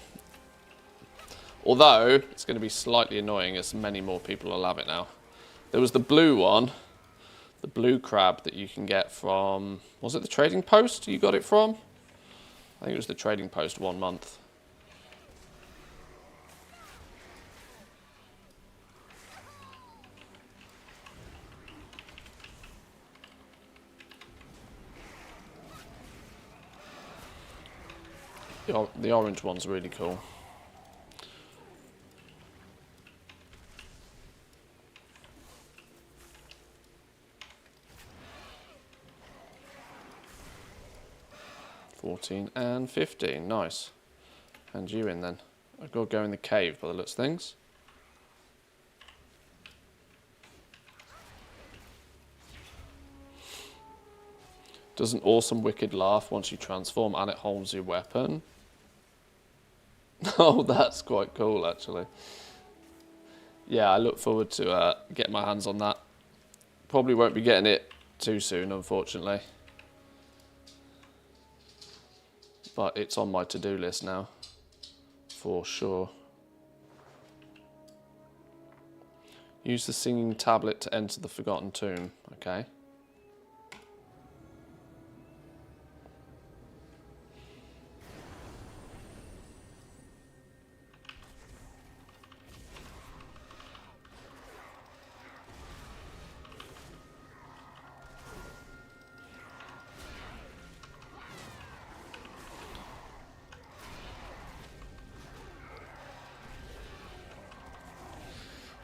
Although, it's going to be slightly annoying as many more people will have it now. There was the blue one, the blue crab that you can get from... Was it the trading post you got it from? I think it was the trading post 1 month. The orange one's really cool. $14 and $15, nice. And you in then. I've got to go in the cave by the looks of things. Does an awesome wicked laugh once you transform and it holds your weapon. Oh, that's quite cool, actually. Yeah, I look forward to getting my hands on that. Probably won't be getting it too soon, unfortunately. But it's on my to-do list now, for sure. Use the singing tablet to enter the Forgotten Tomb. Okay.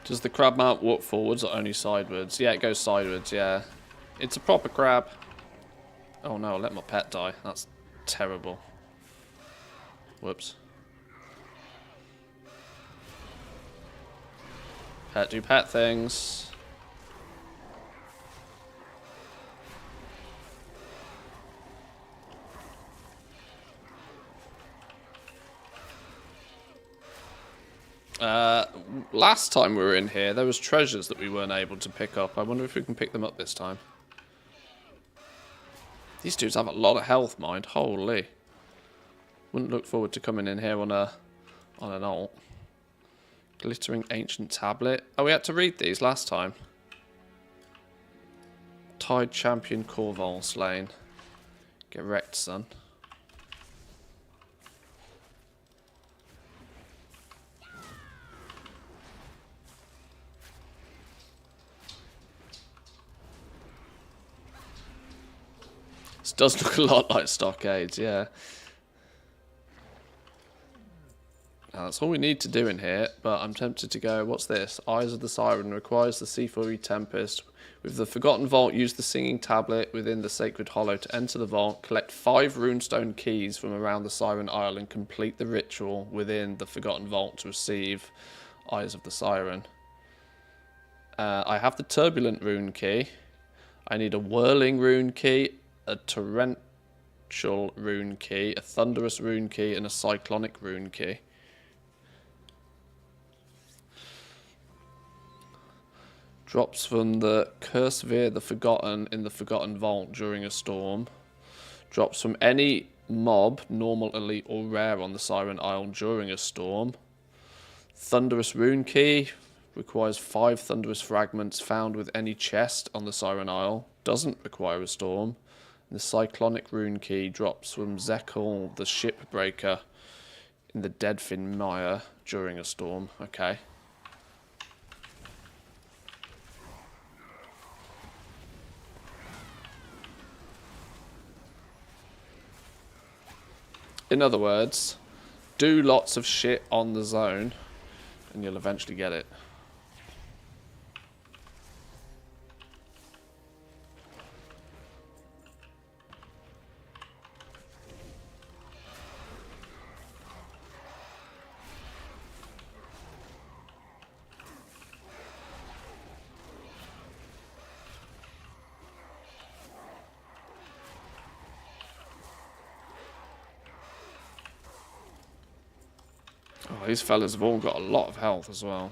Does the crab mount walk forwards or only sideways? Yeah, it goes sideways, yeah. It's a proper crab. Oh no, I let my pet die. That's terrible. Whoops. Pet do pet things. Last time we were in here, there was treasures that we weren't able to pick up. I wonder if we can pick them up this time. These dudes have a lot of health, mind. Holy. Wouldn't look forward to coming in here on an alt. Glittering ancient tablet. Oh, we had to read these last time. Tide champion Corval slain. Get wrecked, son. This does look a lot like stockades, yeah. Now, that's all we need to do in here, but I'm tempted to go, what's this? Eyes of the Siren requires the C4E Tempest. With the Forgotten Vault, use the Singing Tablet within the Sacred Hollow to enter the vault, collect 5 runestone keys from around the Siren Isle, and complete the ritual within the Forgotten Vault to receive Eyes of the Siren. I have the Turbulent Rune Key. I need a Whirling Rune Key, a Torrential Rune Key, a Thunderous Rune Key, and a Cyclonic Rune Key. Drops from the Curse the Forgotten in the Forgotten Vault during a storm. Drops from any mob, normal, elite, or rare on the Siren Isle during a storm. Thunderous Rune Key requires 5 Thunderous Fragments found with any chest on the Siren Isle. Doesn't require a storm. And the Cyclonic Rune Key drops from Zekel the Shipbreaker in the Deadfin Mire during a storm. Okay. In other words, do lots of shit on the zone and you'll eventually get it. Oh, these fellas have all got a lot of health as well.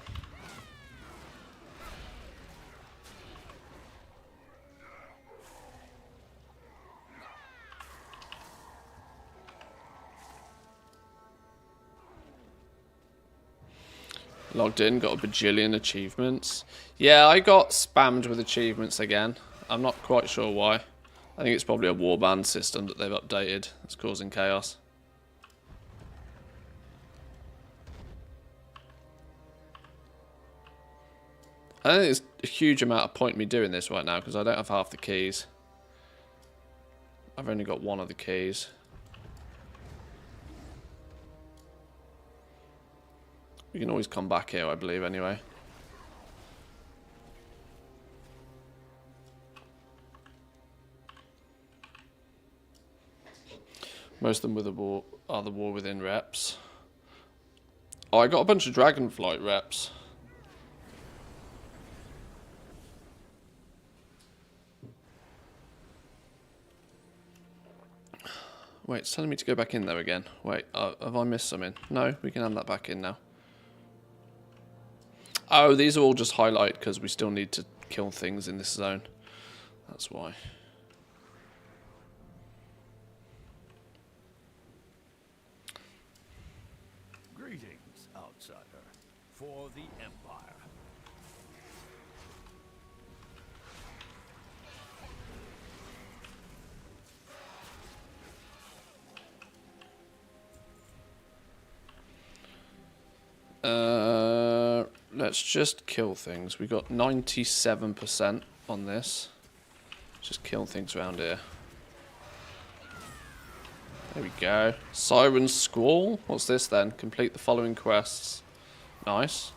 Logged in, got a bajillion achievements. Yeah, I got spammed with achievements again. I'm not quite sure why. I think it's probably a warband system that they've updated that's causing chaos. I think there's a huge amount of point me doing this right now because I don't have half the keys. I've only got one of the keys. We can always come back here, I believe, anyway. Most of them with the war are the War Within reps. Oh, I got a bunch of Dragonflight reps. Wait, it's telling me to go back in there again. Wait, have I missed something? No, we can add that back in now. Oh, these are all just highlighted because we still need to kill things in this zone. That's why. Greetings, outsider, for the Empire. Let's just kill things. We got 97% on this. Just kill things around here. There we go. Siren Squall. What's this then? Complete the following quests. Nice.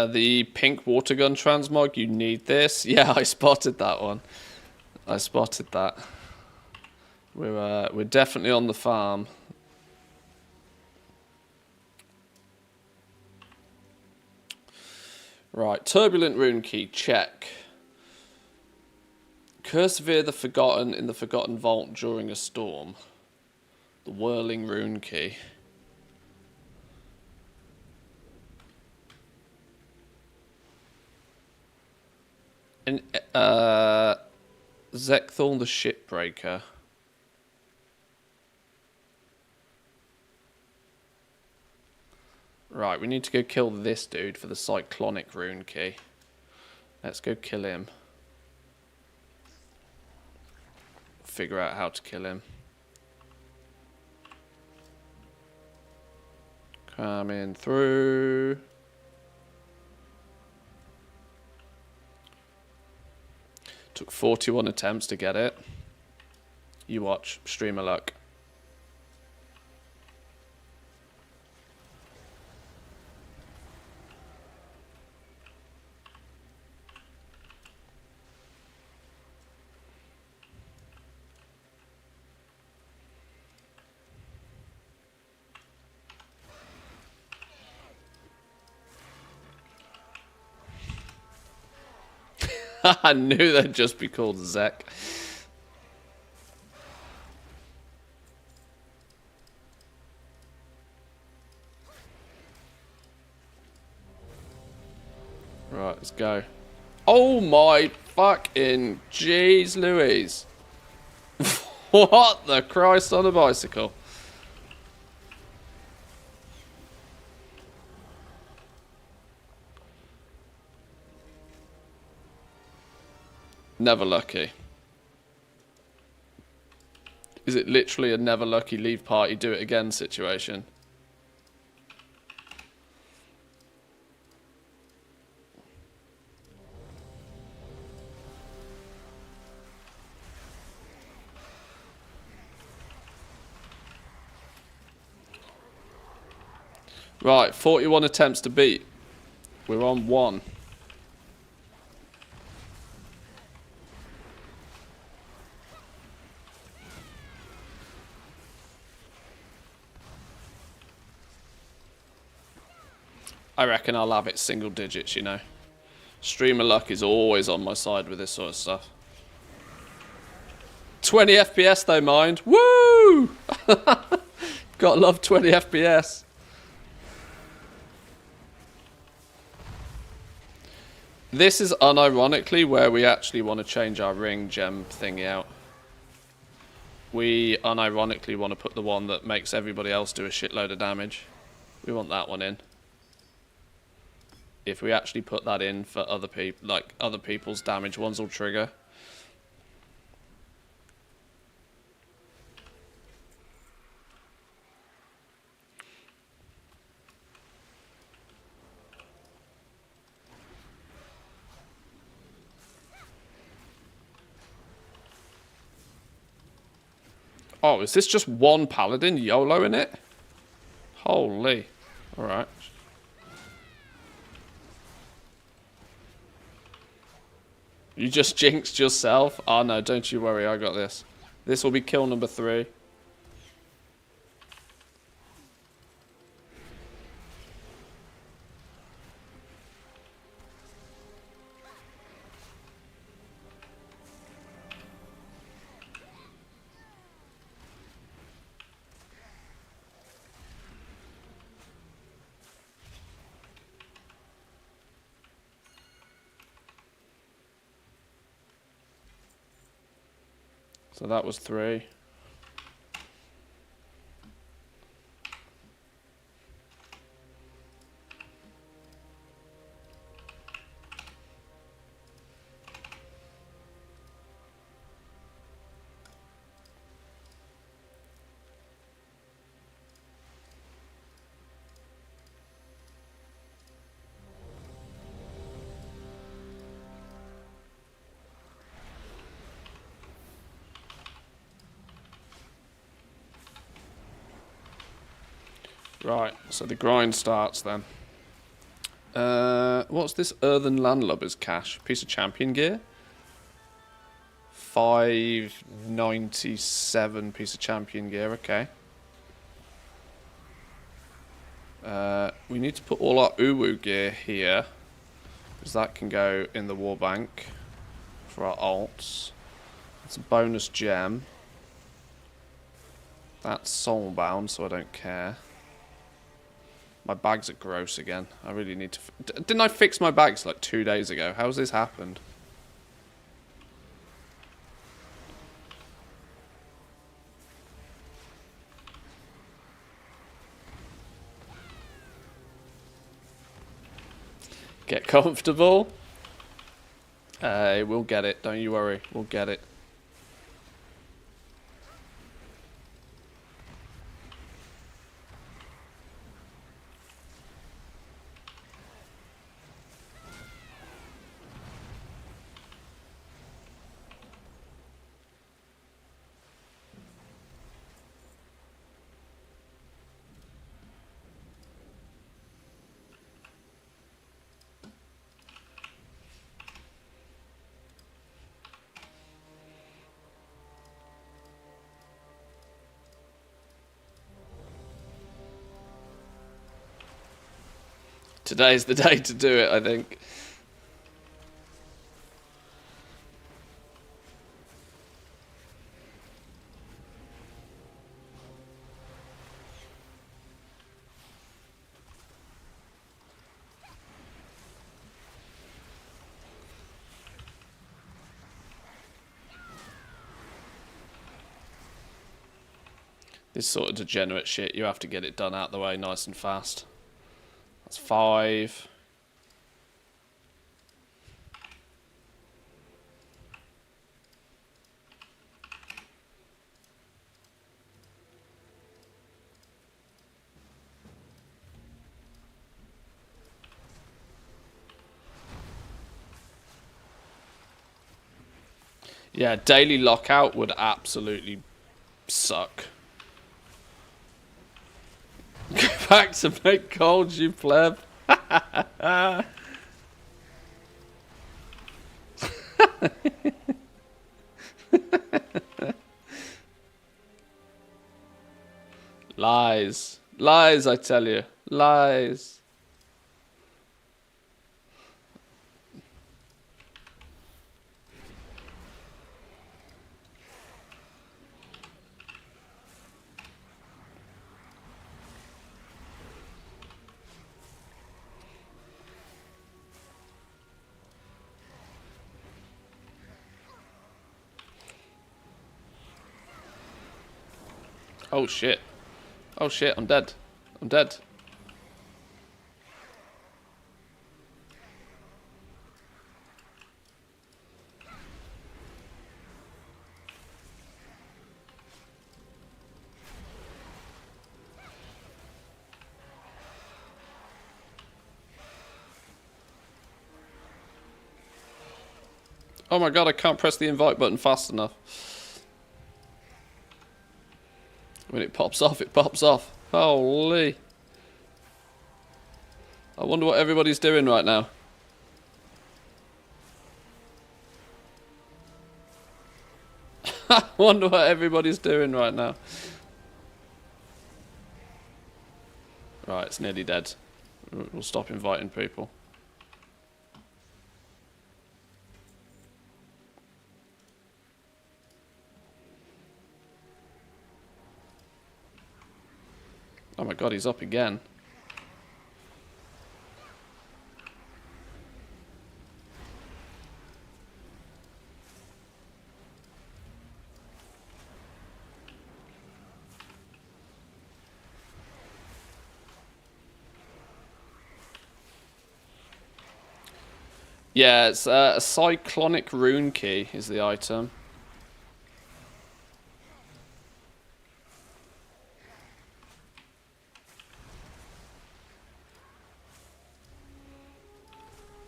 The pink water gun transmog, you need this. Yeah, I spotted that one. I spotted that. We're definitely on the farm. Right, Turbulent Rune Key, check. Persevere the Forgotten in the Forgotten Vault during a storm. The Whirling Rune Key. And Zekthal the Shipbreaker. Right, we need to go kill this dude for the cyclonic rune key. Let's go kill him. Figure out how to kill him. Coming through. Took 41 attempts to get it. You watch. Stream of luck. I knew they'd just be called Zek. Right, let's go. Oh my fucking jeez Louise. What the Christ on a bicycle? Never lucky. Is it literally a never lucky leave party, do it again situation? Right, 41 attempts to beat. We're on 1. I reckon I'll have it single digits, you know. Stream of luck is always on my side with this sort of stuff. 20 FPS though, mind. Woo! Gotta love 20 FPS. This is unironically where we actually want to change our ring gem thingy out. We unironically want to put the one that makes everybody else do a shitload of damage. We want that one in. If we actually put that in for other people, like other people's damage ones will trigger. Oh, is this just one paladin YOLO in it? Holy. Alright. You just jinxed yourself? Oh no, don't you worry, I got this. This will be kill number 3. So that was 3. Right, so the grind starts then. What's this Earthen Landlubber's cache? Piece of champion gear? 597 piece of champion gear, okay. We need to put all our Uwu gear here, because that can go in the war bank for our alts. It's a bonus gem. That's soulbound, so I don't care. My bags are gross again. I really need to... Didn't I fix my bags like 2 days ago? How's this happened? Get comfortable. We'll get it. Don't you worry. We'll get it. Today's the day to do it, I think. This sort of degenerate shit, you have to get it done out the way nice and fast. That's 5. Yeah, daily lockout would absolutely suck. Go back to make gold, you pleb. Lies. Lies, I tell you. Lies. Oh shit. Oh shit, I'm dead. I'm dead. Oh my god, I can't press the invite button fast enough. When it pops off, it pops off. Holy. I wonder what everybody's doing right now. I wonder what everybody's doing right now. Right, it's nearly dead. We'll stop inviting people. Oh my god, he's up again. Yeah, it's a cyclonic rune key is the item.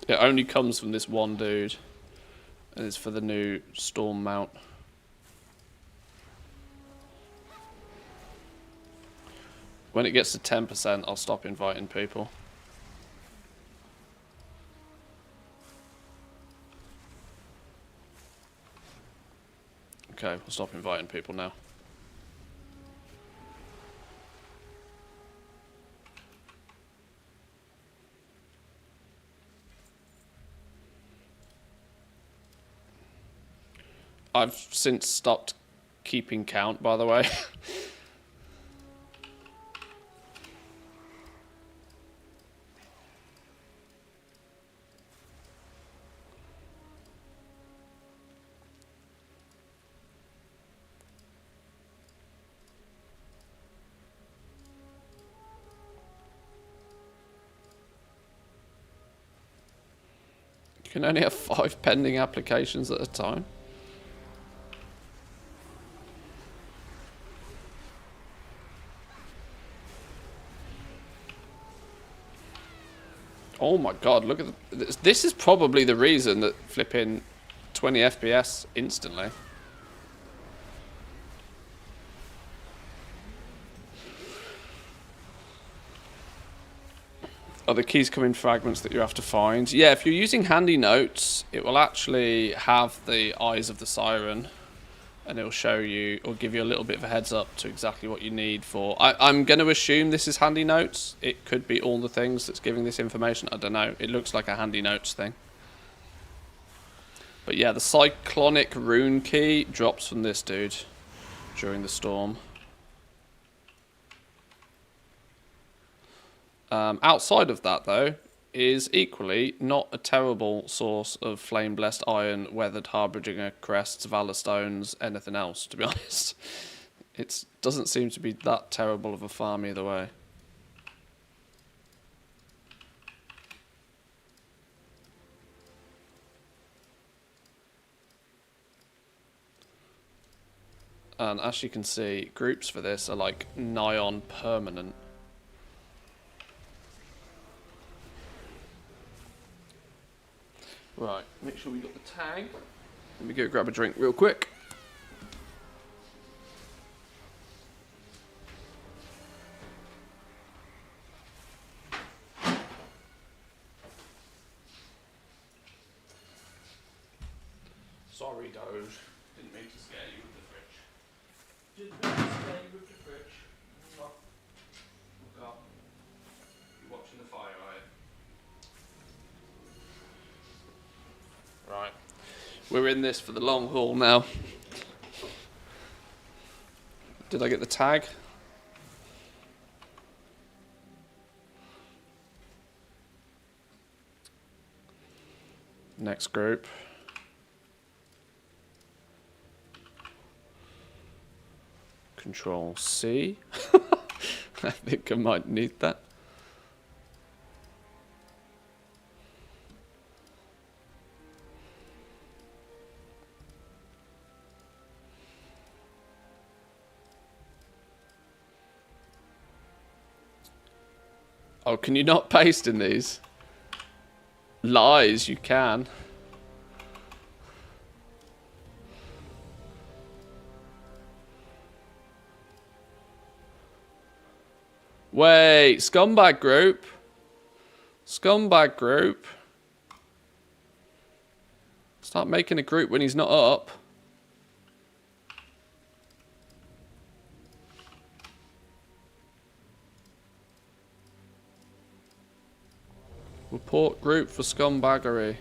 It only comes from this one dude. And it's for the new storm mount. When it gets to 10%, I'll stop inviting people. Okay, we'll stop inviting people now. I've since stopped keeping count, by the way. You can only have 5 pending applications at a time. Oh my god, look at this. This is probably the reason that flipping 20 FPS instantly. Oh, the keys come in fragments that you have to find. Yeah, if you're using handy notes, it will actually have the eyes of the siren. And it'll show you, or give you a little bit of a heads up to exactly what you need for... I'm going to assume this is handy notes. It could be all the things that's giving this information. I don't know. It looks like a handy notes thing. But yeah, the cyclonic rune key drops from this dude during the storm. Outside of that, though, is equally not a terrible source of flame-blessed iron, weathered Harbinger crests, valor stones, anything else, to be honest. It doesn't seem to be that terrible of a farm either way. And as you can see, groups for this are like nigh on permanent. Right, make sure we got the tag. Let me go grab a drink real quick. Sorry, Doge. Didn't mean to scare you with the fridge. Didn't mean to scare you with the fridge. Look up. You're watching the fire, are you? Right, we're in this for the long haul now. Did I get the tag? Next group. Control C. I think I might need that. Oh, can you not paste in these? Lies, you can. Wait, scumbag group. Scumbag group. Start making a group when he's not up. Report group for scumbaggery.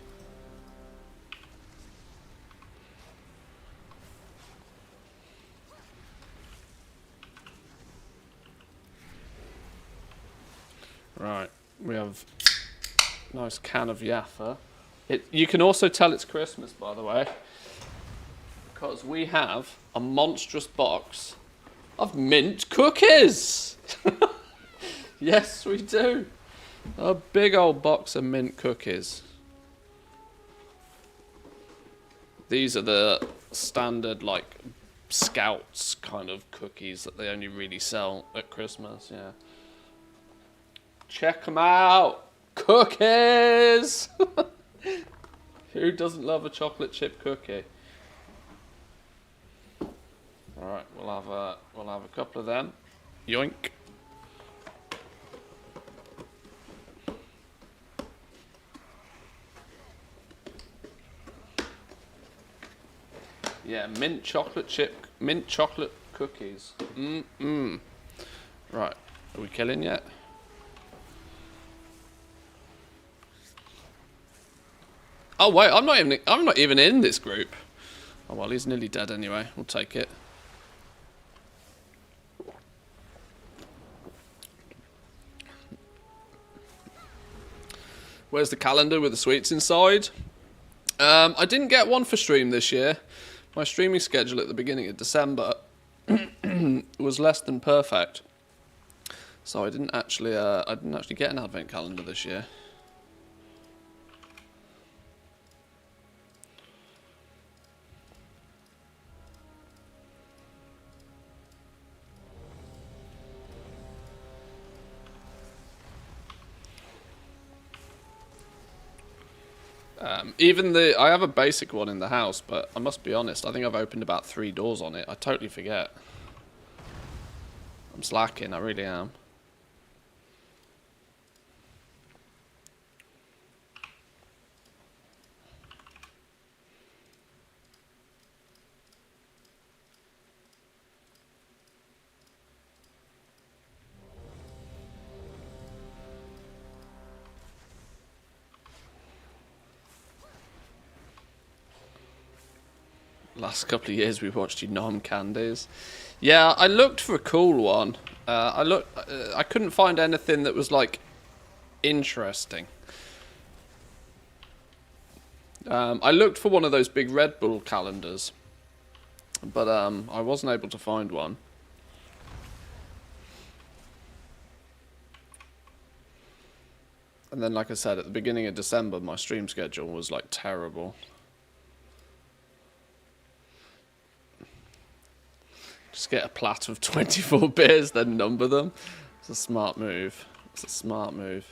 Right, we have a nice can of Yaffa. You can also tell it's Christmas, by the way, because we have a monstrous box of mint cookies. Yes, we do. A big old box of mint cookies. These are the standard, like, Scouts kind of cookies that they only really sell at Christmas, yeah. Check them out! Cookies! Who doesn't love a chocolate chip cookie? Alright, we'll have a couple of them. Yoink. Yeah, mint chocolate cookies. Right, are we killing yet? Oh wait, I'm not even in this group. Oh well, he's nearly dead anyway. We'll take it. Where's the calendar with the sweets inside? I didn't get one for stream this year. My streaming schedule at the beginning of December was less than perfect, so I didn't actually get an advent calendar this year. I have a basic one in the house, but I must be honest, I think I've opened about 3 doors on it. I totally forget. I'm slacking, I really am. Last couple of years we watched you nom candies. Yeah, I looked for a cool one. I couldn't find anything that was like interesting. I looked for one of those big Red Bull calendars, but I wasn't able to find one. And then, like I said, at the beginning of December, my stream schedule was like terrible. Just get a platter of 24 beers, then number them. It's a smart move. It's a smart move.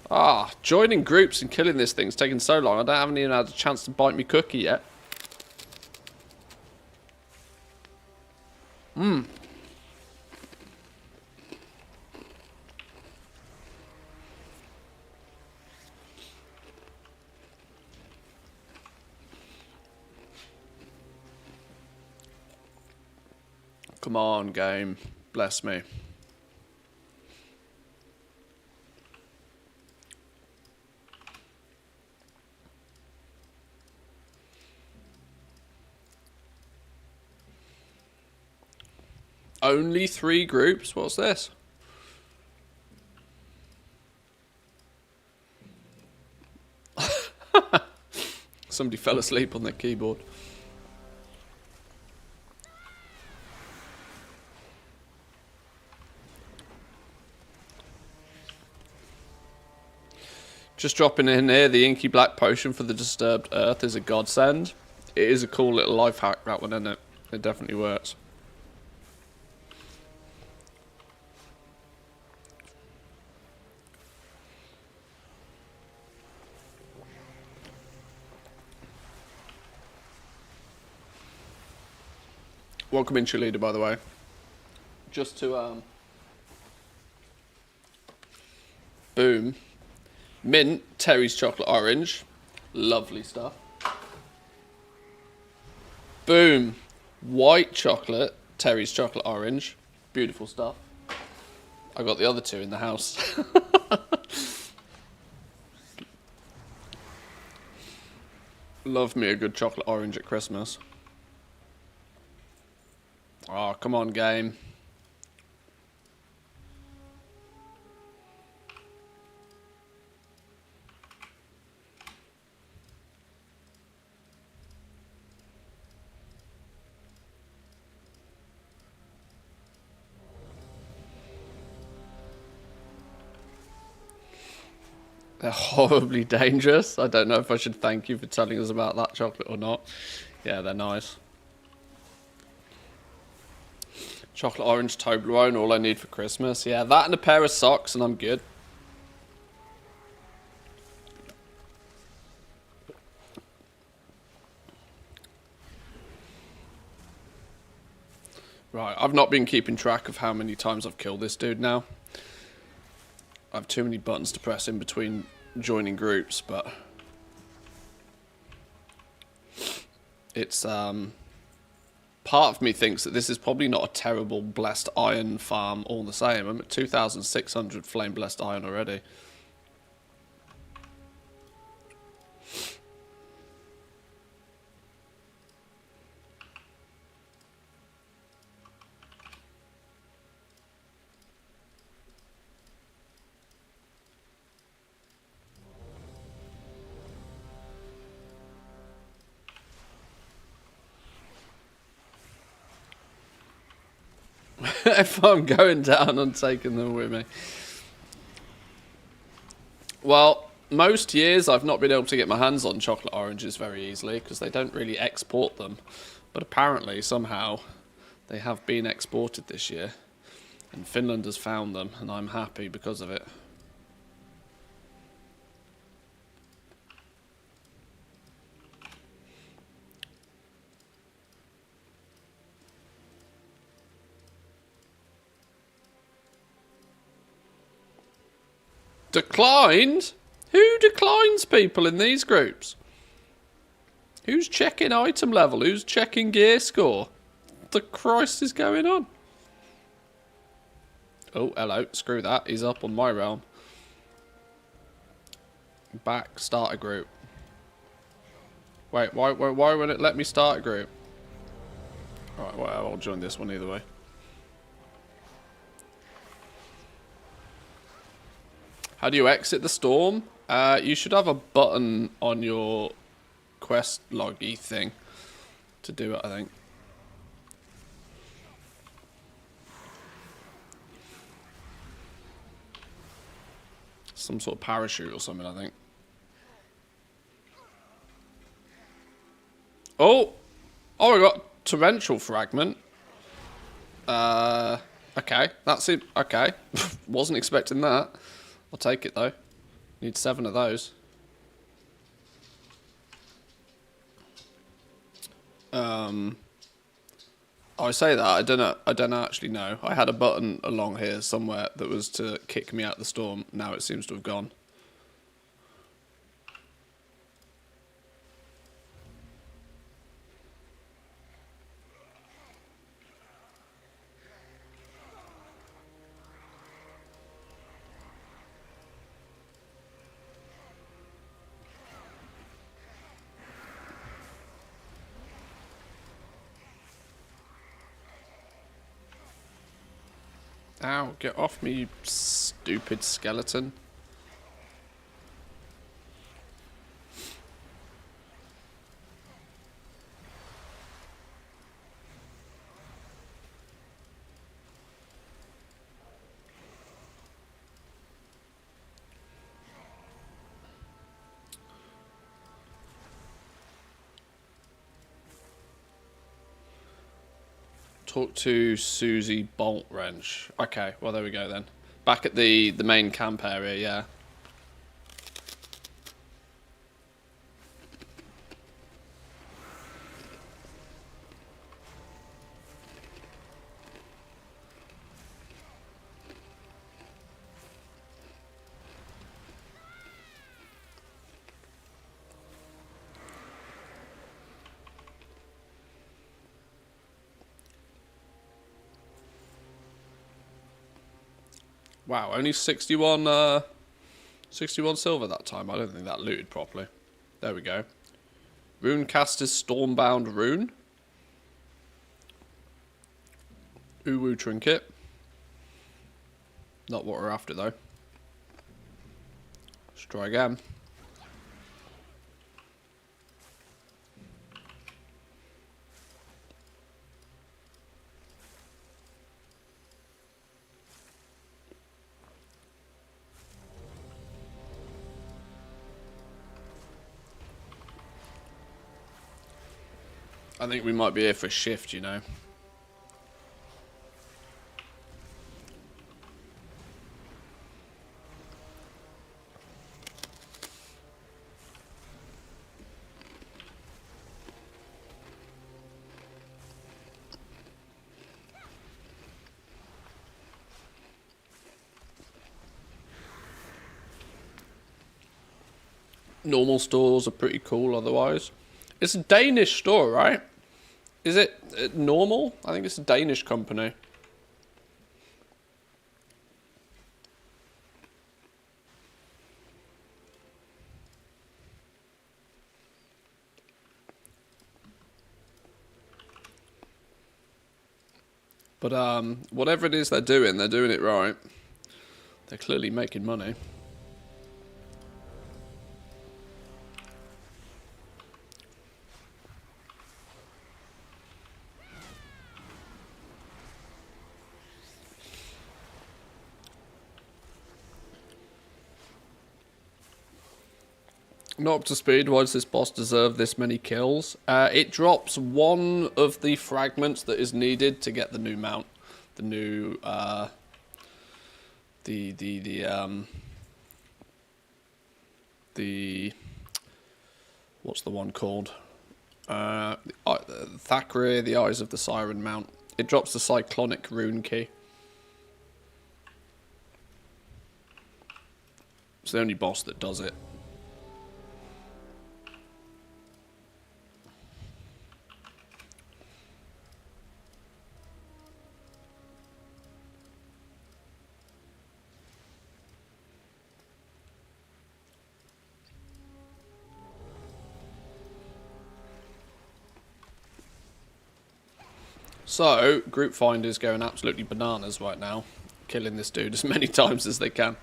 Ah, joining groups and killing this thing's taking so long. I haven't even had a chance to bite me cookie yet. Come on, game. Bless me. Only 3 groups? What's this? Somebody fell asleep on their keyboard. Just dropping in here, the inky black potion for the disturbed earth is a godsend. It is a cool little life hack, that one, isn't it? It definitely works. Welcome in, cheerleader, by the way. Just to, boom. Mint, Terry's chocolate orange. Lovely stuff. Boom. White chocolate, Terry's chocolate orange. Beautiful stuff. I got the other 2 in the house. Love me a good chocolate orange at Christmas. Oh, come on, game. They're horribly dangerous. I don't know if I should thank you for telling us about that chocolate or not. Yeah, they're nice. Chocolate orange Toblerone, all I need for Christmas. Yeah, that and a pair of socks and I'm good. Right, I've not been keeping track of how many times I've killed this dude now. I have too many buttons to press in between joining groups, but it's part of me thinks that this is probably not a terrible blessed iron farm all the same. I'm at 2,600 flame blessed iron already. If I'm going down and taking them with me. Well, most years I've not been able to get my hands on chocolate oranges very easily because they don't really export them. But apparently, somehow, they have been exported this year. And Finland has found them, and I'm happy because of it. Declined? Who declines people in these groups? Who's checking item level? Who's checking gear score? What the Christ is going on? Oh, hello. Screw that. He's up on my realm. Back. Start a group. Wait, why won't it let me start a group? Alright, well, I'll join this one either way. How do you exit the storm? You should have a button on your quest loggy thing to do it, I think. Some sort of parachute or something, I think. Oh! Oh, I got torrential fragment. Okay. That's it. Okay. Wasn't expecting that. I'll take it, though. Need 7 of those. I say that, I don't actually know. I had a button along here somewhere that was to kick me out the storm. Now it seems to have gone. Ow, get off me, you stupid skeleton. Talk to Susie Bolt Wrench. Okay, well there we go then. Back at the main camp area, yeah. Wow, only 61 silver that time. I don't think that looted properly. There we go. Runecaster's Stormbound Rune. Uwu Trinket. Not what we're after, though. Let's try again. I think we might be here for a shift, you know. Normal stores are pretty cool otherwise. It's a Danish store, right? Is it normal? I think it's a Danish company. But whatever it is they're doing it right. They're clearly making money. Not up to speed. Why does this boss deserve this many kills? It drops one of the fragments that is needed to get the new mount. The new, what's the one called? Thackeray, the Eyes of the Siren mount. It drops the Cyclonic rune key. It's the only boss that does it. So, Group Finder's going absolutely bananas right now, killing this dude as many times as they can.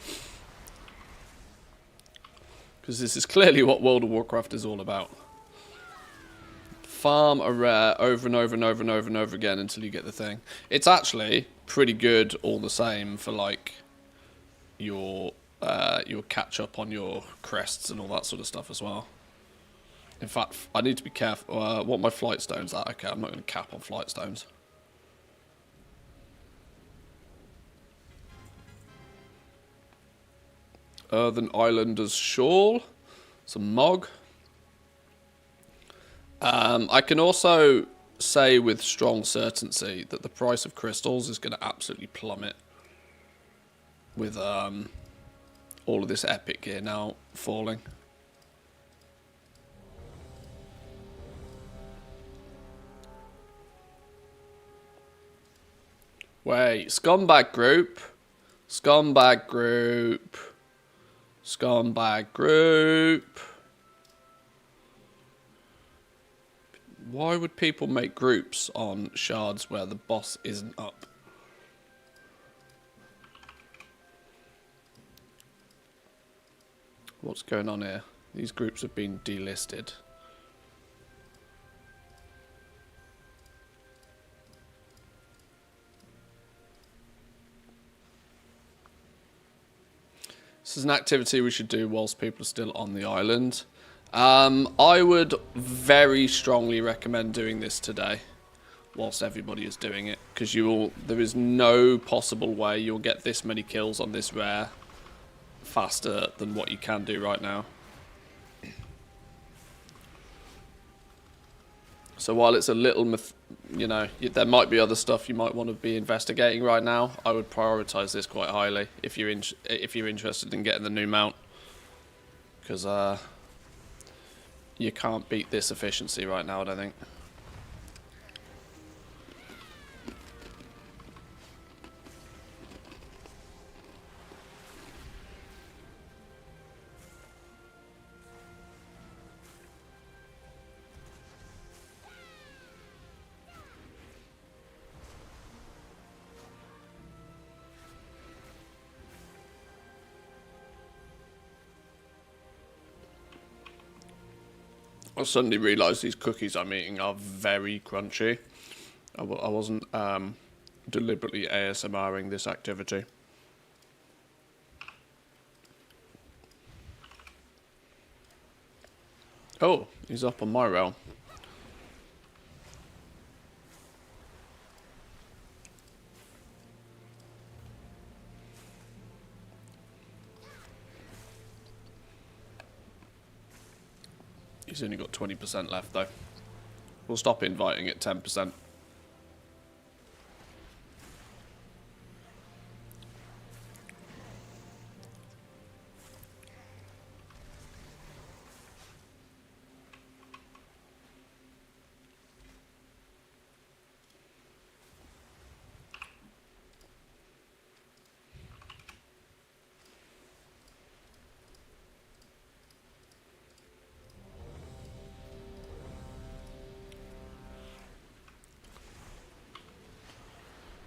Because this is clearly what World of Warcraft is all about. Farm a rare over and over and over and over and over again until you get the thing. It's actually pretty good all the same for like your catch up on your crests and all that sort of stuff as well. In fact, I need to be careful. What my flight stones at? Okay, I'm not going to cap on flight stones. Earthen Islander's Shawl. Some Mog. I can also say with strong certainty that the price of crystals is going to absolutely plummet with all of this epic gear now falling. Wait, scumbag group. Scumbag group. Scumbag group. Why would people make groups on shards where the boss isn't up? What's going on here? These groups have been delisted. This is an activity we should do whilst people are still on the island. I would very strongly recommend doing this today whilst everybody is doing it, because there is no possible way you'll get this many kills on this rare faster than what you can do right now. So while it's a little, there might be other stuff you might want to be investigating right now, I would prioritize this quite highly if you're interested in getting the new mount, because you can't beat this efficiency right now, I don't think. I suddenly realised these cookies I'm eating are very crunchy. I wasn't deliberately ASMRing this activity. Oh, he's up on my rail. He's only got 20% left though. We'll stop inviting at 10%.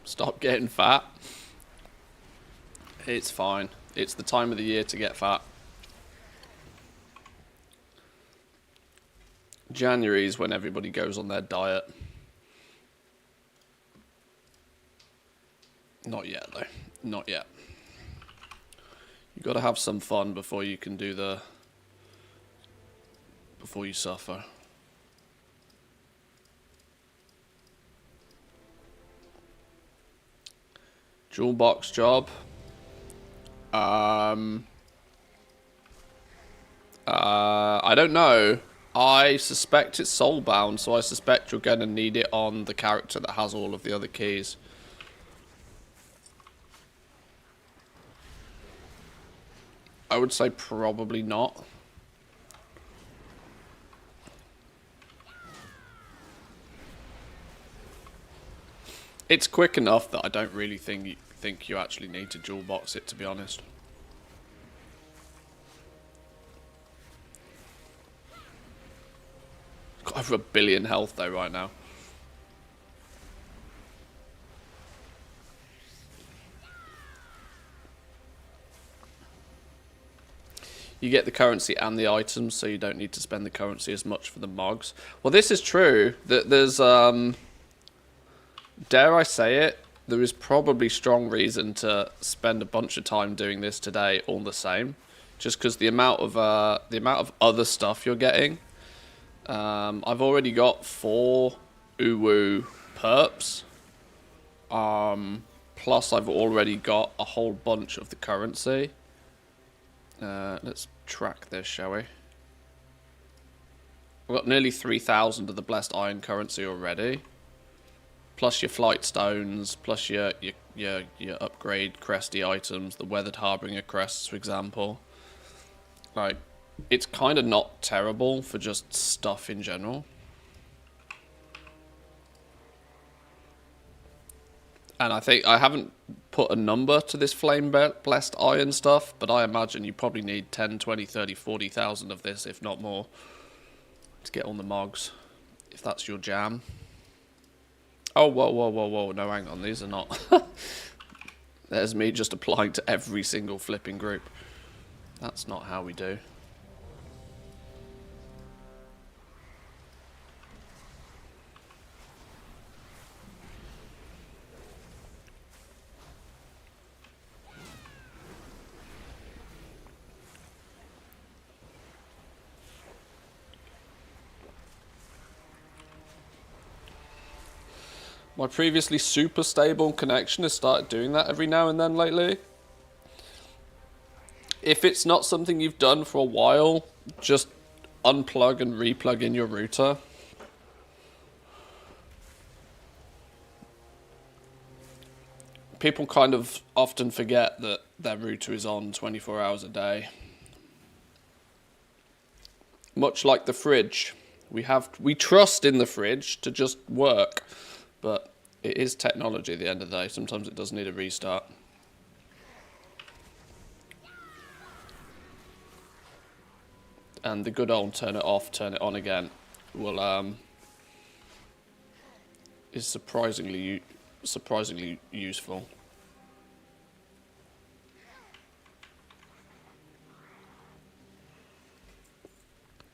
Stop getting fat. It's fine. It's the time of the year to get fat. January is when everybody goes on their diet. Not yet though. Not yet. You've got to have some fun before you can do the before you suffer. Jewel box job. I don't know. I suspect it's soulbound, so I suspect you're going to need it on the character that has all of the other keys. I would say probably not. It's quick enough that I don't really think you actually need to dual box it, to be honest. Got over 1 billion health though right now. You get the currency and the items, so you don't need to spend the currency as much for the mogs. Well, this is true. There's, dare I say it, there is probably strong reason to spend a bunch of time doing this today all the same. Just because the amount of other stuff you're getting. I've already got 4 Uwu perps. Plus I've already got a whole bunch of the currency. Let's track this, shall we? We've got nearly 3,000 of the blessed iron currency already. Plus your flight stones, plus your upgrade cresty items, the weathered harbinger crests, for example. Like, it's kind of not terrible for just stuff in general. And I think I haven't put a number to this flame blessed iron stuff, but I imagine you probably need 10, 20, 30, 40,000 of this, if not more, to get on the mogs, if that's your jam. Oh, whoa, whoa, whoa, whoa, no, hang on, these are not. There's me just applying to every single flipping group. That's not how we do. My previously super stable connection has started doing that every now and then lately. If it's not something you've done for a while, just unplug and replug in your router. People kind of often forget that their router is on 24 hours a day. Much like the fridge. We trust in the fridge to just work. But it is technology at the end of the day. Sometimes it does need a restart. And the good old turn it off, turn it on again will is surprisingly useful.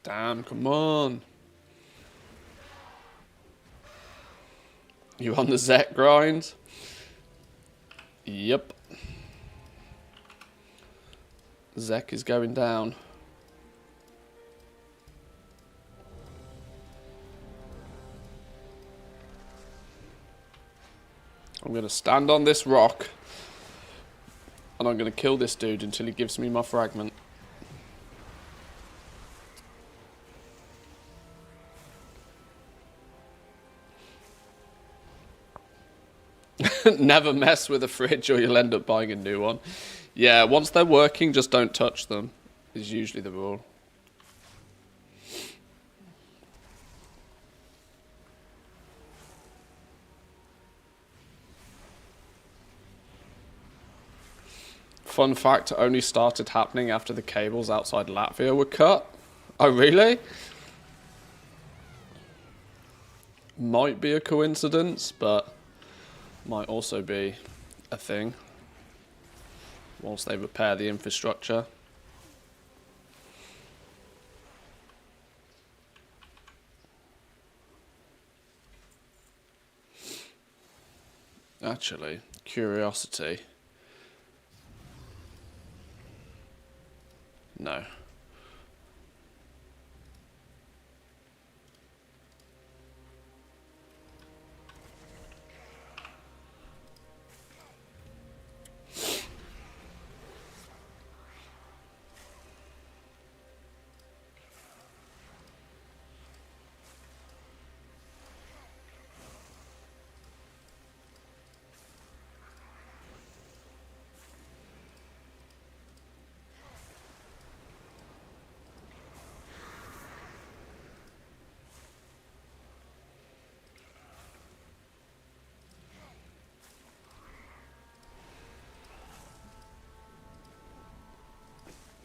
Damn, come on. You on the Zek grind? Yep. Zek is going down. I'm going to stand on this rock and I'm going to kill this dude until he gives me my fragment. Never mess with a fridge or you'll end up buying a new one. Yeah, once they're working, just don't touch them, is usually the rule. Fun fact, it only started happening after the cables outside Latvia were cut. Oh, really? Might be a coincidence, but might also be a thing whilst they repair the infrastructure. Actually, curiosity. No.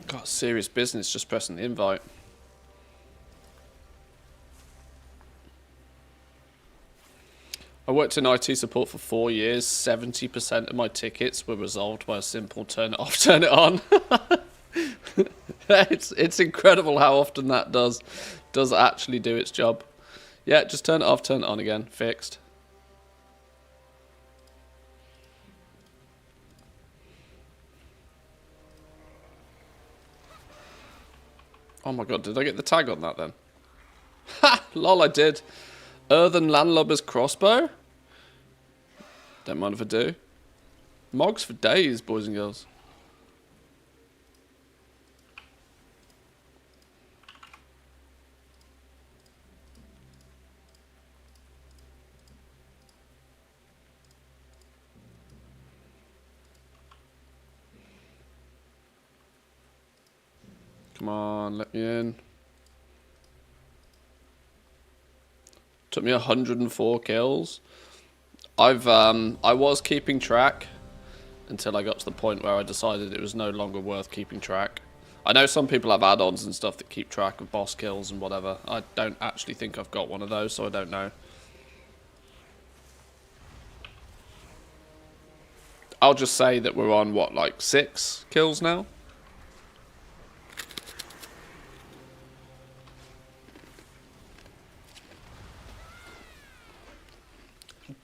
Got serious business just pressing the invite. I worked in IT support for 4 years. 70% of my tickets were resolved by a simple turn it off, turn it on. It's incredible how often that does actually do its job. Yeah, just turn it off, turn it on again. Fixed. Oh my god, did I get the tag on that then? Ha! Lol, I did. Earthen Landlubber's crossbow? Don't mind if I do. Mogs for days, boys and girls. Come on, let me in. Took me 104 kills. I was keeping track until I got to the point where I decided it was no longer worth keeping track. I know some people have add-ons and stuff that keep track of boss kills and whatever. I don't actually think I've got one of those, so I don't know. I'll just say that we're on, what, like 6 kills now?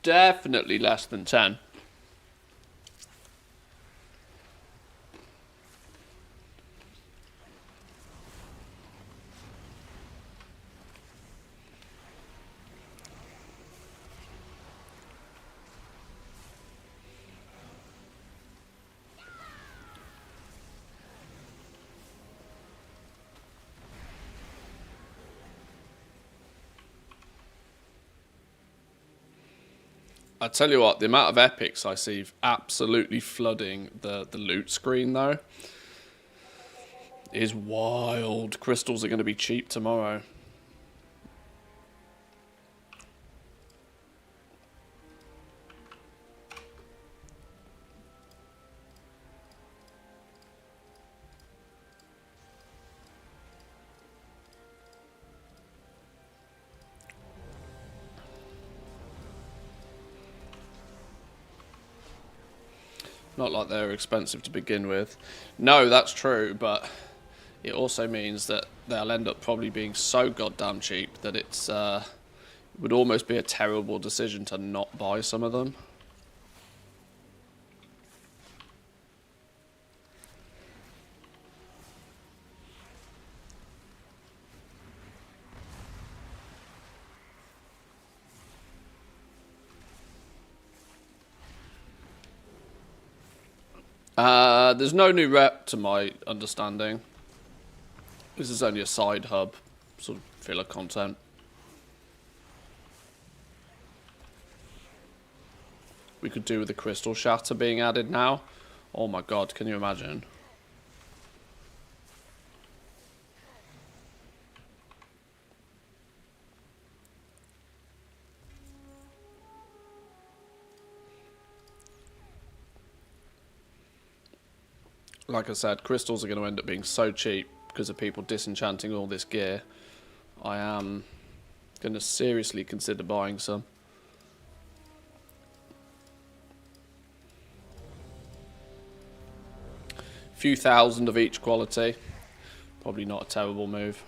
Definitely less than 10. I tell you what, the amount of epics I see absolutely flooding the loot screen, though, is wild. Crystals are going to be cheap tomorrow. Not like they're expensive to begin with. No, that's true, but it also means that they'll end up probably being so goddamn cheap that it's would almost be a terrible decision to not buy some of them. There's no new rep to my understanding. This is only a side hub, sort of filler content. We could do with the crystal shatter being added now. Oh my god, can you imagine? Like I said, crystals are going to end up being so cheap because of people disenchanting all this gear. I am going to seriously consider buying some. Few thousand of each quality. Probably not a terrible move.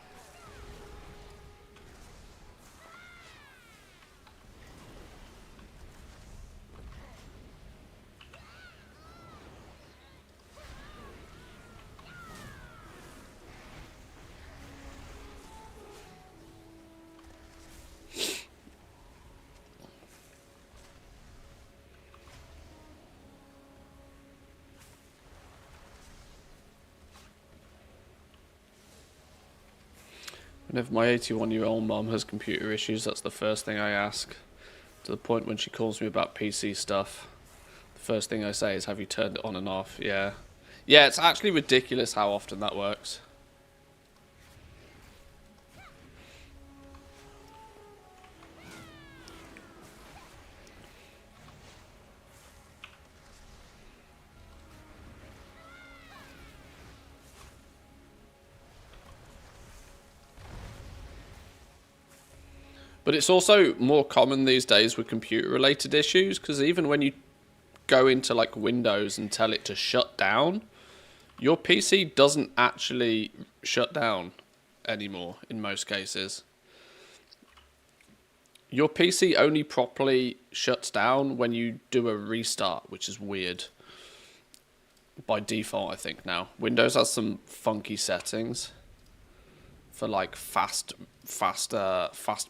Whenever my 81-year-old mum has computer issues, that's the first thing I ask. To the point when she calls me about PC stuff, the first thing I say is, have you turned it on and off? Yeah. Yeah, it's actually ridiculous how often that works. But it's also more common these days with computer-related issues, because even when you go into like Windows and tell it to shut down, your PC doesn't actually shut down anymore in most cases. Your PC only properly shuts down when you do a restart, which is weird. By default, I think now. Windows has some funky settings for like fast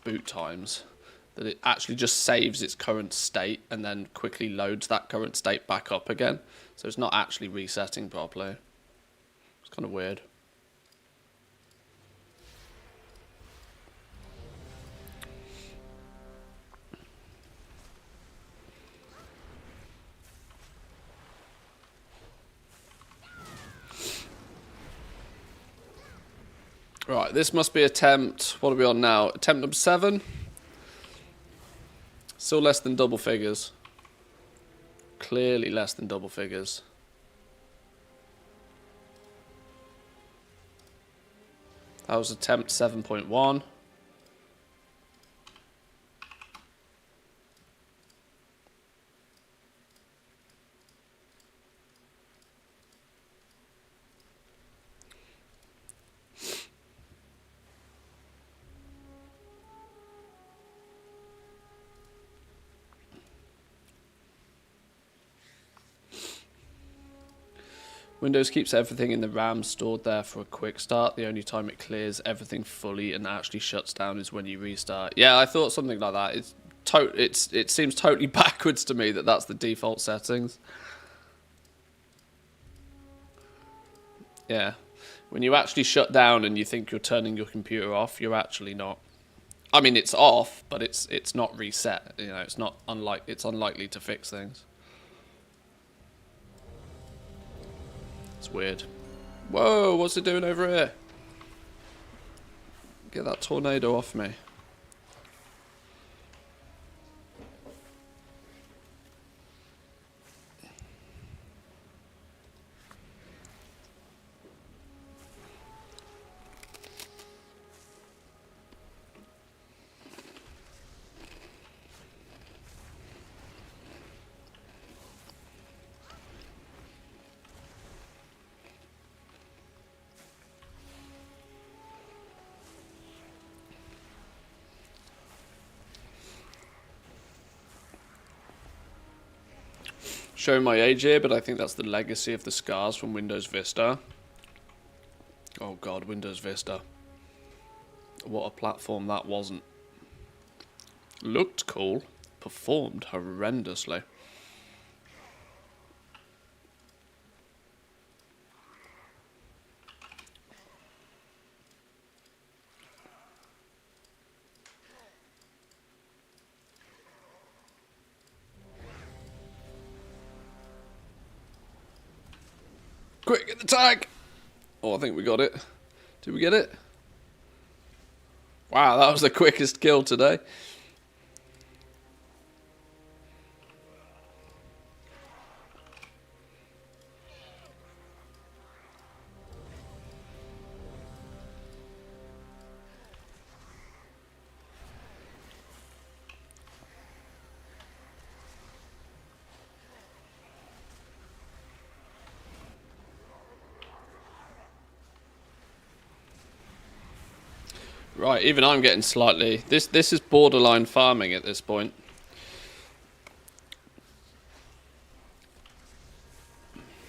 boot times, that it actually just saves its current state and then quickly loads that current state back up again. So it's not actually resetting properly. It's kind of weird. Right, this must be attempt, what are we on now? Attempt number 7. Still less than double figures. Clearly less than double figures. That was attempt 7.1. Windows keeps everything in the RAM stored there for a quick start. The only time it clears everything fully and actually shuts down is when you restart. Yeah, I thought something like that. It seems totally backwards to me that that's the default settings. Yeah. When you actually shut down and you think you're turning your computer off, you're actually not. I mean, it's off, but it's not reset. You know, it's unlikely to fix things. It's weird. Whoa, what's it doing over here? Get that tornado off me. Showing my age here, but I think that's the legacy of the scars from Windows Vista. Oh god, Windows Vista. What a platform that wasn't. Looked cool, performed horrendously. Quick, get the tag! Oh, I think we got it. Did we get it? Wow, that was the quickest kill today. Right, even I'm getting slightly... This is borderline farming at this point.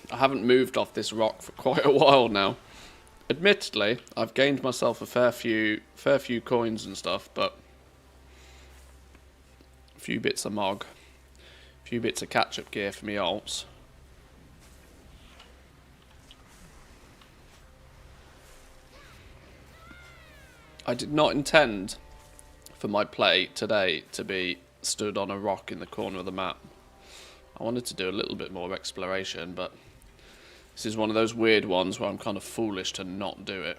I haven't moved off this rock for quite a while now. Admittedly, I've gained myself a fair few coins and stuff, but a few bits of mog, a few bits of catch-up gear for me alts. I did not intend for my play today to be stood on a rock in the corner of the map. I wanted to do a little bit more exploration, but this is one of those weird ones where I'm kind of foolish to not do it.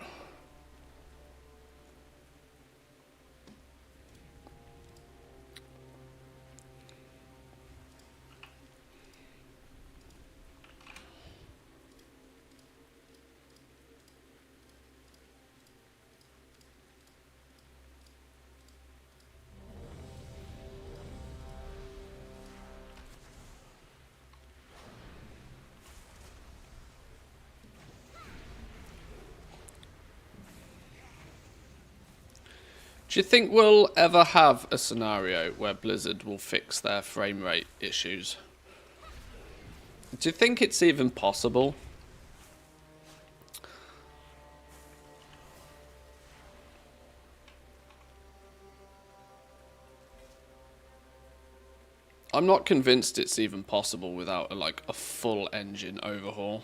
Do you think we'll ever have a scenario where Blizzard will fix their frame rate issues? Do you think it's even possible? I'm not convinced it's even possible without a full engine overhaul.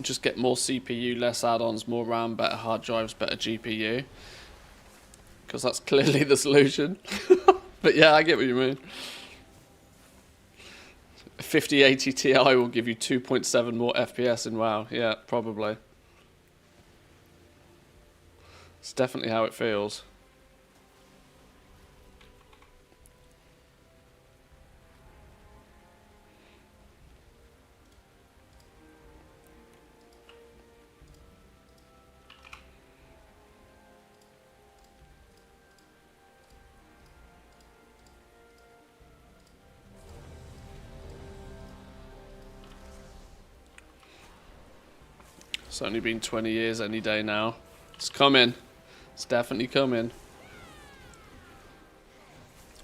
Just get more CPU, less add-ons, more RAM, better hard drives, better GPU. Because that's clearly the solution. But yeah, I get what you mean. A 5080 Ti will give you 2.7 more FPS in WoW. Yeah, probably. It's definitely how it feels. It's only been 20 years any day now. It's coming. It's definitely coming.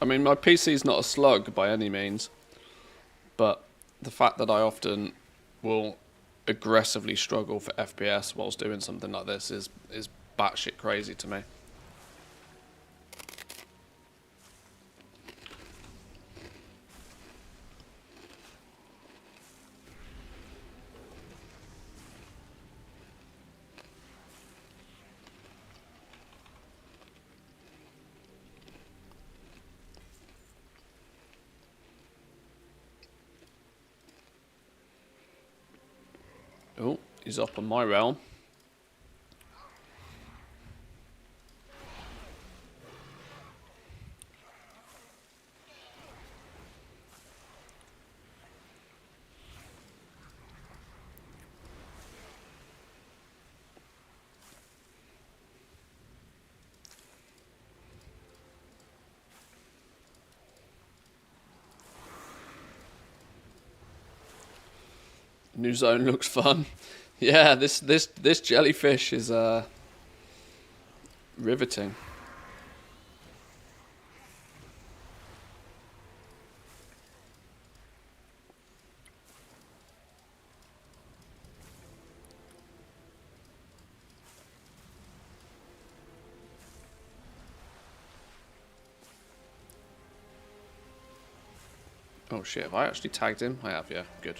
I mean, my PC's not a slug by any means, but the fact that I often will aggressively struggle for FPS whilst doing something like this is batshit crazy to me. Oh, he's up on my realm. New zone looks fun. Yeah, this jellyfish is riveting. Oh shit, have I actually tagged him? I have, yeah, good.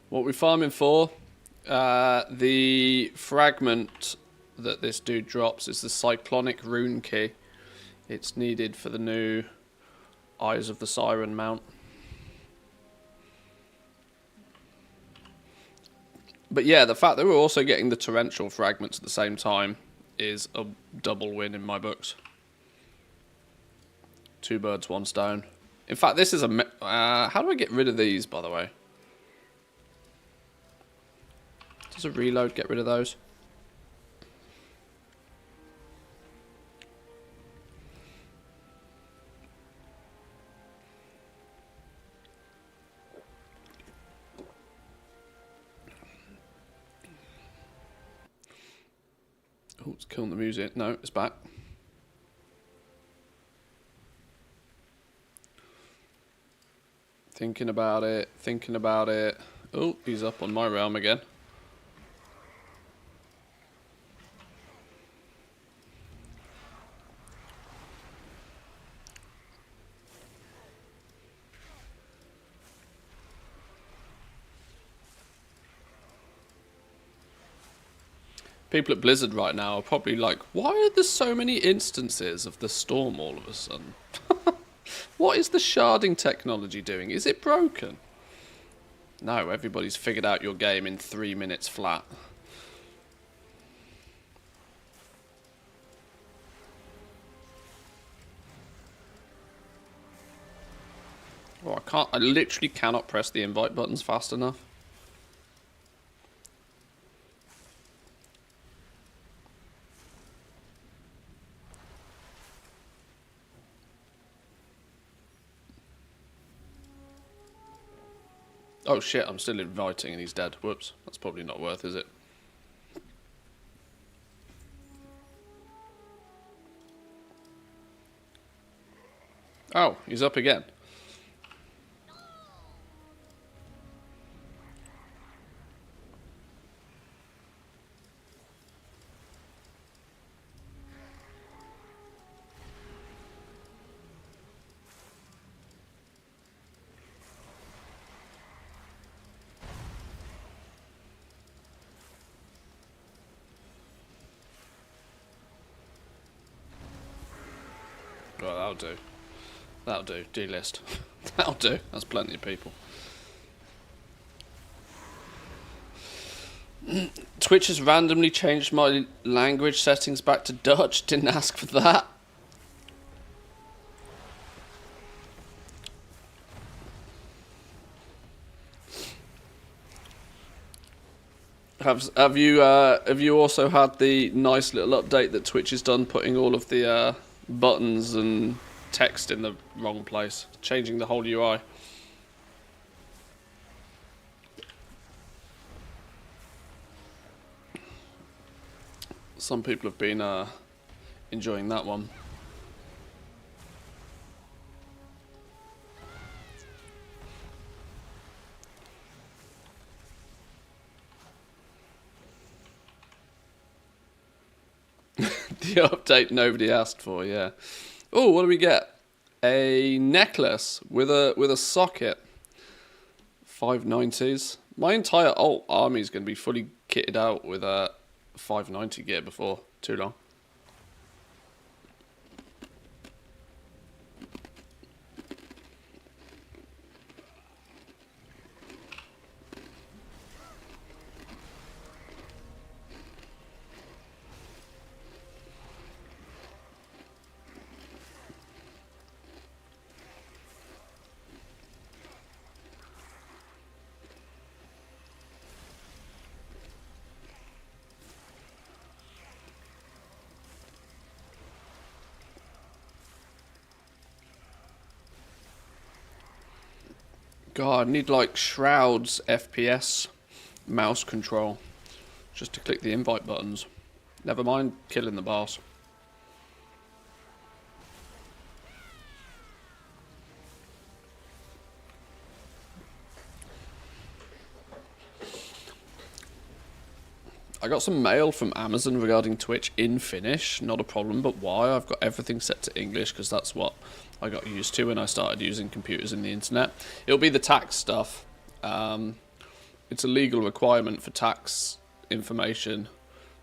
What we farming for? The fragment that this dude drops is the cyclonic rune key. It's needed for the new Eyes of the Siren mount. But yeah, the fact that we're also getting the torrential fragments at the same time is a double win in my books. Two birds, one stone. In fact, this is a... how do I get rid of these, by the way? Does a reload get rid of those? Oh, it's killing the music. No, it's back. Thinking about it, thinking about it. Oh, he's up on my realm again. People at Blizzard right now are probably like, why are there so many instances of the storm all of a sudden? What is the sharding technology doing? Is it broken? No, everybody's figured out your game in 3 minutes flat. Oh, I literally cannot press the invite buttons fast enough. Oh shit, I'm still inviting and he's dead. Whoops, that's probably not worth, is it? Oh, he's up again. Well, that'll do. That'll do. Delist. That'll do. That's plenty of people. Twitch has randomly changed my language settings back to Dutch. Didn't ask for that. Have you also had the nice little update that Twitch has done, putting all of the buttons and text in the wrong place, changing the whole UI? Some people have been enjoying that one. The update nobody asked for, yeah. Oh, what do we get? A necklace with a socket. 590s. My entire alt army is going to be fully kitted out with a 590 gear before too long. God, I need like Shroud's FPS mouse control just to click the invite buttons. Never mind killing the boss. I got some mail from Amazon regarding Twitch in Finnish. Not a problem, but why? I've got everything set to English because that's what I got used to when I started using computers and the internet. It'll be the tax stuff. It's a legal requirement for tax information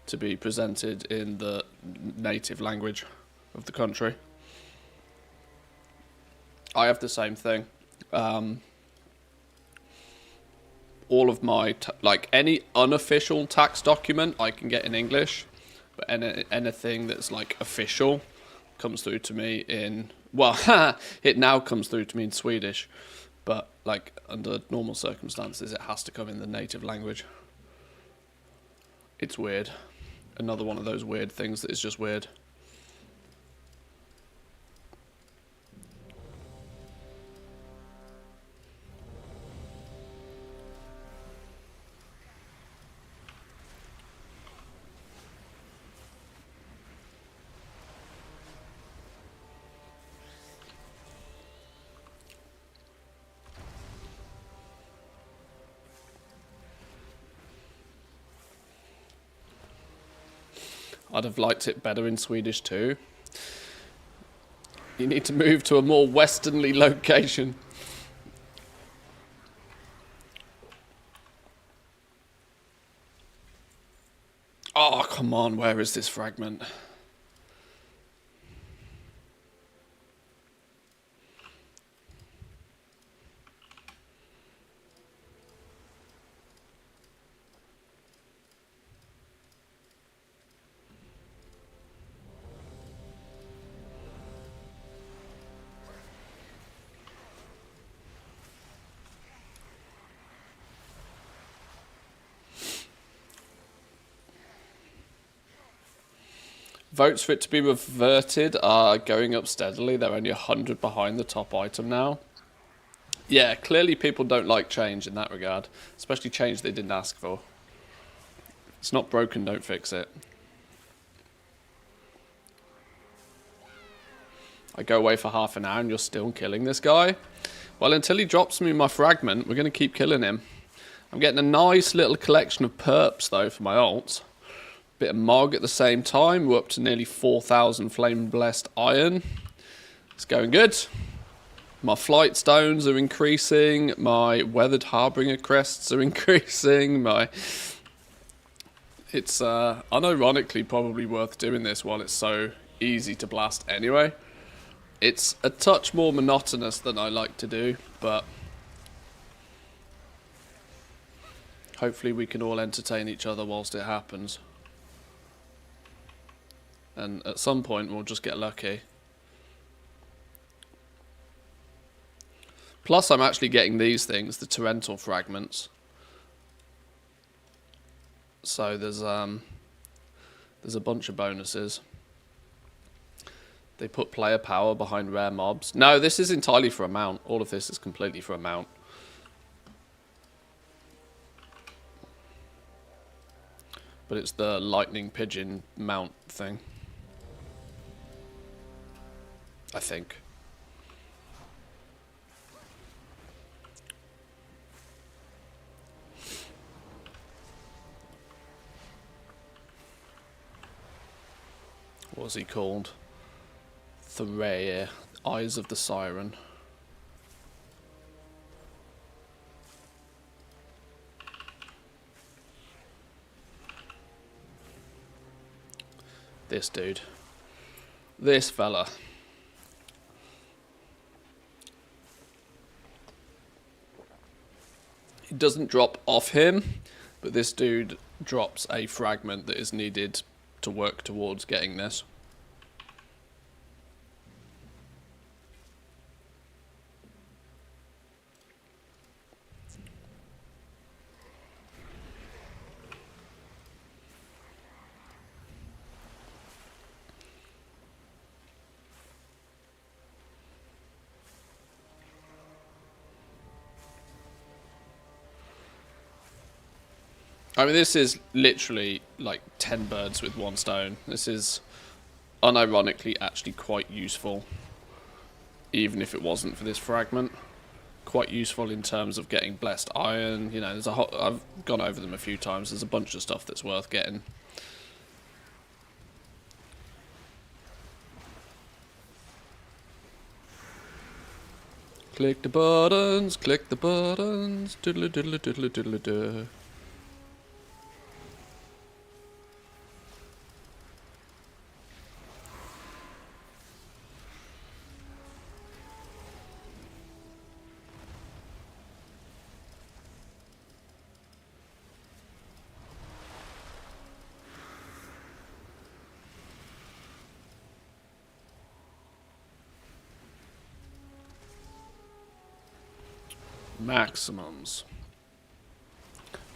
to be presented in the native language of the country. I have the same thing. All of my, like any unofficial tax document I can get in English, but anything that's like official comes through to me in, well, it now comes through to me in Swedish, but like under normal circumstances it has to come in the native language. It's weird. Another one of those weird things that is just weird. I'd have liked it better in Swedish too. You need to move to a more westernly location. Oh, come on, where is this fragment? Votes for it to be reverted are going up steadily. They're only 100 behind the top item now. Yeah, clearly people don't like change in that regard. Especially change they didn't ask for. It's not broken, don't fix it. I go away for half an hour and you're still killing this guy? Well, until he drops me my fragment, we're going to keep killing him. I'm getting a nice little collection of perps, though, for my ults. Bit of Mog at the same time. We're up to nearly 4,000 Flame Blessed Iron. It's going good. My Flight Stones are increasing. My Weathered Harbinger Crests are increasing. It's unironically probably worth doing this while it's so easy to blast anyway. It's a touch more monotonous than I like to do, but hopefully we can all entertain each other whilst it happens. And at some point we'll just get lucky. Plus I'm actually getting these things, the torrential fragments. So there's a bunch of bonuses. They put player power behind rare mobs. No, this is entirely for a mount. All of this is completely for a mount. But it's the lightning pigeon mount thing. I think. What was he called? Thusday, Eyes of the Siren. This dude. This fella. It doesn't drop off him, but this dude drops a fragment that is needed to work towards getting this. I mean, this is literally like 10 birds with one stone. This is unironically actually quite useful, even if it wasn't for this fragment. Quite useful in terms of getting blessed iron. You know, there's I've gone over them a few times. There's a bunch of stuff that's worth getting. Click the buttons, click the buttons. Diddle diddle diddle diddle diddle. Maximums.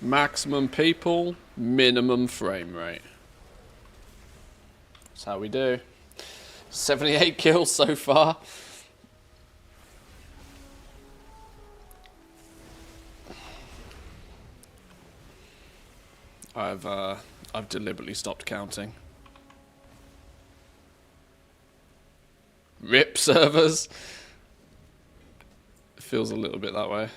Maximum people, minimum frame rate. That's how we do. 78 kills so far. I've deliberately stopped counting. RIP servers. Feels a little bit that way.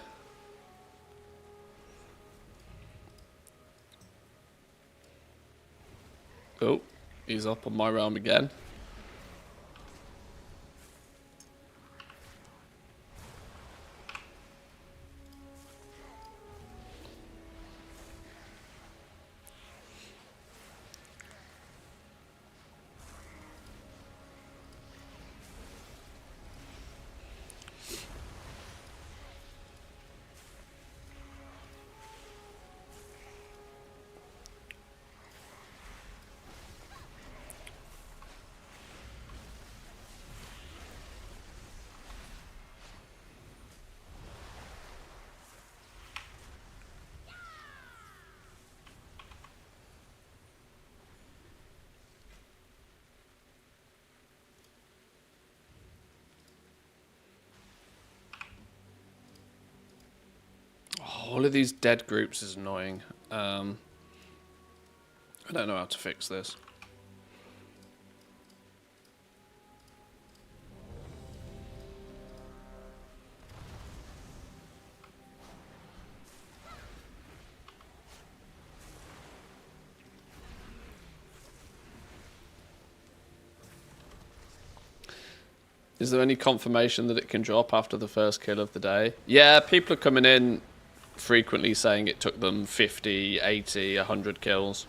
Oh, he's up on my realm again. All of these dead groups is annoying. I don't know how to fix this. Is there any confirmation that it can drop after the first kill of the day? Yeah, people are coming in frequently saying it took them 50, 80, 100 kills.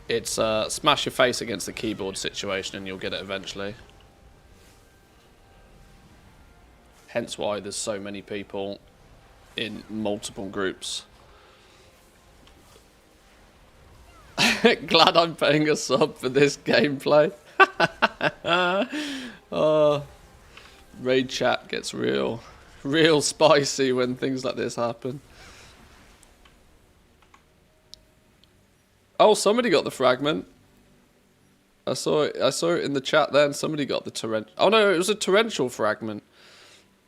It's smash your face against the keyboard situation and you'll get it eventually. Hence why there's so many people in multiple groups. Glad I'm paying a sub for this gameplay. Oh, raid chat gets real spicy when things like this happen. Oh, somebody got the fragment. I saw it in the chat then. Somebody got the torrent. Oh no, it was a torrential fragment.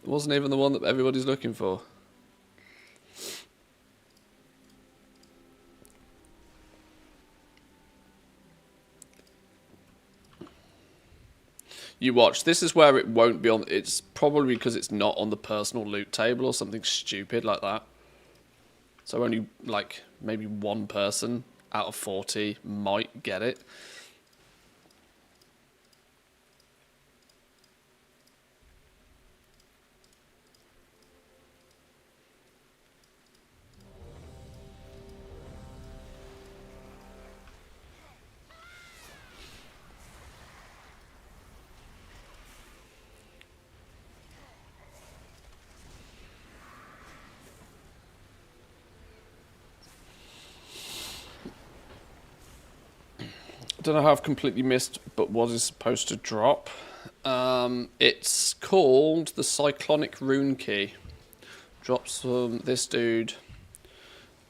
It wasn't even the one that everybody's looking for. You watch. This is where it won't be on. It's probably because it's not on the personal loot table or something stupid like that. So only like maybe one person out of 40 might get it. Don't know how I've completely missed, but what is supposed to drop? It's called the Cyclonic Rune Key. Drops from this dude,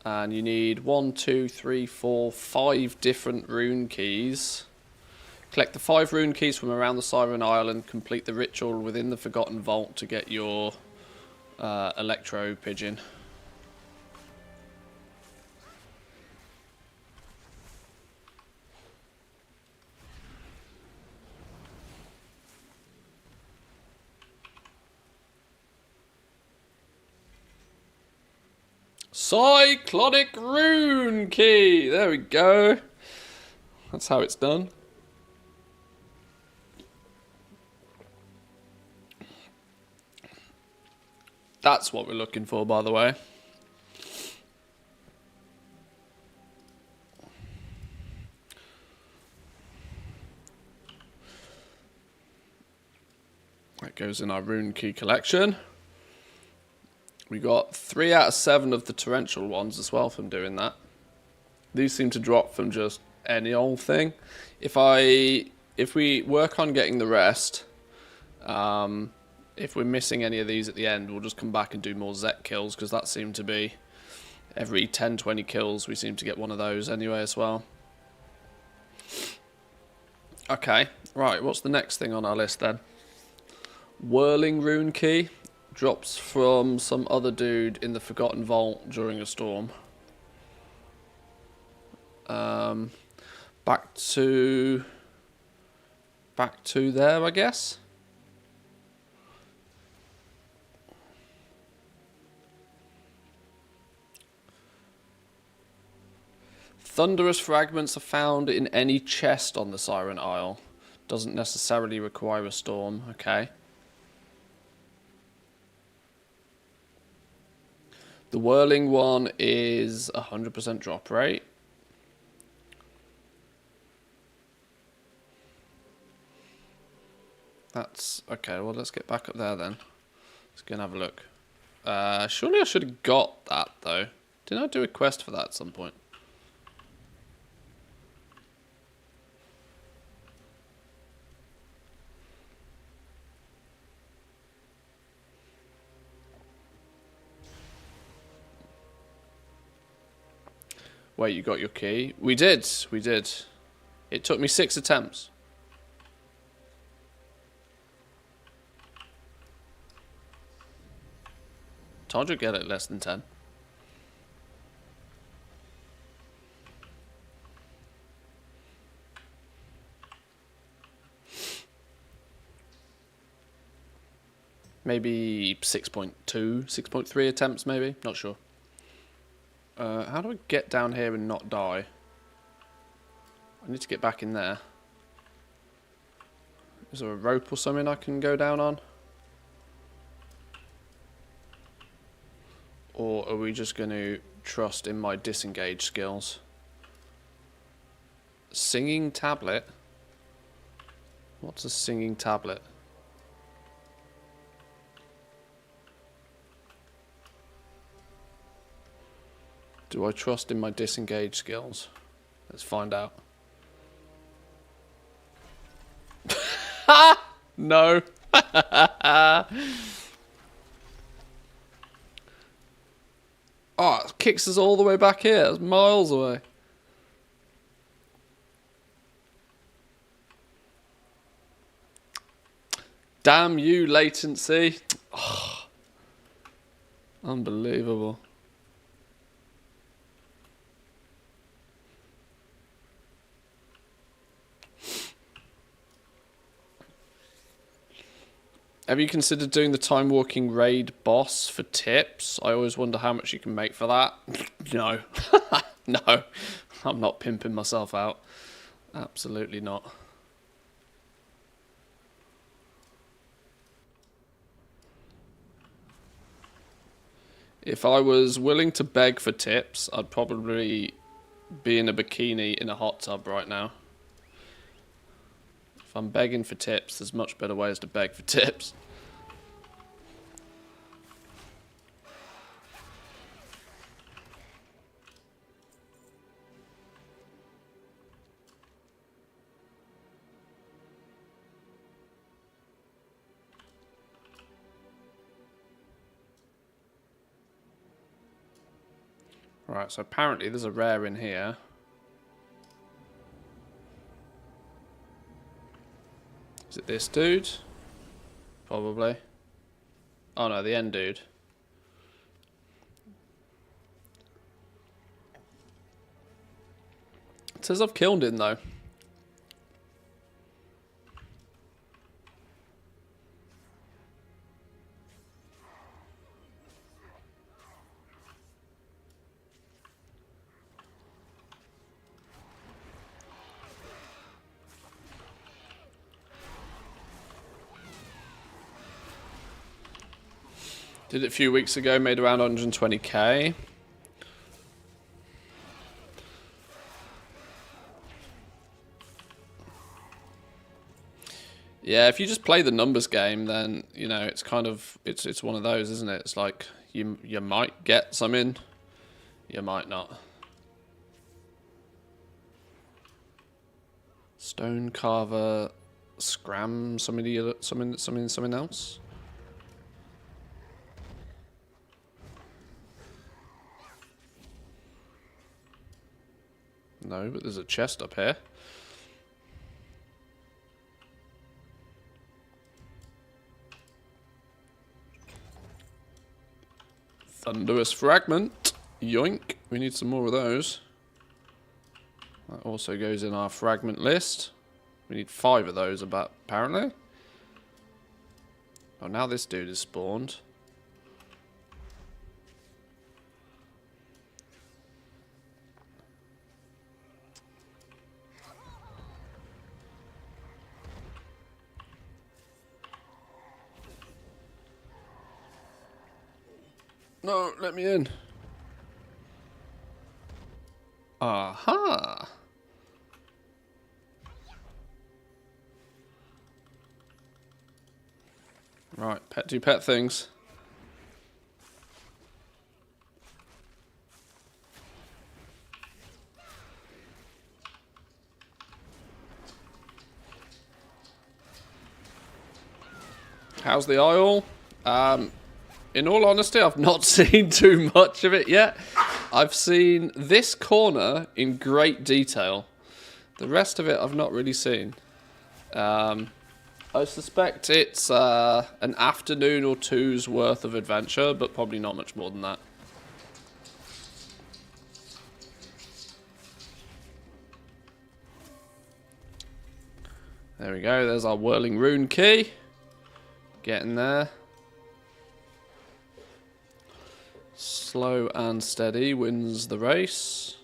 and you need 1, 2, 3, 4, 5 different rune keys. Collect the 5 rune keys from around the Siren Island. Complete the ritual within the Forgotten Vault to get your Electro Pigeon. Cyclonic Rune Key! There we go. That's how it's done. That's what we're looking for, by the way. That goes in our Rune Key collection. We got 3 out of 7 of the torrential ones as well from doing that. These seem to drop from just any old thing. If we work on getting the rest, if we're missing any of these at the end, we'll just come back and do more Zek kills, because that seemed to be every 10-20 kills we seem to get one of those anyway as well. Okay, right, what's the next thing on our list then? Whirling Rune Key. Drops from some other dude in the Forgotten Vault during a storm. Back to there, I guess. Thunderous fragments are found in any chest on the Siren Isle. Doesn't necessarily require a storm. Okay. The whirling one is 100% drop rate. That's okay. Well, let's get back up there then. Let's go and have a look. Surely I should have got that though. Didn't I do a quest for that at some point? Wait, you got your key? We did. We did. It took me 6 attempts. Told you get it less than 10. Maybe 6.2, 6.3 attempts maybe, not sure. How do I get down here and not die? I need to get back in there. Is there a rope or something I can go down on? Or are we just going to trust in my disengage skills? Singing tablet? What's a singing tablet? Do I trust in my disengage skills? Let's find out. No. Oh, it kicks us all the way back here. It's miles away. Damn you, latency. Oh, unbelievable. Have you considered doing the time walking raid boss for tips? I always wonder how much you can make for that. No. No. I'm not pimping myself out. Absolutely not. If I was willing to beg for tips, I'd probably be in a bikini in a hot tub right now. If I'm begging for tips, there's much better ways to beg for tips. Right, so apparently there's a rare in here. Is it this dude? Probably. Oh no, the end dude. It says I've killed him though. Did it a few weeks ago, made around 120k. Yeah, if you just play the numbers game, then, you know, it's kind of, it's one of those, isn't it? It's like, you might get something, you might not. Stone carver, scram, something else? No, but there's a chest up here. Thunderous fragment. Yoink. We need some more of those. That also goes in our fragment list. We need 5 of those apparently. Oh, now this dude is spawned. No, let me in. Aha. Right, do pet things. How's the aisle? In all honesty, I've not seen too much of it yet. I've seen this corner in great detail. The rest of it I've not really seen. I I suspect it's an afternoon or two's worth of adventure, but probably not much more than that. There we go, there's our whirling rune key. Getting there. Slow and steady wins the race.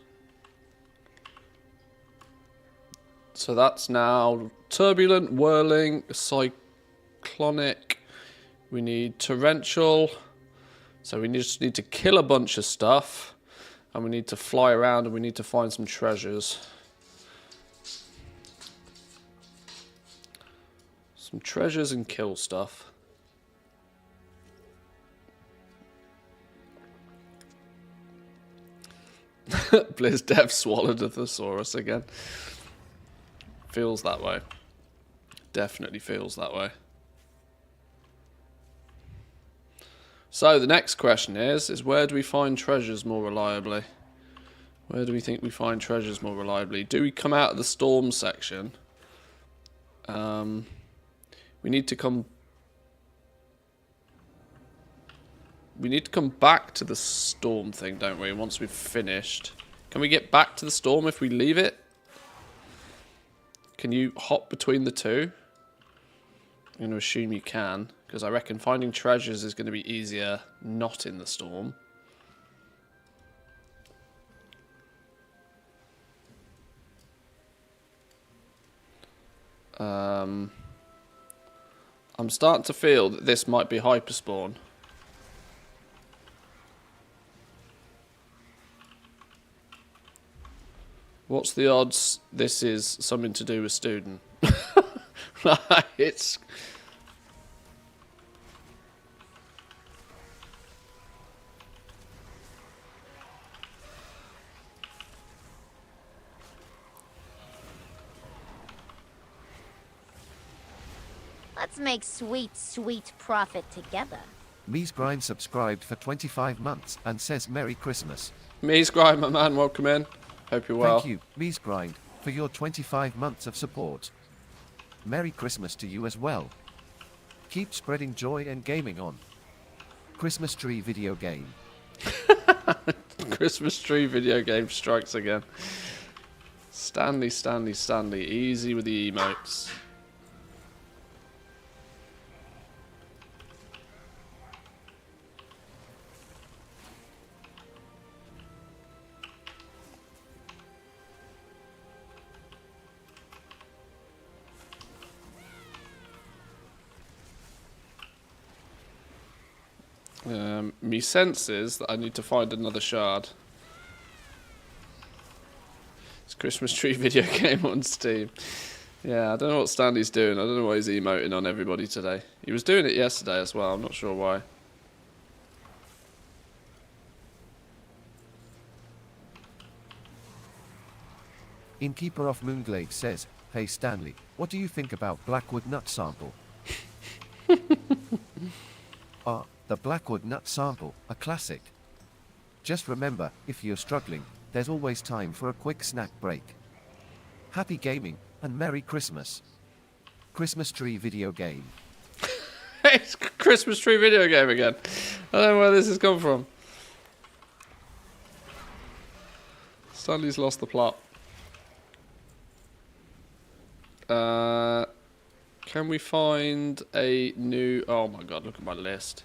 So that's now turbulent, whirling, cyclonic. We need torrential. So we just need to kill a bunch of stuff. And we need to fly around and we need to find some treasures. Some treasures and kill stuff. Blizz Dev swallowed a thesaurus again. Feels that way. Definitely feels that way. So the next question is where do we find treasures more reliably? Where do we think we find treasures more reliably? Do we come out of the storm section? We need to come back to the storm thing, don't we? Once we've finished. Can we get back to the storm if we leave it? Can you hop between the two? I'm going to assume you can, because I reckon finding treasures is going to be easier not in the storm. I'm starting to feel that this might be hyperspawn. What's the odds this is something to do with student? It's... Let's make sweet, sweet profit together. Mies Grind subscribed for 25 months and says Merry Christmas. Mies Grind, my man, welcome in. Hope you're well. Thank you, Mies Grind, for your 25 months of support. Merry Christmas to you as well. Keep spreading joy and gaming on. Christmas tree video game. Christmas tree video game strikes again. Stanley, Stanley, Stanley. Easy with the emotes. Me senses that I need to find another shard. It's Christmas tree video game on Steam. Yeah, I don't know what Stanley's doing. I don't know why he's emoting on everybody today. He was doing it yesterday as well. I'm not sure why. Innkeeper of Moonglade says, hey Stanley, what do you think about Blackwood nut sample? The Blackwood nut sample, a classic. Just remember, if you're struggling, there's always time for a quick snack break. Happy gaming, and Merry Christmas. Christmas tree video game. It's Christmas tree video game again. I don't know where this has come from. Stanley's lost the plot. Can we find a new... Oh my god, look at my list.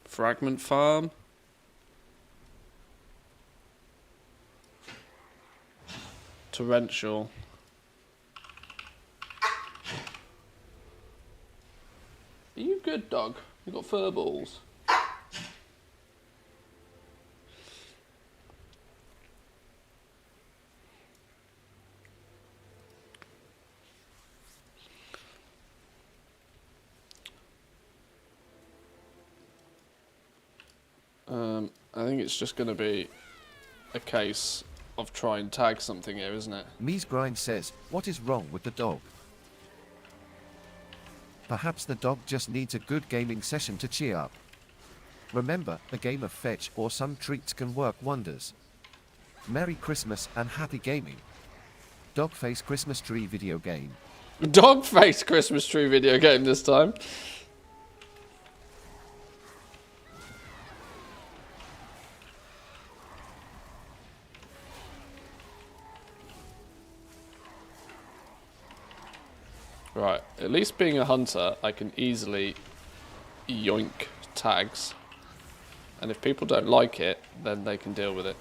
Fragment farm. Torrential. Are you good, dog? You got fur balls. I think it's just going to be a case of try and tag something here, isn't it? Mies Grind says, what is wrong with the dog? Perhaps the dog just needs a good gaming session to cheer up. Remember, a game of fetch or some treats can work wonders. Merry Christmas and happy gaming. Dogface Christmas tree video game. Dogface Christmas tree video game this time. Right, at least being a hunter, I can easily yoink tags. And if people don't like it, then they can deal with it.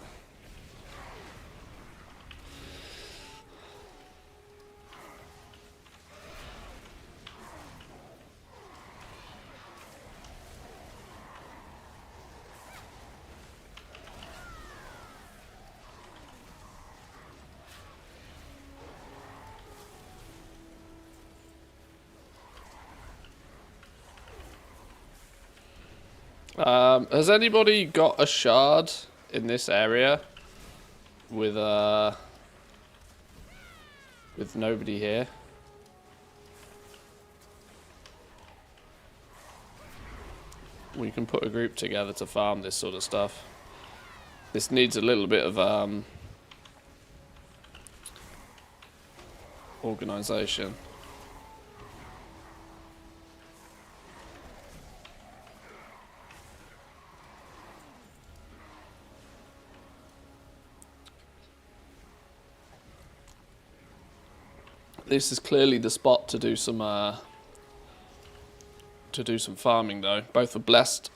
Has anybody got a shard in this area with nobody here? We can put a group together to farm this sort of stuff. This needs a little bit of organization. This is clearly the spot to do some farming, though, both for blessed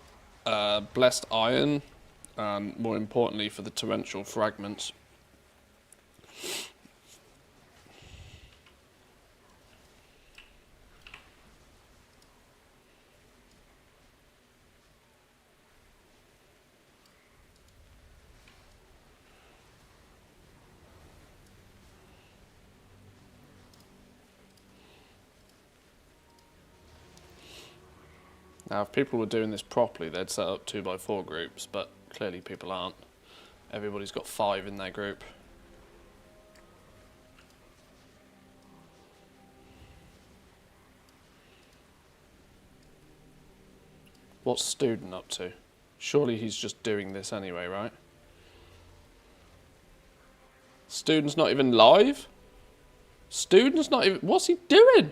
iron and, more importantly, for the torrential fragments. Now, if people were doing this properly, they'd set up 2x4 groups, but clearly people aren't. Everybody's got 5 in their group. What's Student up to? Surely he's just doing this anyway, right? Student's not even live? Student's not even... What's he doing?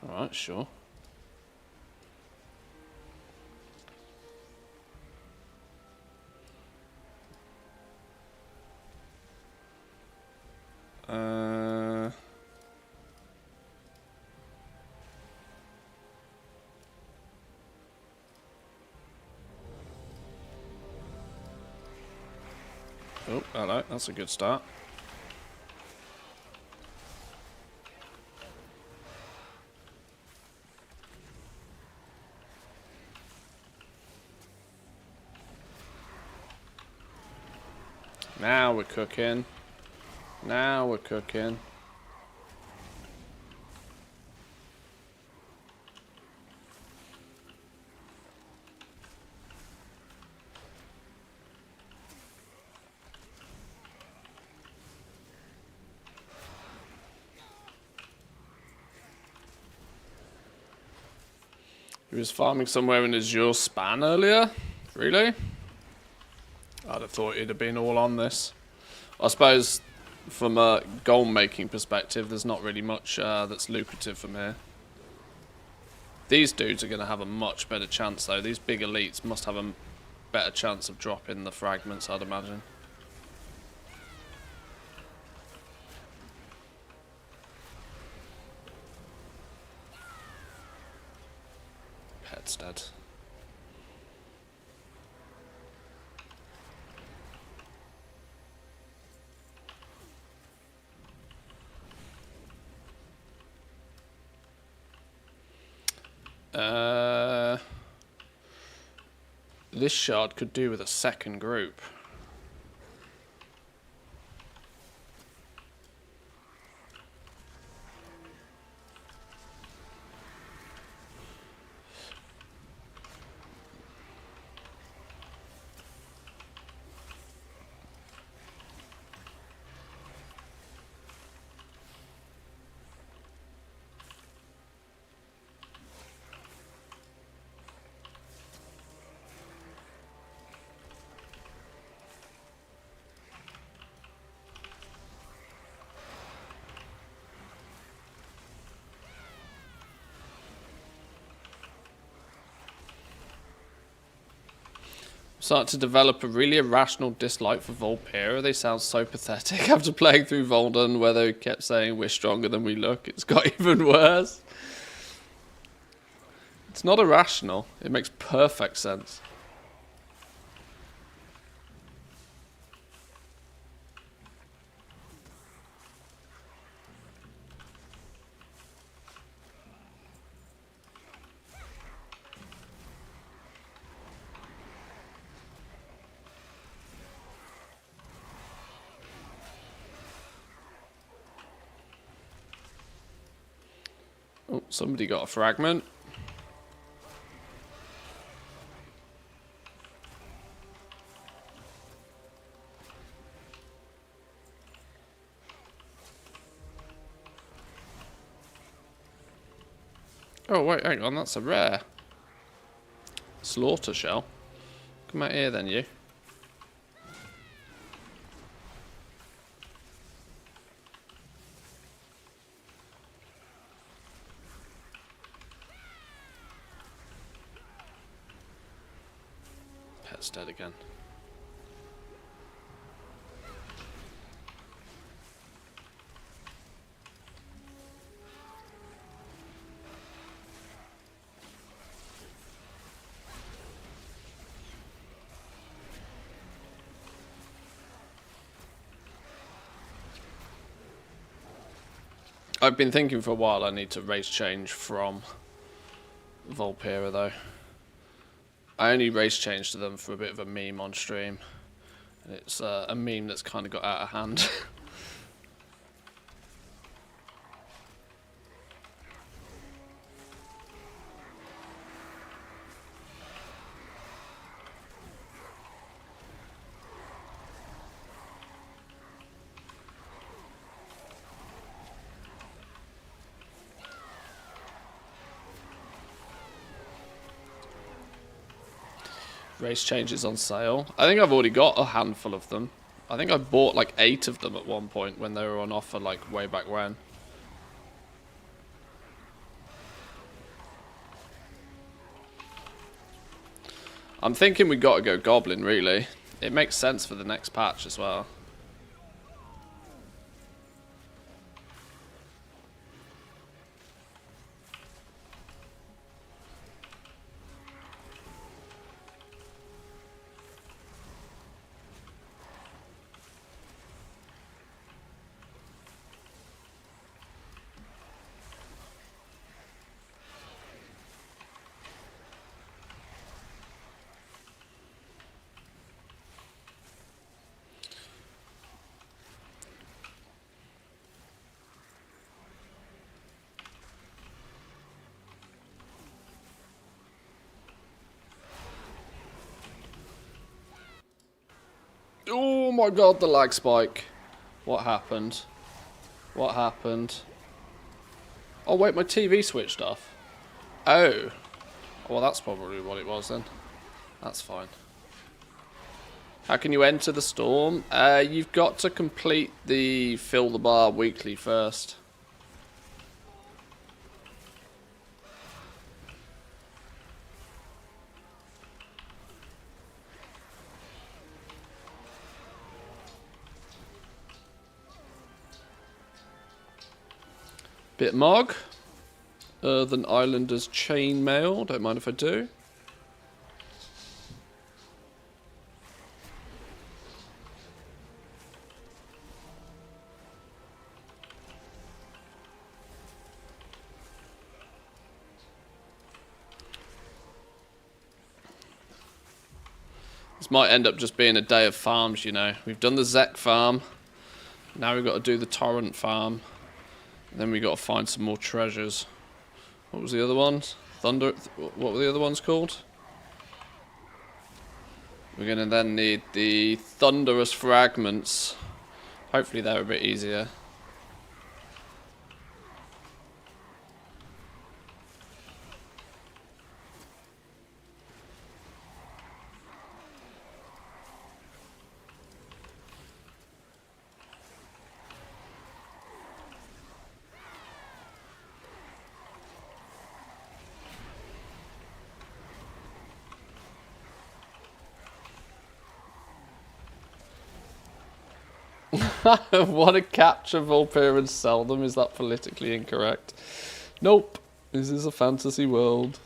Alright, sure. Oh, hello, that's a good start. Now we're cooking. Now we're cooking. He was farming somewhere in Azure Span earlier? Really? I'd have thought he'd have been all on this. I suppose from a goal making perspective, there's not really much that's lucrative from here. These dudes are going to have a much better chance though. These big elites must have a better chance of dropping the fragments, I'd imagine. Pet's dead. This shard could do with a second group. Starting to develop a really irrational dislike for Volpera. They sound so pathetic. After playing through Volden, where they kept saying we're stronger than we look, it's got even worse. It's not irrational. It makes perfect sense. Oh, somebody got a fragment. Oh, wait, hang on, that's a rare. Slaughter shell. Come out here then, you. Pet's dead again. I've been thinking for a while I need to race change from Volpera though. I only race changed to them for a bit of a meme on stream. And it's a meme that's kind of got out of hand. Race changes on sale. I think I've already got a handful of them. I think I bought like 8 of them at one point when they were on offer, like way back when. I'm thinking we got to go Goblin, really. It makes sense for the next patch as well. Oh my god, the lag spike. What happened? What happened? Oh wait, my TV switched off. Oh. Well, that's probably what it was then. That's fine. How can you enter the storm? You've got to complete the Fill the Bar weekly first. Bit Mog. Earthen Islanders Chainmail. Don't mind if I do. This might end up just being a day of farms, you know. We've done the Zek farm. Now we've got to do the Torrent farm. Then we got to find some more treasures. What was the other ones? Thunder. What were the other ones called? We're gonna then need the Thunderous Fragments. Hopefully they're a bit easier. Want to capture Volpir and sell them? Is that politically incorrect? Nope. This is a fantasy world.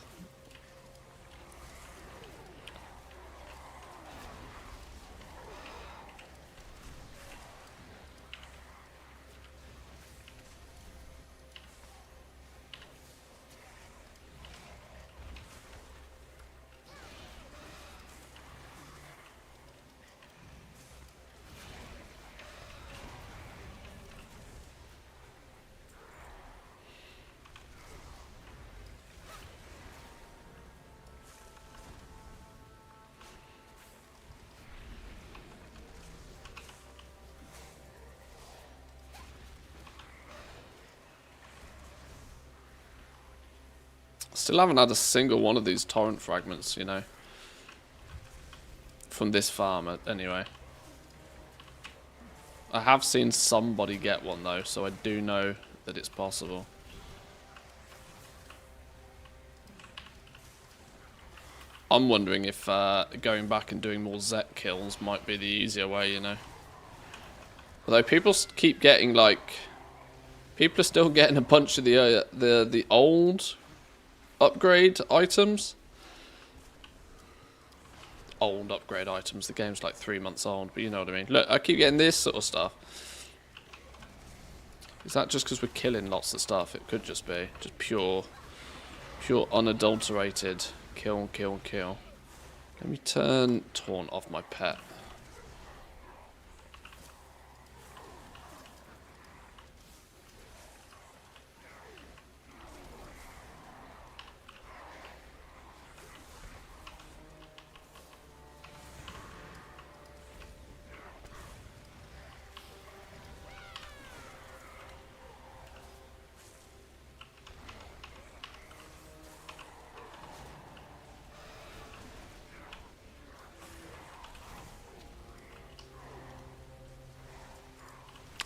Still haven't had a single one of these torrent fragments, you know. From this farm, anyway. I have seen somebody get one, though, so I do know that it's possible. I'm wondering if going back and doing more Zet kills might be the easier way, you know. Although people keep getting, like... People are still getting a bunch of the old... upgrade items. Old upgrade items. The game's like 3 months old, but you know what I mean. Look, I keep getting this sort of stuff. Is that just because we're killing lots of stuff? It could just be. Just pure unadulterated kill, kill, kill. Let me turn Taunt off my pet.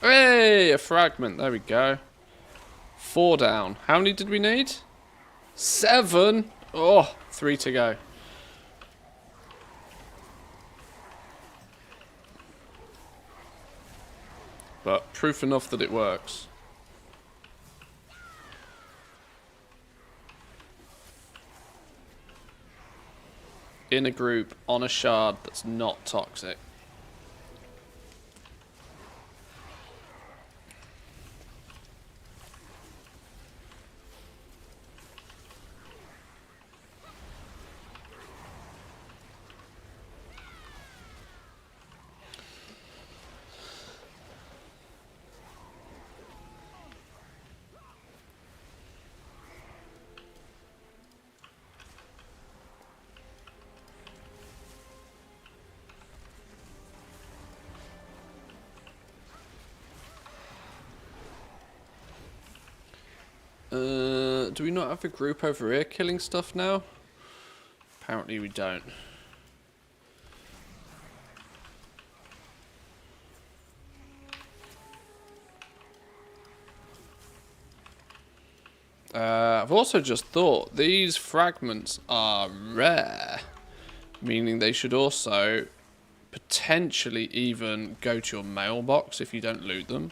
Hey, a fragment. There we go. 4 down. How many did we need? 7. Oh, 3 to go. But proof enough that it works. In a group, on a shard that's not toxic. Do we not have a group over here killing stuff now? Apparently we don't. I've also just thought these fragments are rare, meaning they should also potentially even go to your mailbox if you don't loot them.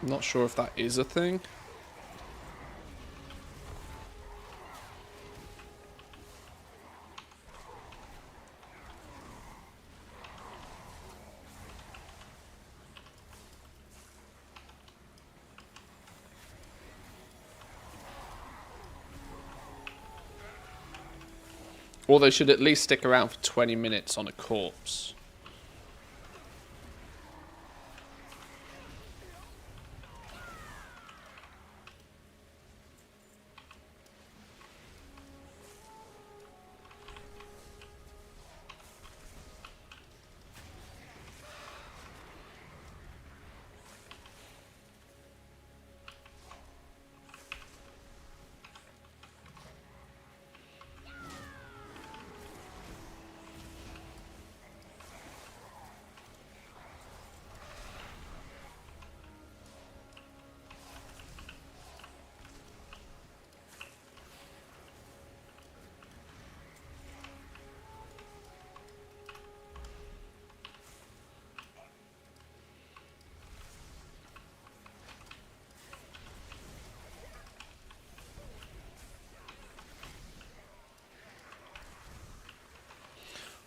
I'm not sure if that is a thing. Or they should at least stick around for 20 minutes on a corpse.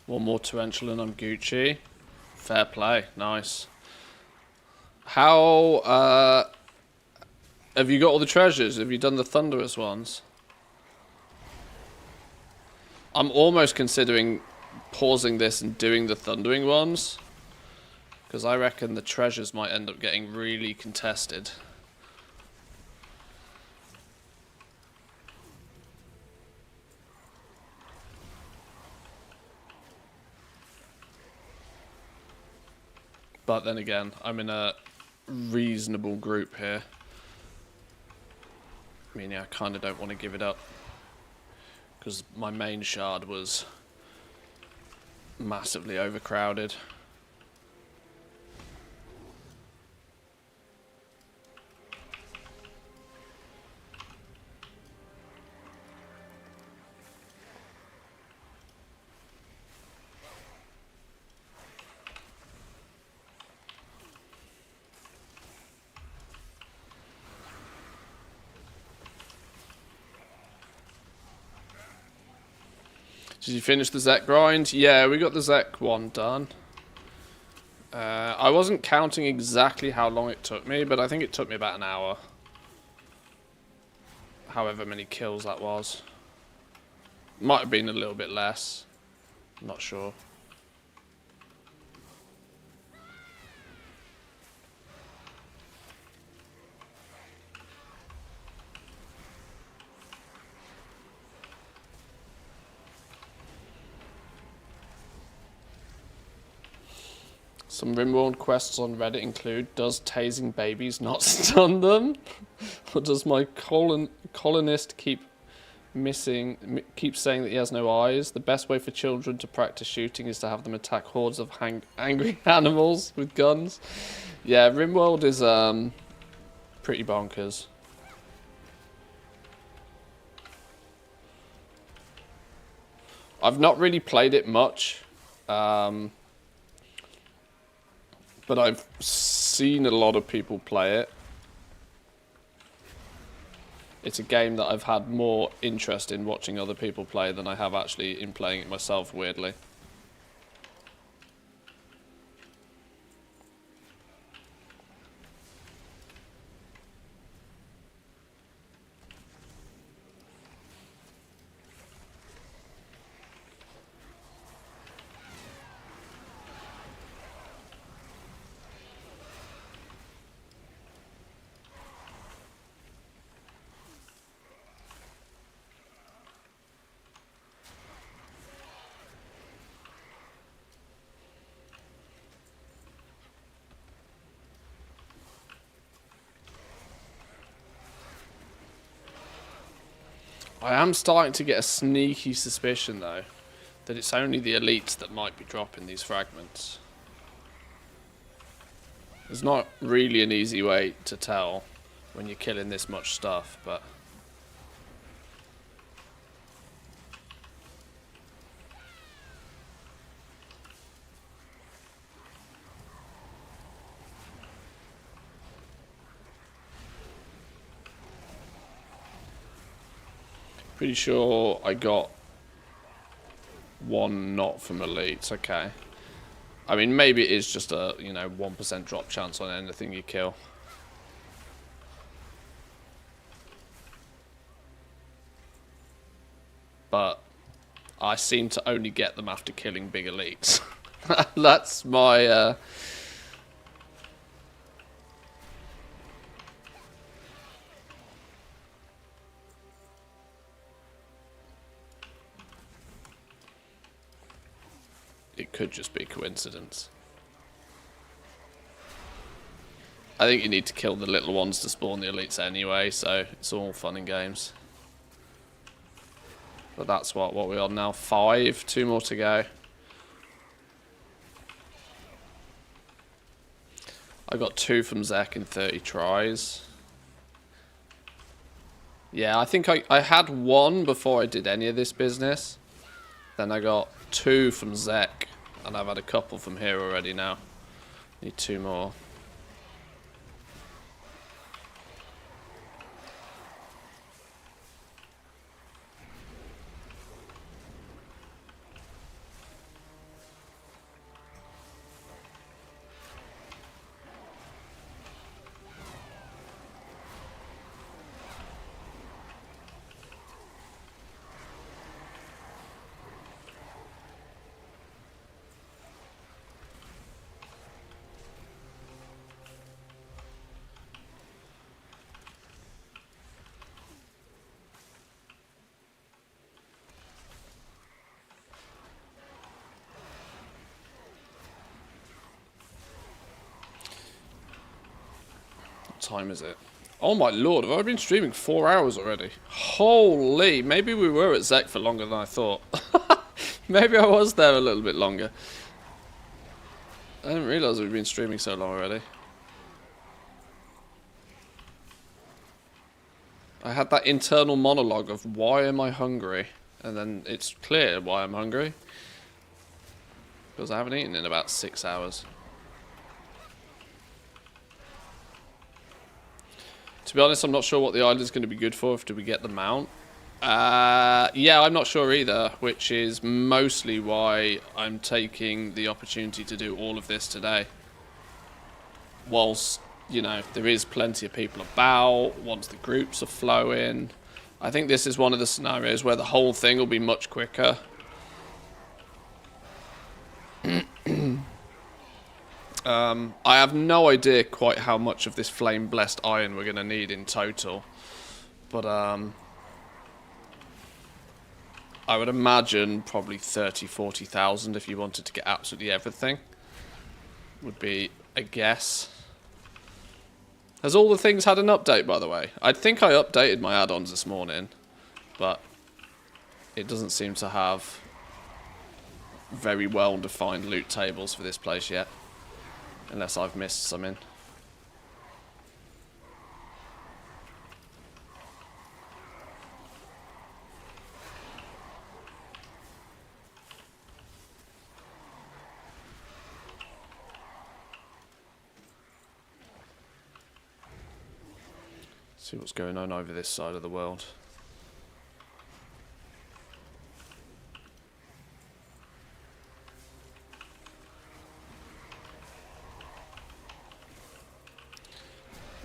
One more torrential and I'm Gucci. Fair play. Nice. How, have you got all the treasures? Have you done the thunderous ones? I'm almost considering pausing this and doing the thundering ones. Because I reckon the treasures might end up getting really contested. But then again, I'm in a reasonable group here. I mean, yeah, I kind of don't want to give it up. Because my main shard was massively overcrowded. Did you finish the Zek grind? Yeah, we got the Zek one done. I wasn't counting exactly how long it took me, but I think it took me about an hour. However many kills that was. Might have been a little bit less. I'm not sure. Some Rimworld quests on Reddit include, does tasing babies not stun them? Or does my colonist keep saying that he has no eyes? The best way for children to practice shooting is to have them attack hordes of angry animals with guns. Yeah, Rimworld is pretty bonkers. I've not really played it much. But I've seen a lot of people play it. It's a game that I've had more interest in watching other people play than I have actually in playing it myself, weirdly. I am starting to get a sneaky suspicion, though, that it's only the elites that might be dropping these fragments. There's not really an easy way to tell when you're killing this much stuff, but... Pretty sure I got one not from elites, okay. I mean, maybe it is just a, 1% drop chance on anything you kill. But I seem to only get them after killing big elites. That's my... It could just be coincidence. I think you need to kill the little ones to spawn the elites anyway, so it's all fun and games. But that's what we're on now. 5, 2 more to go. I got 2 from Zek in 30 tries. Yeah, I think I had 1 before I did any of this business. Then I got 2 from Zek, and I've had a couple from here already now. Need 2 more. time is it? Oh my lord, have I been streaming 4 hours already? Holy, maybe we were at Zek for longer than I thought. Maybe I was there a little bit longer. I didn't realise we'd been streaming so long already. I had that internal monologue of why am I hungry? And then it's clear why I'm hungry. Because I haven't eaten in about 6 hours. To be honest, I'm not sure what the island's going to be good for if we get the mount. Yeah, I'm not sure either, which is mostly why I'm taking the opportunity to do all of this today. Whilst, you know, there is plenty of people about, once the groups are flowing. I think this is one of the scenarios where the whole thing will be much quicker. I have no idea quite how much of this flame-blessed iron we're going to need in total. But, I would imagine probably 40,000 if you wanted to get absolutely everything. Would be a guess. Has all the things had an update, by the way? I think I updated my add-ons this morning. But it doesn't seem to have very well-defined loot tables for this place yet. Unless I've missed some in. See what's going on over this side of the world.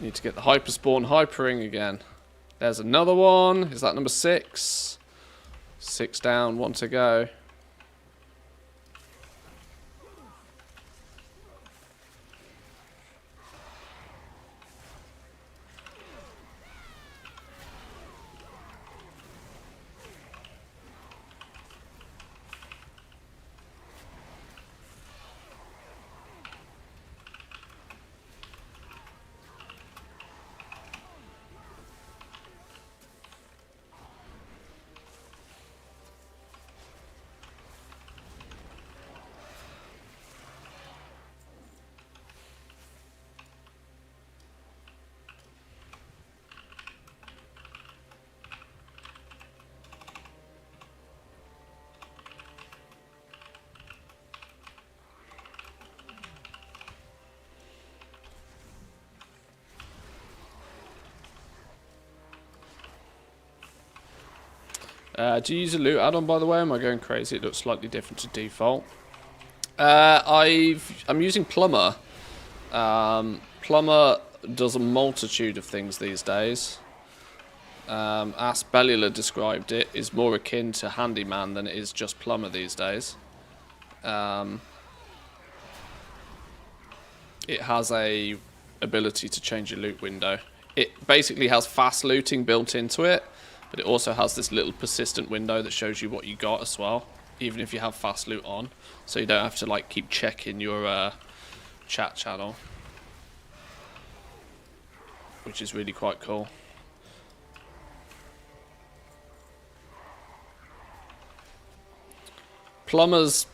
Need to get the hyperspawn hypering again. There's another one. Is that number 6? 6 down, 1 to go. Do you use a loot add-on, by the way? Am I going crazy? It looks slightly different to default. I'm using Plumber. Plumber does a multitude of things these days. As Bellula described it, is more akin to Handyman than it is just Plumber these days. It has a ability to change your loot window. It basically has fast looting built into it. But it also has this little persistent window that shows you what you got as well, even if you have fast loot on. So you don't have to like keep checking your chat channel, which is really quite cool. Plumber's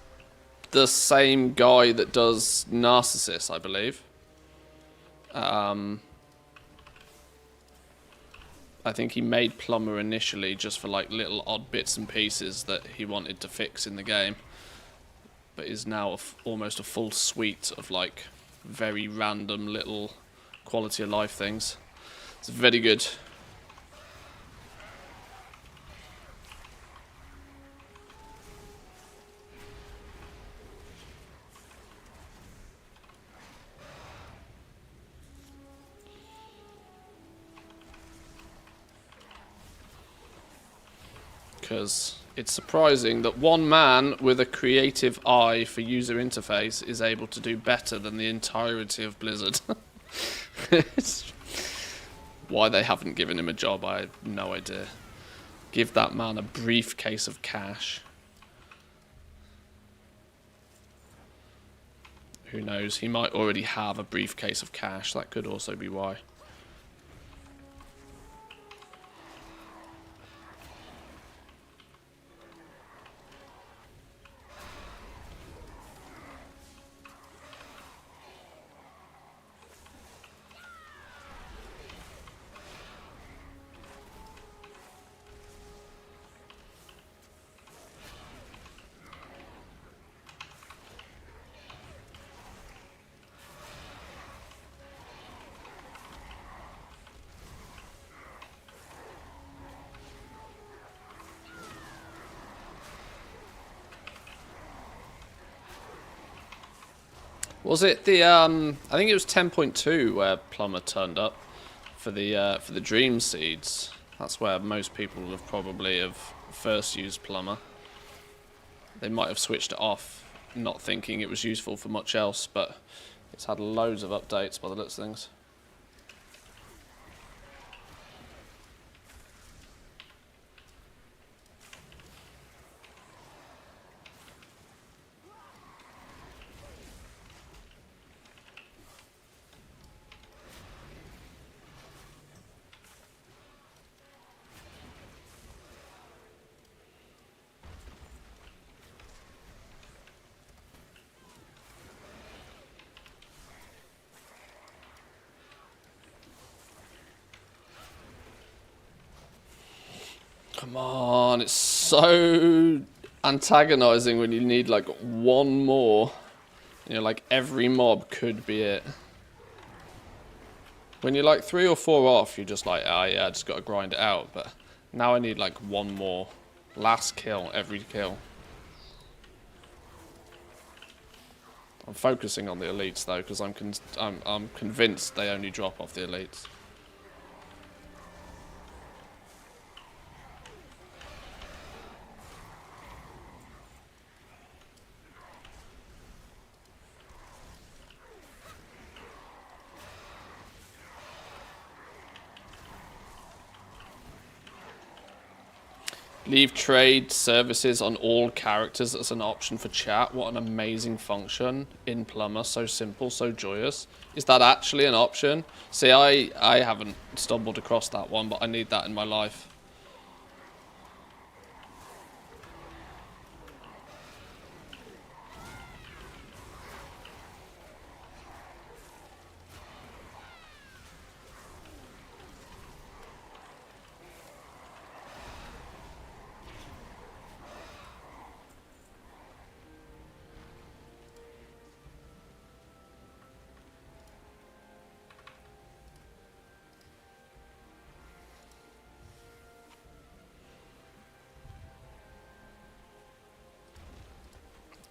the same guy that does Narcissus, I believe. I think he made Plumber initially just for like little odd bits and pieces that he wanted to fix in the game, but is now almost a full suite of like very random little quality of life things. It's very good. Because it's surprising that one man with a creative eye for user interface is able to do better than the entirety of Blizzard. Why they haven't given him a job, I have no idea. Give that man a briefcase of cash. Who knows, he might already have a briefcase of cash, that could also be why. Was it the I think it was 10.2 where Plumber turned up for the Dream Seeds. That's where most people have probably first used Plumber. They might have switched it off, not thinking it was useful for much else, but it's had loads of updates by the looks of things. Come on, it's so antagonizing when you need like one more. You know, like every mob could be it. When you're like 3 or 4 off, you're just like, ah, yeah, I just got to grind it out. But now I need like one more. Last kill, every kill. I'm focusing on the elites though, because I'm convinced they only drop off the elites. Leave trade services on all characters as an option for chat. What an amazing function in Plumber. So simple, so joyous. Is that actually an option? See, I haven't stumbled across that one, but I need that in my life.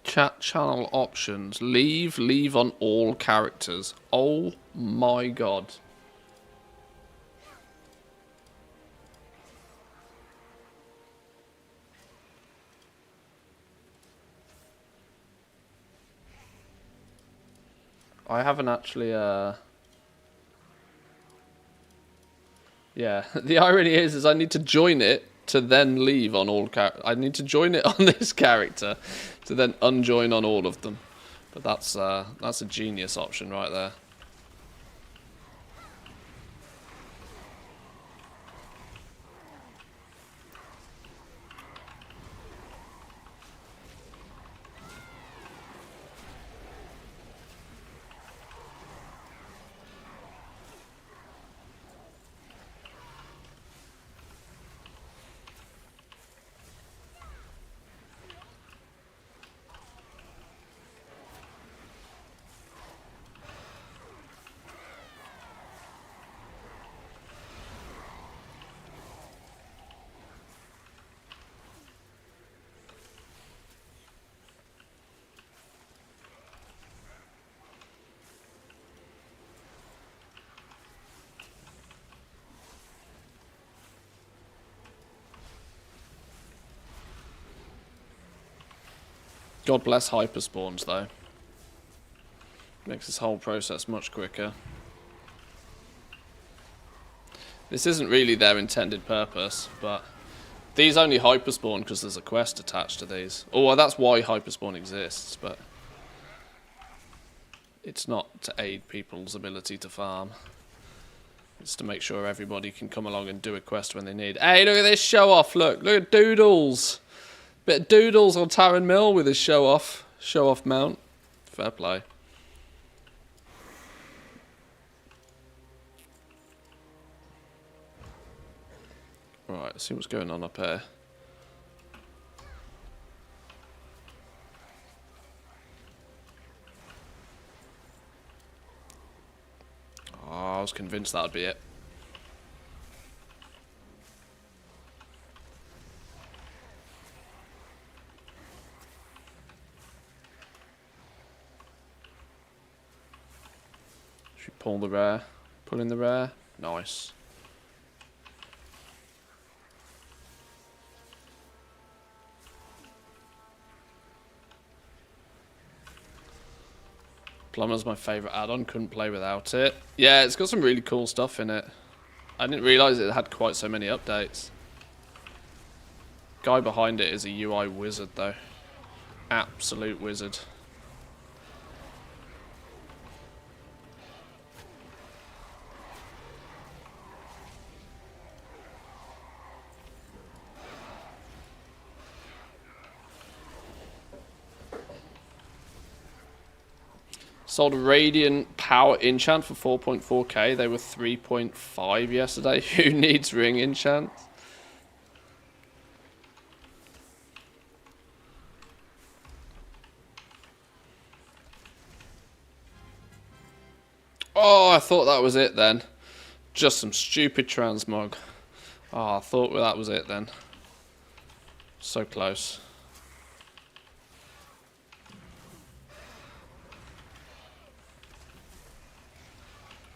Chat channel options. Leave on all characters. Oh my god. I haven't actually, yeah, the irony is I need to join it to then leave on all I need to join it on this character to then unjoin on all of them. But that's a genius option right there. God bless hyperspawns though. Makes this whole process much quicker. This isn't really their intended purpose, but these only hyperspawn because there's a quest attached to these. Oh, well, that's why hyperspawn exists, but it's not to aid people's ability to farm. It's to make sure everybody can come along and do a quest when they need. Hey, look at this show off! Look at Doodles! Bit of Doodles on Taran Mill with his show off mount. Fair play. Right, let's see what's going on up here. Oh, I was convinced that would be it. Should we pull the rare? Pull in the rare? Nice. Plumber's my favourite add-on, couldn't play without it. Yeah, it's got some really cool stuff in it. I didn't realise it had quite so many updates. Guy behind it is a UI wizard though. Absolute wizard. Sold a Radiant Power enchant for 4.4k. They were 3.5 yesterday. Who needs ring enchants? Oh, I thought that was it then. Just some stupid transmog. Oh, I thought that was it then. So close.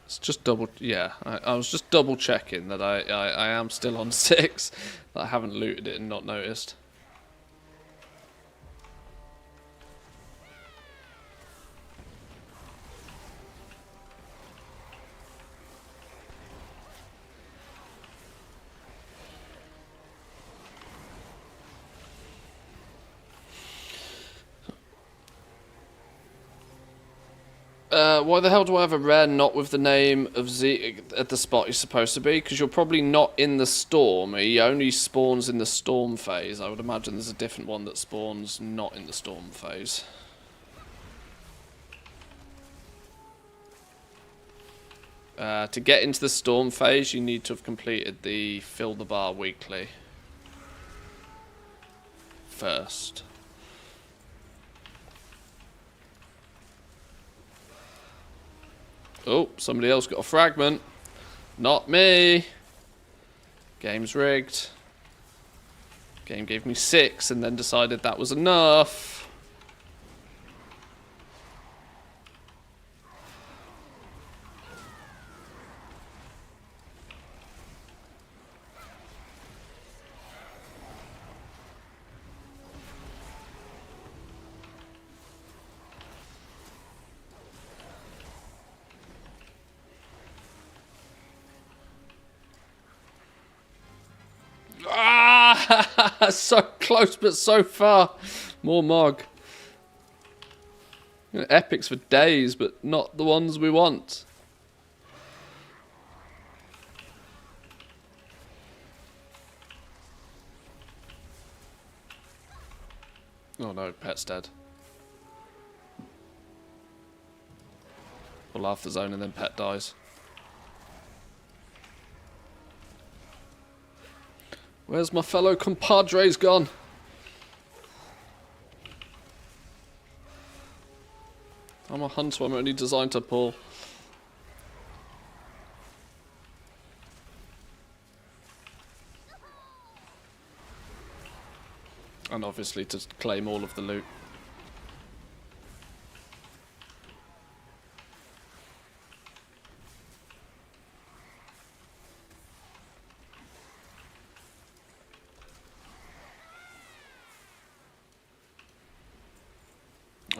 It's just double, yeah, I was just double checking that I am still on 6, that I haven't looted it and not noticed. Why the hell do I have a rare not with the name of Z at the spot you're supposed to be? Because you're probably not in the storm. He only spawns in the storm phase. I would imagine there's a different one that spawns not in the storm phase. To get into the storm phase, you need to have completed the fill the bar weekly first. Oh, somebody else got a fragment. Not me. Game's rigged. Game gave me 6 and then decided that was enough. Ah, so close but so far. More Mog. Epics for days, but not the ones we want. Oh no, pet's dead. Pull off the zone and then pet dies. Where's my fellow compadres gone? I'm a hunter, I'm only designed to pull. And obviously to claim all of the loot.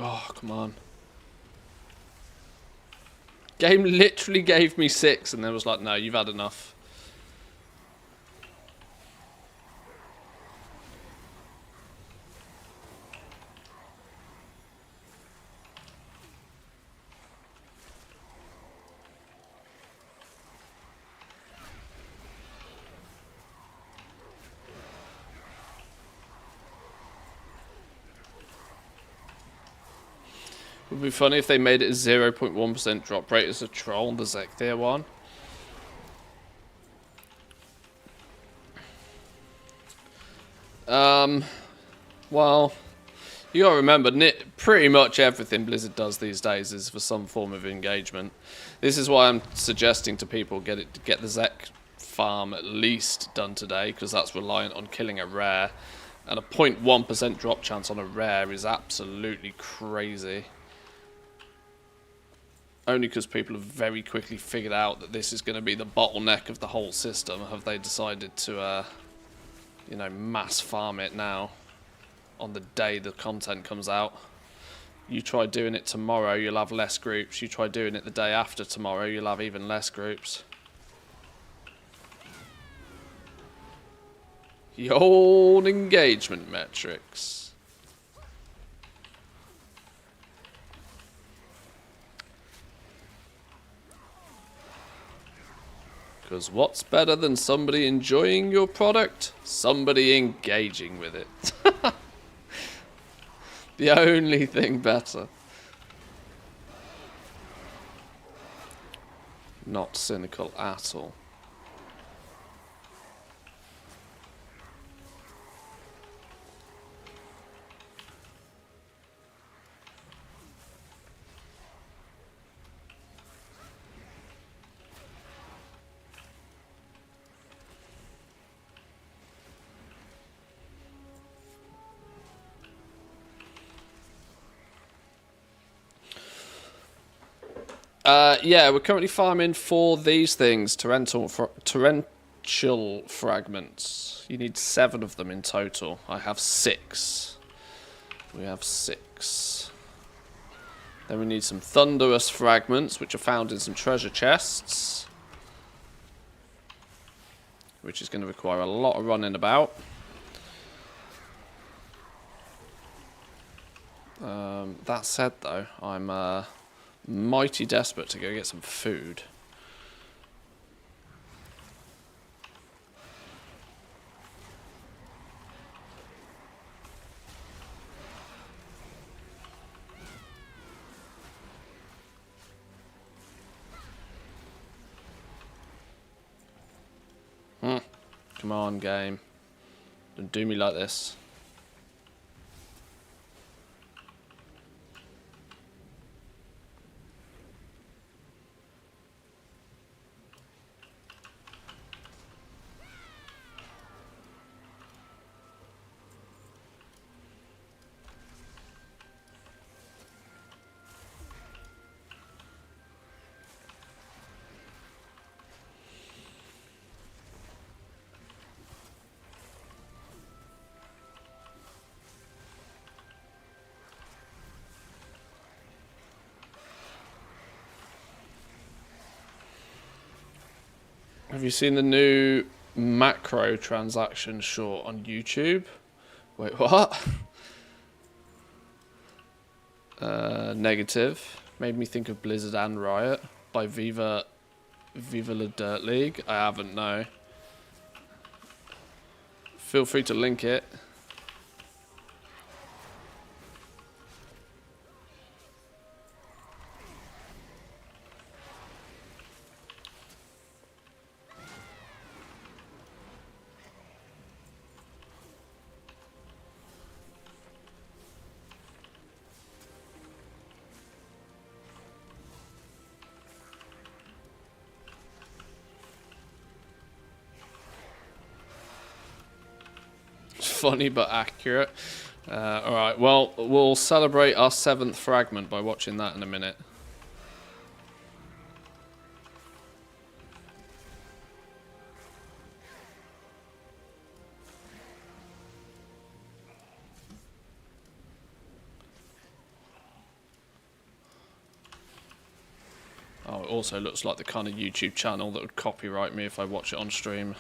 Oh, come on. Game literally gave me 6 and then was like, no, you've had enough. It would be funny if they made it a 0.1% drop rate as a troll, the Zekthir one. Well, you gotta remember, pretty much everything Blizzard does these days is for some form of engagement. This is why I'm suggesting to people get the Zek farm at least done today, because that's reliant on killing a rare. And a 0.1% drop chance on a rare is absolutely crazy. only because people have very quickly figured out that this is going to be the bottleneck of the whole system, have they decided to, you know, mass farm it now on the day the content comes out. You try doing it tomorrow, you'll have less groups. You try doing it the day after tomorrow, you'll have even less groups. The old engagement metrics. Because what's better than somebody enjoying your product? Somebody engaging with it. The only thing better. Not cynical at all. Yeah, we're currently farming for these things, torrential fragments. You need 7 of them in total. I have 6. We have 6. Then we need some thunderous fragments, which are found in some treasure chests, which is going to require a lot of running about. That said, though, I'm mighty desperate to go get some food. Come on, game. Don't do me like this. Have you seen the new macro transaction short on YouTube? Wait, what? Negative. Made me think of Blizzard and Riot by Viva La Dirt League. I haven't, no. Feel free to link it. Funny but accurate. Alright, well, we'll celebrate our 7th fragment by watching that in a minute. Oh, it also looks like the kind of YouTube channel that would copyright me if I watch it on stream.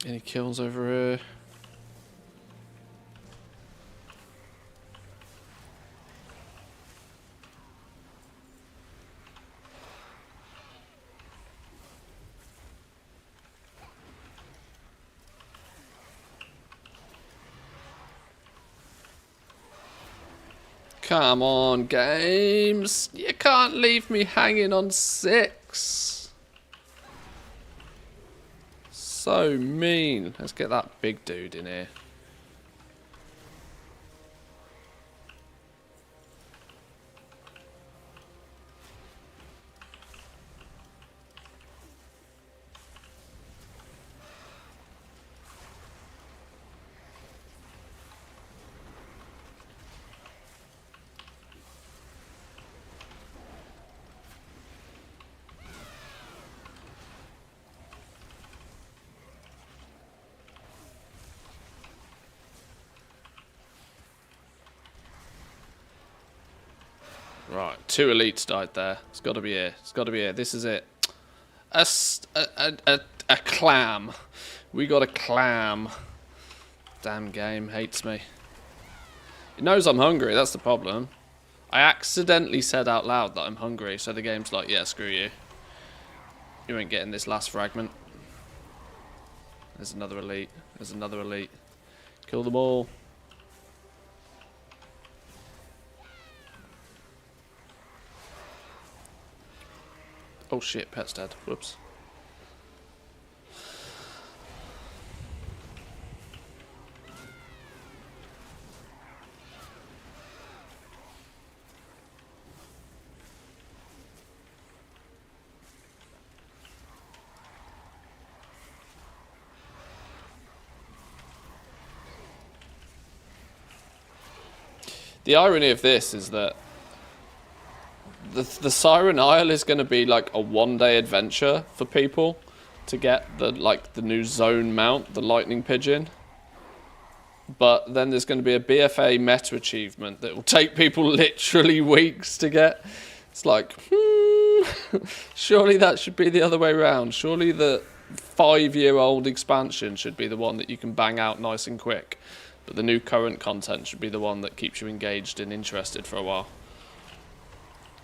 Any kills over here? Come on, games. You can't leave me hanging on 6. So mean. Let's get that big dude in here. Right, 2 elites died there. It's got to be here. It's got to be here. This is it. A clam. We got a clam. Damn game hates me. It knows I'm hungry. That's the problem. I accidentally said out loud that I'm hungry, so the game's like, yeah, screw you. You ain't getting this last fragment. There's another elite. There's another elite. Kill them all. Oh shit, pet's dead. Whoops. The irony of this is that the Siren Isle is going to be like a one-day adventure for people to get the new zone mount, the lightning pigeon. But then there's going to be a BFA meta achievement that will take people literally weeks to get. It's like, surely that should be the other way around. Surely the 5-year-old expansion should be the one that you can bang out nice and quick. But the new current content should be the one that keeps you engaged and interested for a while.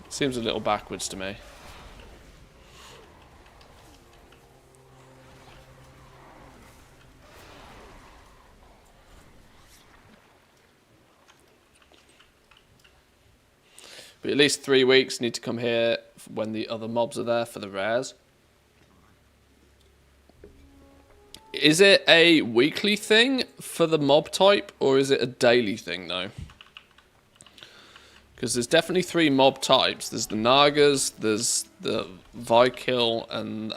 Seems a little backwards to me. But at least 3 weeks need to come here when the other mobs are there for the rares. Is it a weekly thing for the mob type, or is it a daily thing though? Because there's definitely 3 mob types. There's the Nagas, there's the Vikil, and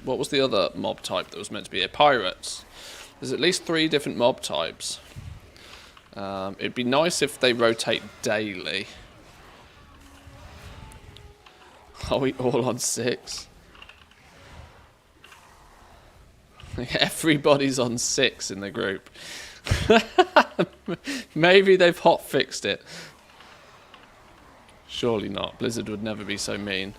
what was the other mob type that was meant to be here? Pirates. There's at least 3 different mob types. It'd be nice if they rotate daily. Are we all on 6? Everybody's on 6 in the group. Maybe they've hot fixed it. Surely not. Blizzard would never be so mean.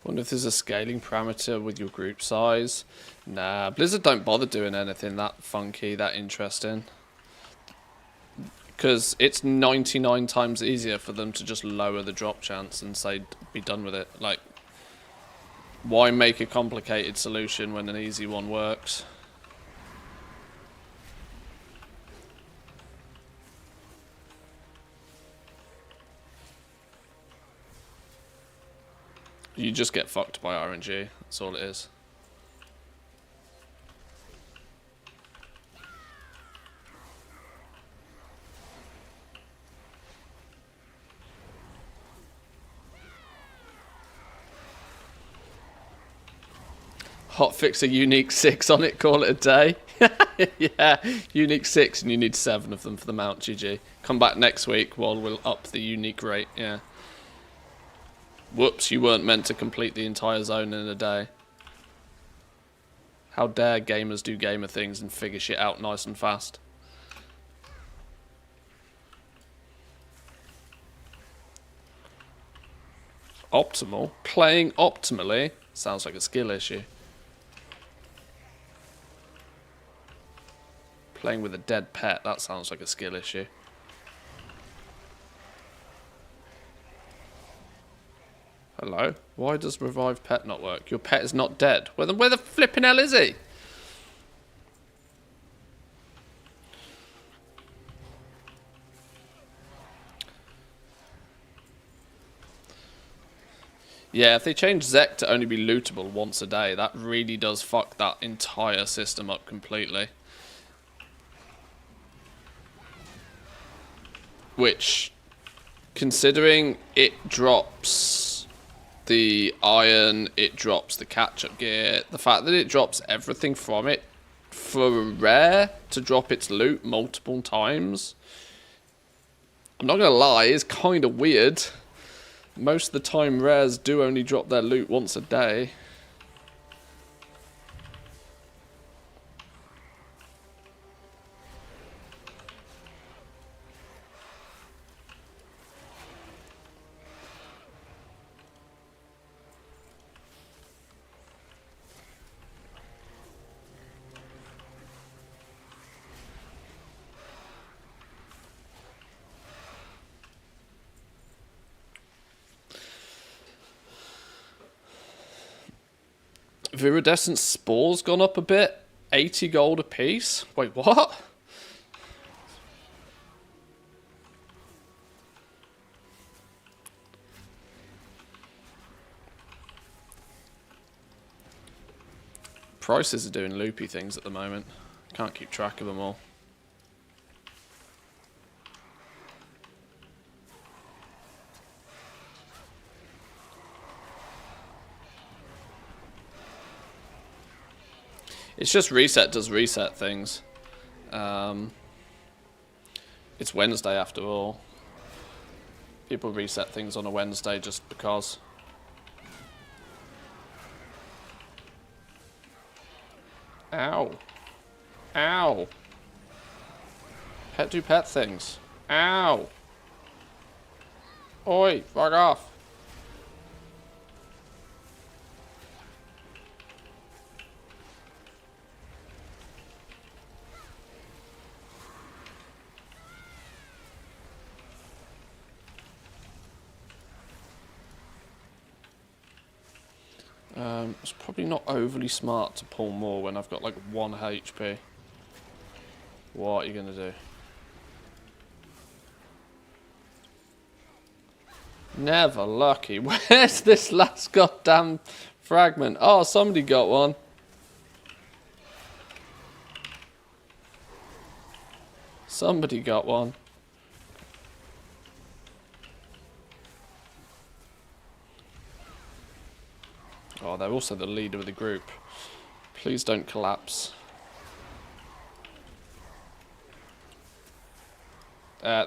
Wonder if there's a scaling parameter with your group size. Nah, Blizzard don't bother doing anything that funky, that interesting. Because it's 99 times easier for them to just lower the drop chance and say, be done with it. Like, why make a complicated solution when an easy one works? You just get fucked by RNG, that's all it is. Hotfix a unique 6 on it, call it a day. Yeah, unique 6 and you need 7 of them for the mount, GG. Come back next week while we'll up the unique rate, yeah. Whoops, you weren't meant to complete the entire zone in a day. How dare gamers do gamer things and figure shit out nice and fast. Optimal? Playing optimally? Sounds like a skill issue. Playing with a dead pet, that sounds like a skill issue. Hello? Why does revive pet not work? Your pet is not dead. Where the flipping hell is he? Yeah, if they change Zek to only be lootable once a day, that really does fuck that entire system up completely. Which, considering it drops the iron, it drops the catch-up gear, the fact that it drops everything from it for a rare to drop its loot multiple times, I'm not gonna lie, it's kind of weird. Most of the time rares do only drop their loot once a day. Viridescent spores gone up a bit. 80 gold a piece. Wait, what? Prices are doing loopy things at the moment. Can't keep track of them all. It's just reset does reset things. It's Wednesday after all. People reset things on a Wednesday just because. Ow. Ow. Pet do pet things. Ow. Oi, fuck off. It's probably not overly smart to pull more when I've got like 1 HP. What are you gonna do? Never lucky. Where's this last goddamn fragment? Oh, somebody got one. Somebody got one. Oh, they're also the leader of the group. Please don't collapse.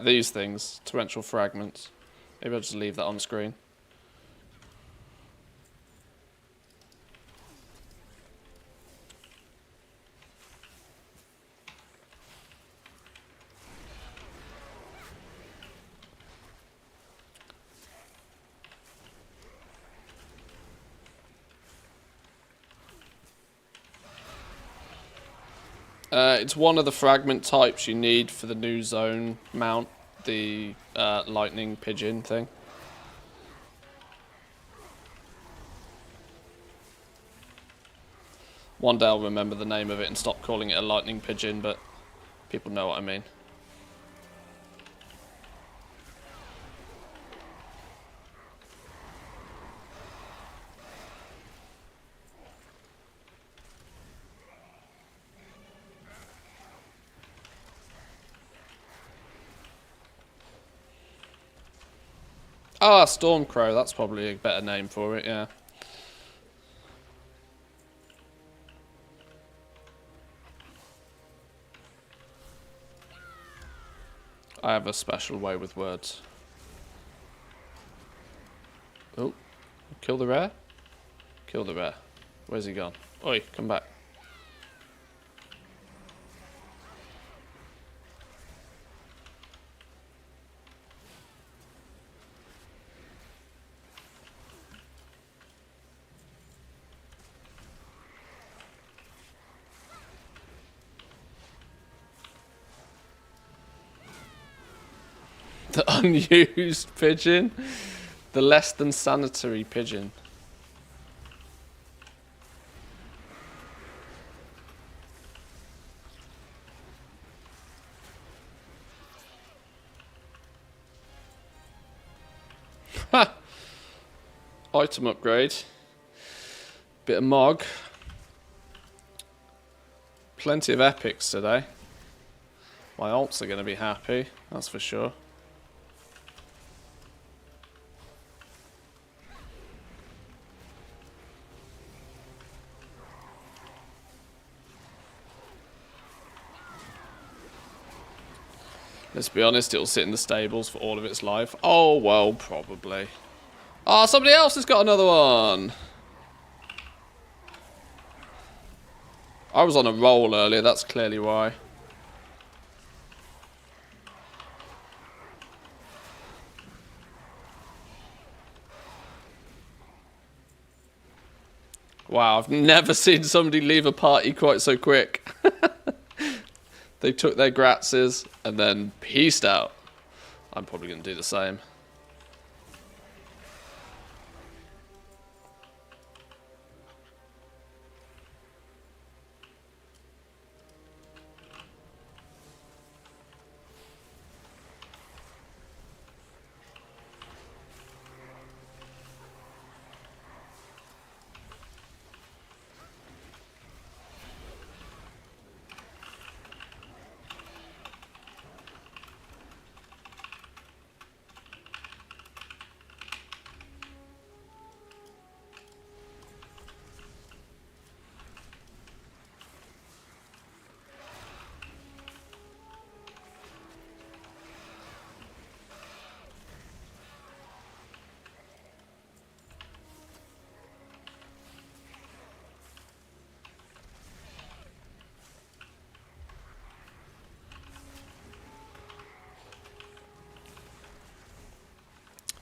These things, torrential fragments. Maybe I'll just leave that on screen. It's one of the fragment types you need for the new zone mount, the lightning pigeon thing. One day I'll remember the name of it and stop calling it a lightning pigeon, but people know what I mean. Ah, Stormcrow, that's probably a better name for it, yeah. I have a special way with words. Oh, kill the rare? Kill the rare. Where's he gone? Oi, come back. The unused pigeon. The less than sanitary pigeon. Ha! Item upgrade. Bit of Mog. Plenty of epics today. My alts are going to be happy, that's for sure. Let's be honest, it'll sit in the stables for all of its life. Oh, well, probably. Oh, somebody else has got another one. I was on a roll earlier, that's clearly why. Wow, I've never seen somebody leave a party quite so quick. They took their gratzes and then peaced out. I'm probably going to do the same.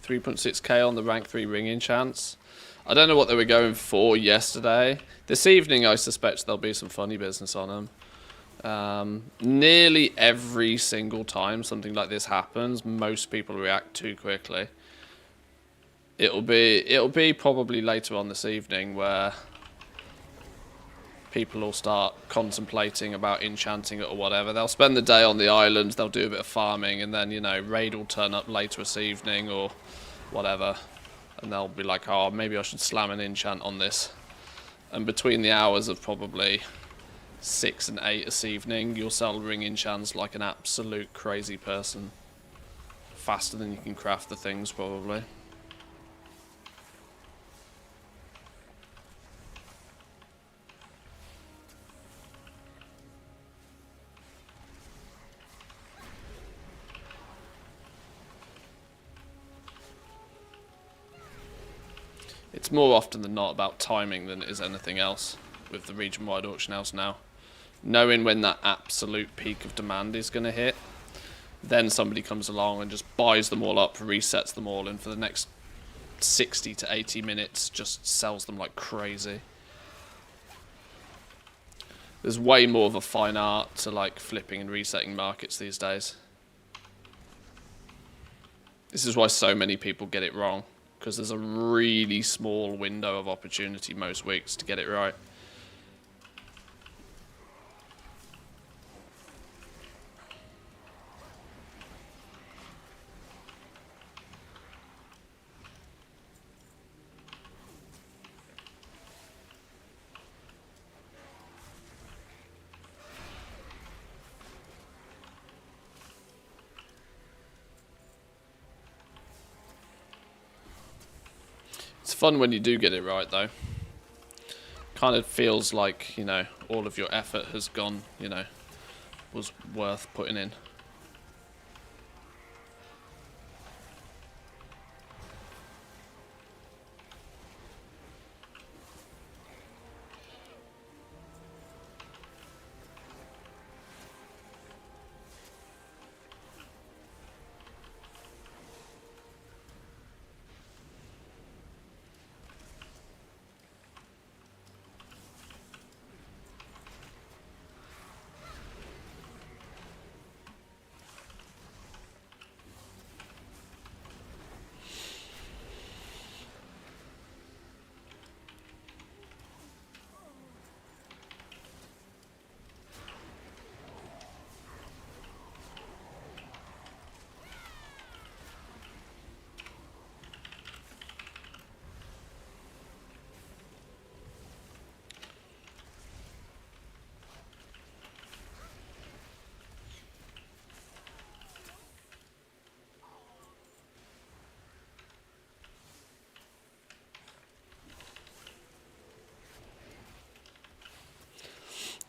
$3.6k on the rank 3 ring chance. I don't know what they were going for yesterday. This evening I suspect there'll be some funny business on them. Nearly every single time something like this happens, most people react too quickly. It'll be probably later on this evening where people will start contemplating about enchanting it or whatever. They'll spend the day on the island, they'll do a bit of farming, and then, you know, raid will turn up later this evening or whatever. And they'll be like, oh, maybe I should slam an enchant on this. And between the hours of probably 6 and 8 this evening, you'll sell ring enchants like an absolute crazy person. Faster than you can craft the things, probably. It's more often than not about timing than it is anything else with the region-wide auction house now. Knowing when that absolute peak of demand is going to hit, then somebody comes along and just buys them all up, resets them all, and for the next 60 to 80 minutes just sells them like crazy. There's way more of a fine art to like flipping and resetting markets these days. This is why so many people get it wrong, because there's a really small window of opportunity most weeks to get it right. It's fun when you do get it right, though. Kind of feels like, you know, all of your effort has gone, you know, was worth putting in.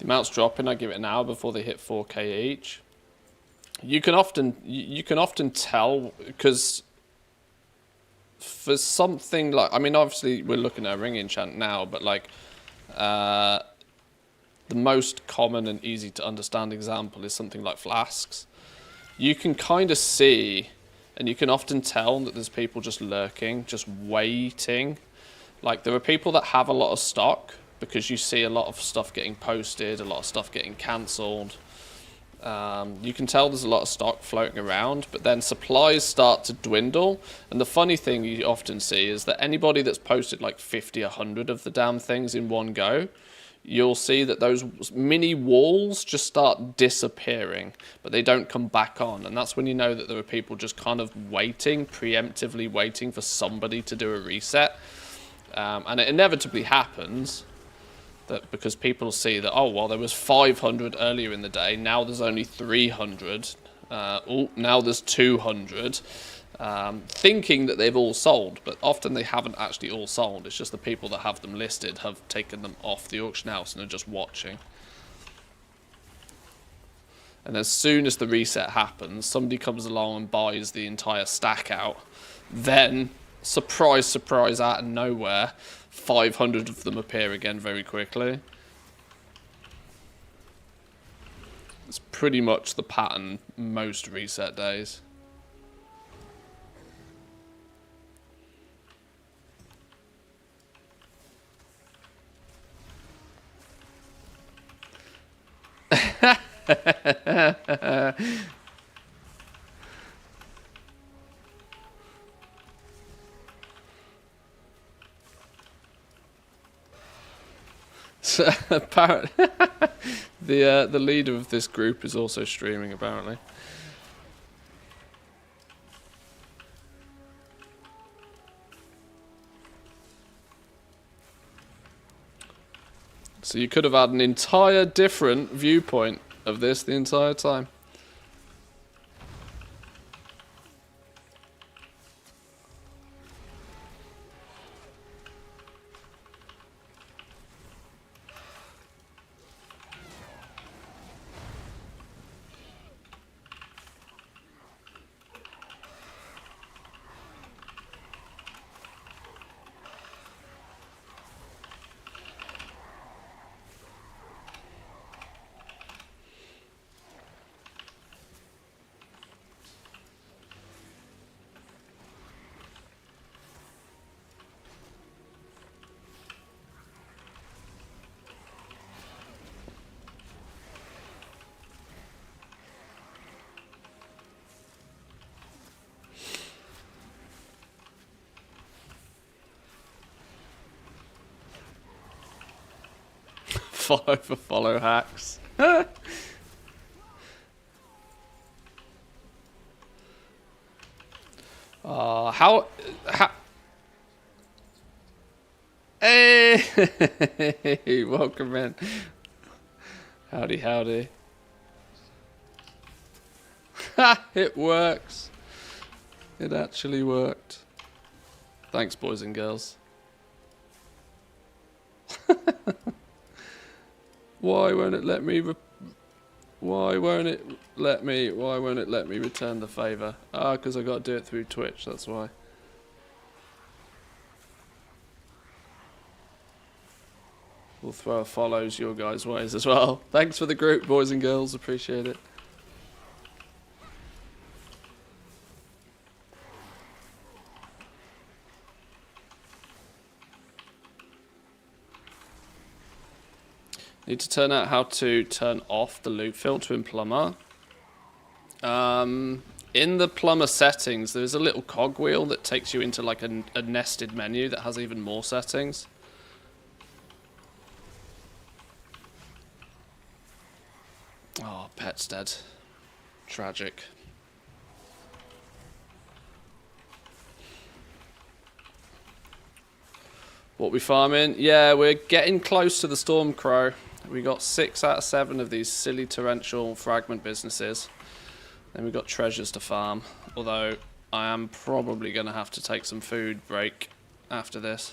The amount's dropping. I give it an hour before they hit 4k each. You can often tell, because for something like, I mean, obviously we're looking at a ring enchant now, but like the most common and easy to understand example is something like flasks. You can kind of see, and you can often tell that there's people just lurking, just waiting. Like, there are people that have a lot of stock, because you see a lot of stuff getting posted, a lot of stuff getting cancelled. You can tell there's a lot of stock floating around, but then supplies start to dwindle. And the funny thing you often see is that anybody that's posted like 50, 100 of the damn things in one go, you'll see that those mini walls just start disappearing, but they don't come back on. And that's when you know that there are people just kind of waiting, preemptively waiting for somebody to do a reset. And it inevitably happens, that because people see that, oh, well, there was 500 earlier in the day, now there's only 300, oh, now there's 200, thinking that they've all sold, but often they haven't actually all sold. It's just the people that have them listed have taken them off the auction house and are just watching. And as soon as the reset happens, somebody comes along and buys the entire stack out, then, surprise, surprise, out of nowhere, 500 of them appear again very quickly. It's pretty much the pattern most reset days. So, apparently, the leader of this group is also streaming, apparently. So you could have had an entire different viewpoint of this the entire time. Follow for follow hacks. How Hey, welcome in. Howdy, howdy. Ha! It works. It actually worked. Thanks, boys and girls. Why won't it let me? Why won't it let me return the favor? Ah, because I got to do it through Twitch. That's why. We'll throw a follows your guys' ways as well. Thanks for the group, boys and girls. Appreciate it. Need to turn out how to turn off the loot filter in Plumber. In the Plumber settings, there's a little cogwheel that takes you into like a nested menu that has even more settings. Oh, pet's dead. Tragic. What we farming? Yeah, we're getting close to the Stormcrow. We got 6 out of 7 of these silly torrential fragment businesses. Then we've got treasures to farm. Although I am probably going to have to take some food break after this.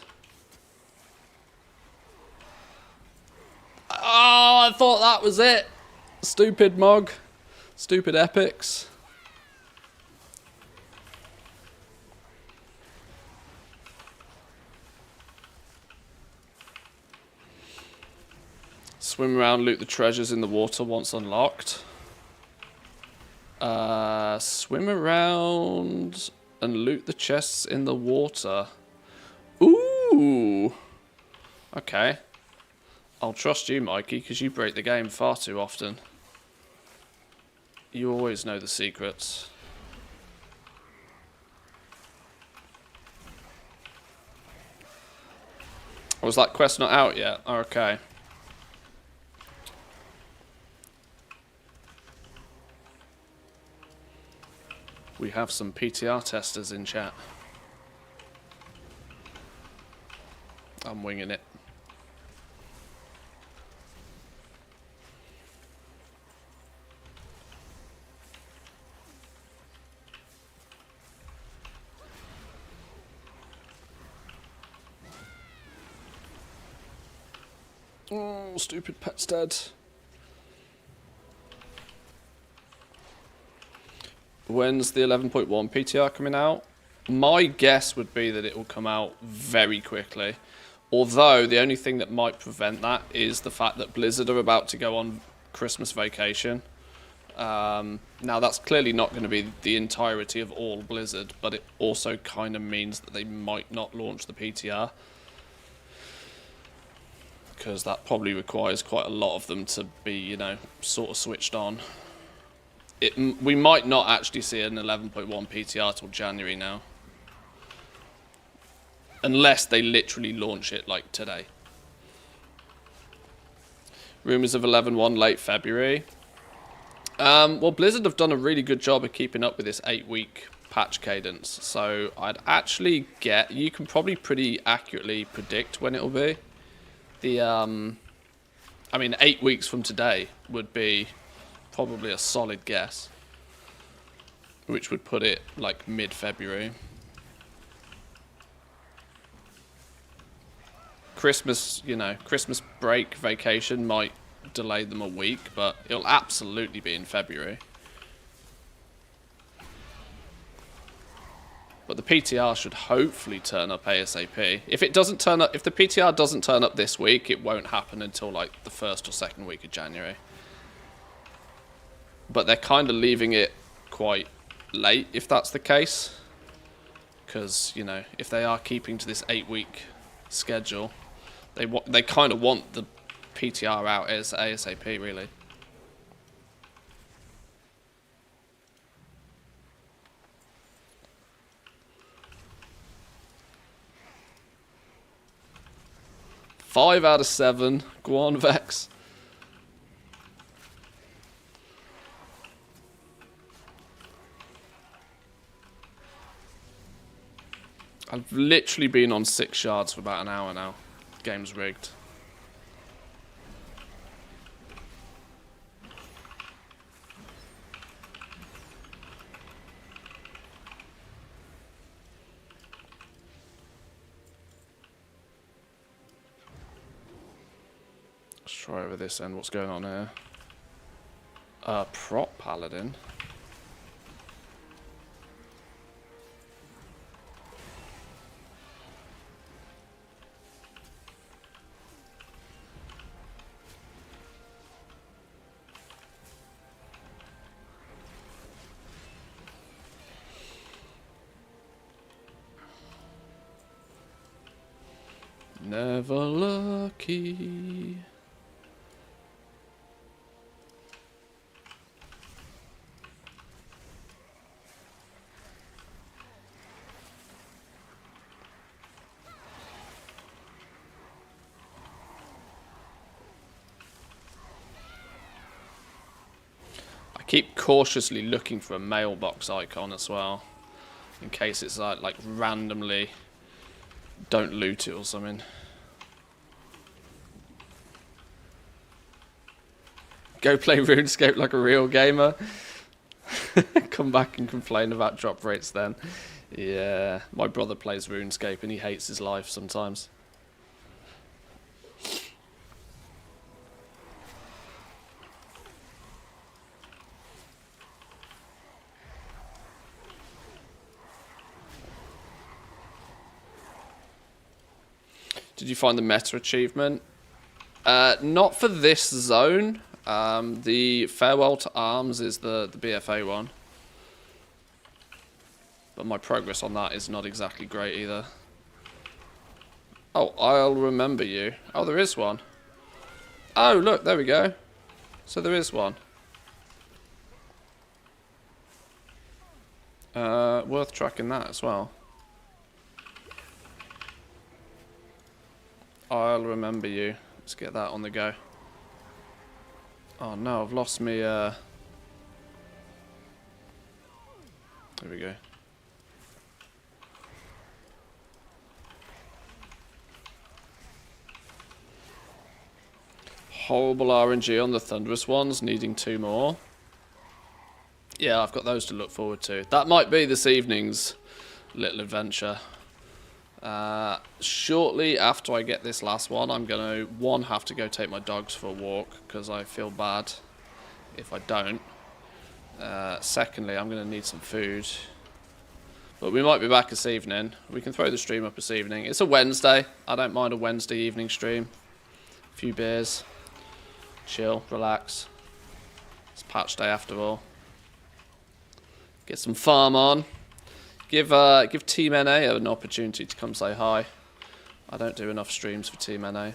Oh, I thought that was it. Stupid Mog. Stupid epics. Swim around, loot the treasures in the water once unlocked. Swim around and loot the chests in the water. Ooh. Okay. I'll trust you, Mikey, because you break the game far too often. You always know the secrets. Was that quest not out yet? Okay. We have some PTR testers in chat. I'm winging it. Oh, stupid pet's dead. When's the 11.1 PTR coming out? My guess would be that it will come out very quickly. Although, the only thing that might prevent that is the fact that Blizzard are about to go on Christmas vacation. Now, that's clearly not going to be the entirety of all Blizzard, but it also kind of means that they might not launch the PTR. Because that probably requires quite a lot of them to be, you know, sort of switched on. We might not actually see an 11.1 PTR till January now. Unless they literally launch it, like, today. Rumours of 11.1 late February. Well, Blizzard have done a really good job of keeping up with this 8-week patch cadence. So, I'd actually get... You can probably pretty accurately predict when it'll be. I mean, 8 weeks from today would be probably a solid guess. Which would put it, like, mid-February. Christmas, you know, Christmas break vacation might delay them a week, but it'll absolutely be in February. But the PTR should hopefully turn up ASAP. If it doesn't turn up, if the PTR doesn't turn up this week, it won't happen until like the 1st or 2nd week of January. But they're kind of leaving it quite late if that's the case. Because, you know, if they are keeping to this 8-week schedule, they kind of want the PTR out as ASAP, really. Five out of 7. Go on, Vex. I've literally been on 6 shards for about an hour now. The game's rigged. Let's try over this end. What's going on here? Prop paladin. Never lucky. I keep cautiously looking for a mailbox icon as well, in case it's like randomly don't loot it or something. Go play RuneScape like a real gamer. Come back and complain about drop rates then. Yeah, my brother plays RuneScape and he hates his life sometimes. Did you find the meta achievement? Not for this zone. The Farewell to Arms is the BFA one. But my progress on that is not exactly great either. Oh, I'll remember you. Oh, there is one. Oh, look, there we go. So there is one. Worth tracking that as well. I'll remember you. Let's get that on the go. Oh no, I've lost me, There we go. Horrible RNG on the Thunderous ones, needing 2 more. Yeah, I've got those to look forward to. That might be this evening's little adventure. Shortly after I get this last one, I'm going to, one, have to go take my dogs for a walk, because I feel bad if I don't. Secondly, I'm going to need some food. But we might be back this evening. We can throw the stream up this evening. It's a Wednesday. I don't mind a Wednesday evening stream. A few beers. Chill, relax. It's patch day after all. Get some farm on. Give Team NA an opportunity to come say hi. I don't do enough streams for Team NA.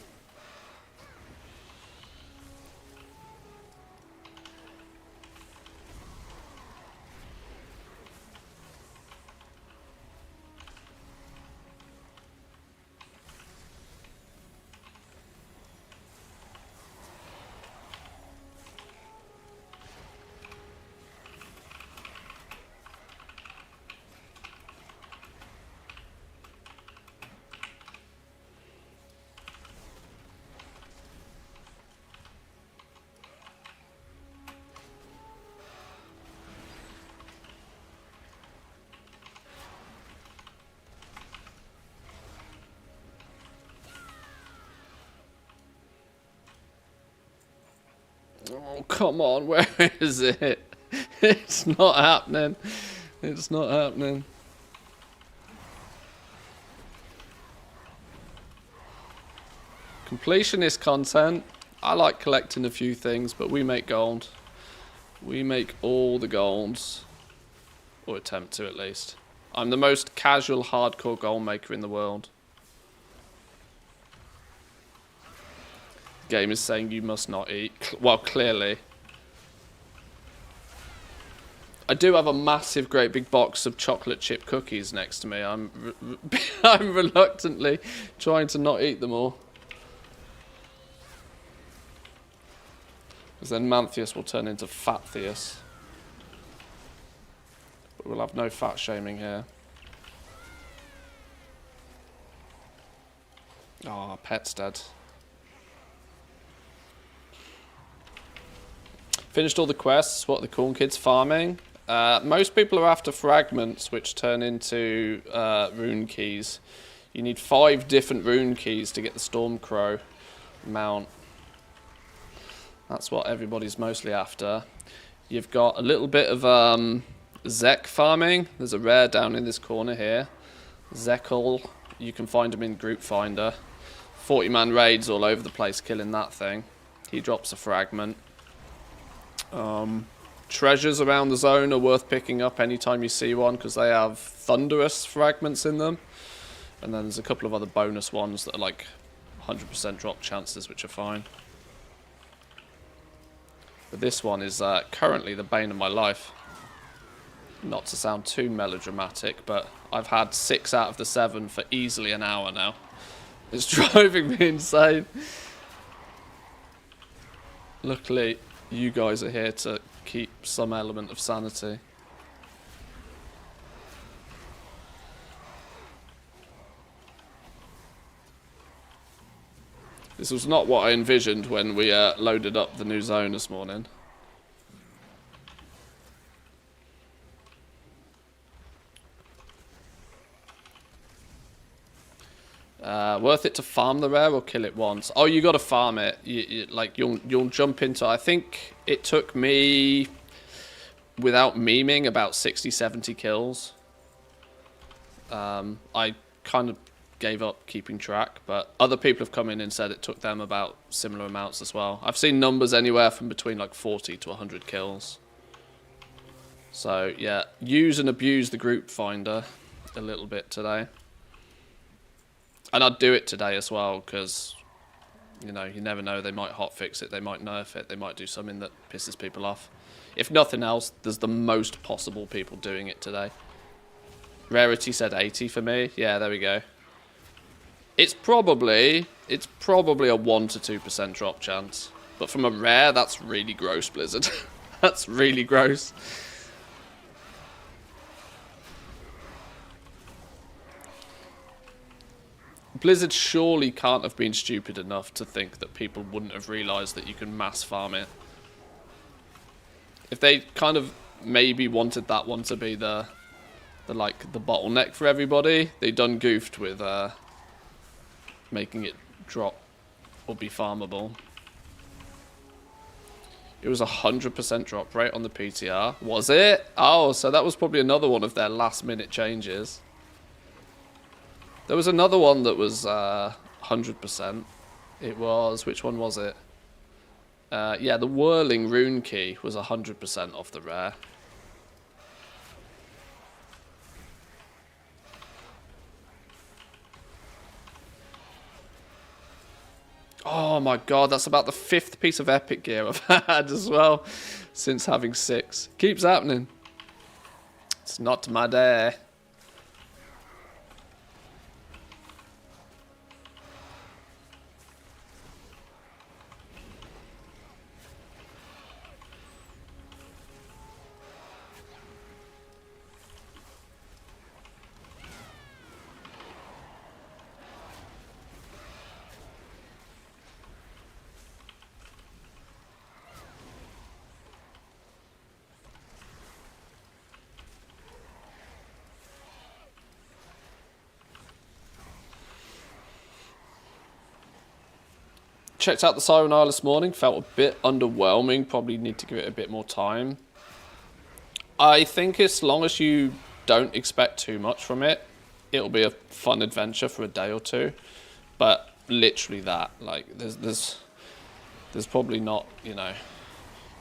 Oh, come on, where is it? It's not happening. It's not happening. Completionist content. I like collecting a few things, but we make gold. We make all the golds. Or attempt to, at least. I'm the most casual, hardcore gold maker in the world. Game is saying you must not eat. Well, clearly. I do have a massive, great big box of chocolate chip cookies next to me. I'm reluctantly trying to not eat them all. Because then Manthius will turn into Fathius. But we'll have no fat shaming here. Ah, pet's dead. Finished all the quests. What are the corn kids farming? Most people are after fragments, which turn into rune keys. You need 5 different rune keys to get the Stormcrow mount. That's what everybody's mostly after. You've got a little bit of Zek farming. There's a rare down in this corner here. Zekel. You can find him in Group Finder. 40-man raids all over the place killing that thing. He drops a fragment. Treasures around the zone are worth picking up anytime you see one, because they have thunderous fragments in them. And then there's a couple of other bonus ones that are like 100% drop chances, which are fine. But this one is currently the bane of my life. Not to sound too melodramatic, but I've had 6 out of the 7 for easily an hour now. It's driving me insane. Luckily, you guys are here to keep some element of sanity. This was not what I envisioned when we loaded up the new zone this morning. Worth it to farm the rare or kill it once? Oh, you got to farm it. You'll jump into. I think it took me, without memeing, about 60-70 kills. I kind of gave up keeping track, but other people have come in and said it took them about similar amounts as well. I've seen numbers anywhere from between like 40 to 100 kills. So yeah, use and abuse the group finder a little bit today. And I'd do it today as well, because, you know, you never know, they might hotfix it, they might nerf it, they might do something that pisses people off. If nothing else, there's the most possible people doing it today. Rarity said 80 for me. Yeah, there we go. It's probably a 1 to 2% drop chance. But from a rare, that's really gross, Blizzard. That's really gross. Blizzard surely can't have been stupid enough to think that people wouldn't have realised that you can mass farm it. If they kind of maybe wanted that one to be the bottleneck for everybody, they done goofed with making it drop or be farmable. It was 100% drop rate on the PTR. Was it? Oh, so that was probably another one of their last minute changes. There was another one that was 100%. It was, which one was it? Yeah, the Whirling Rune Key was 100% off the rare. Oh my god, that's about the 5th piece of epic gear I've had as well since having 6. Keeps happening. It's not my day. Checked out the Siren Isle this morning, felt a bit underwhelming, probably need to give it a bit more time. I think as long as you don't expect too much from it, it'll be a fun adventure for a day or two. But literally that, like, there's probably not, you know,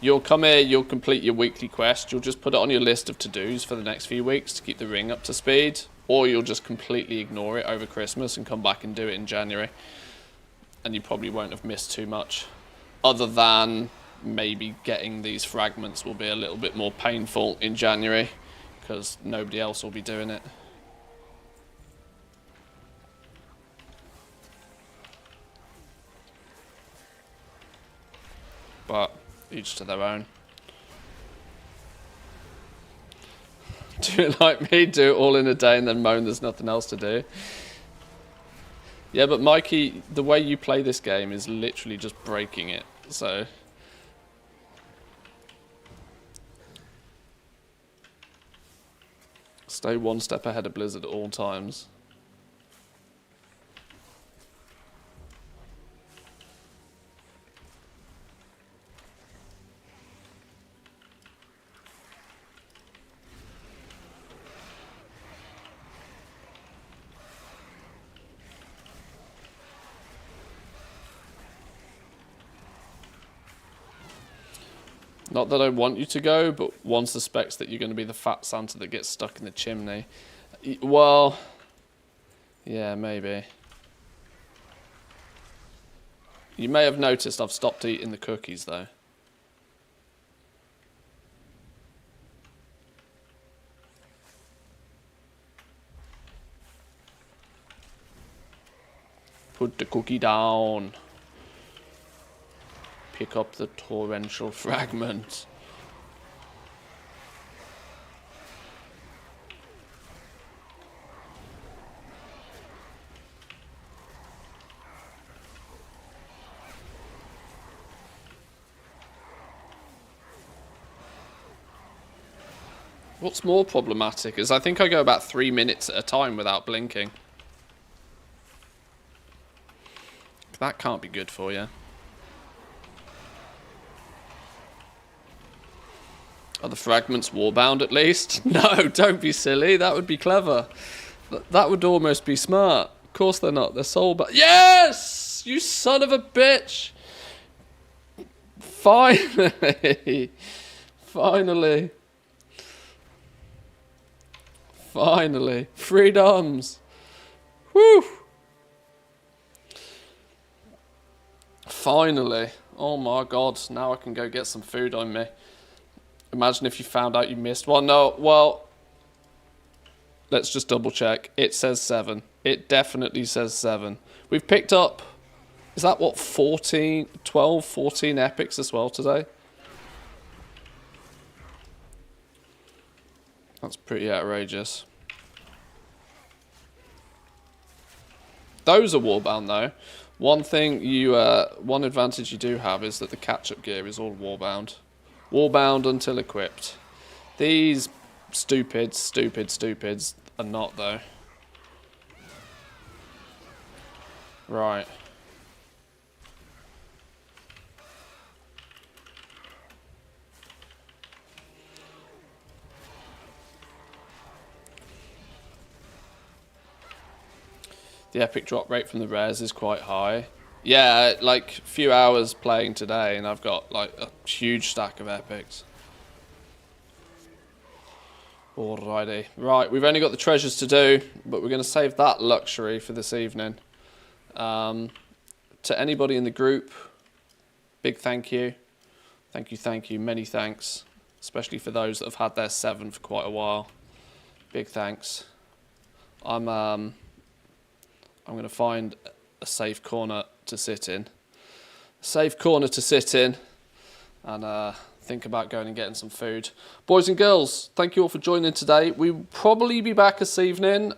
you'll come here, you'll complete your weekly quest, you'll just put it on your list of to-dos for the next few weeks to keep the ring up to speed, or you'll just completely ignore it over Christmas and come back and do it in January. And you probably won't have missed too much, other than maybe getting these fragments will be a little bit more painful in January, because nobody else will be doing it. But each to their own. Do it like me, do it all in a day and then moan there's nothing else to do. Yeah, but Mikey, the way you play this game is literally just breaking it, so... Stay one step ahead of Blizzard at all times. Not that I want you to go, but one suspects that you're going to be the fat Santa that gets stuck in the chimney. Well, yeah, maybe. You may have noticed I've stopped eating the cookies, though. Put the cookie down. Pick up the torrential fragment. What's more problematic is I think I go about 3 minutes at a time without blinking. That can't be good for you. Are the fragments warbound at least? No, don't be silly. That would be clever. That would almost be smart. course they're not. They're soul but yes! You son of a bitch! Finally! Finally! Finally! Freedoms! Woo! Finally! Oh my god, now I can go get some food on me. Imagine if you found out you missed one. No, well, let's just double check. It says 7. It definitely says 7. We've picked up, is that what, 14, 12, 14 epics as well today? That's pretty outrageous. Those are warbound though. One thing one advantage you do have is that the catch-up gear is all warbound. Warbound until equipped. These stupids are not though. Right. The epic drop rate from the rares is quite high. Yeah, like a few hours playing today and I've got like a huge stack of epics. Alrighty. Right, we've only got the treasures to do, but we're going to save that luxury for this evening. To anybody in the group, big thank you. Thank you, many thanks. Especially for those that have had their 7 for quite a while. Big thanks. I'm going to find a safe corner to sit in. And think about going and getting some food. Boys and girls, thank you all for joining today. We'll probably be back this evening.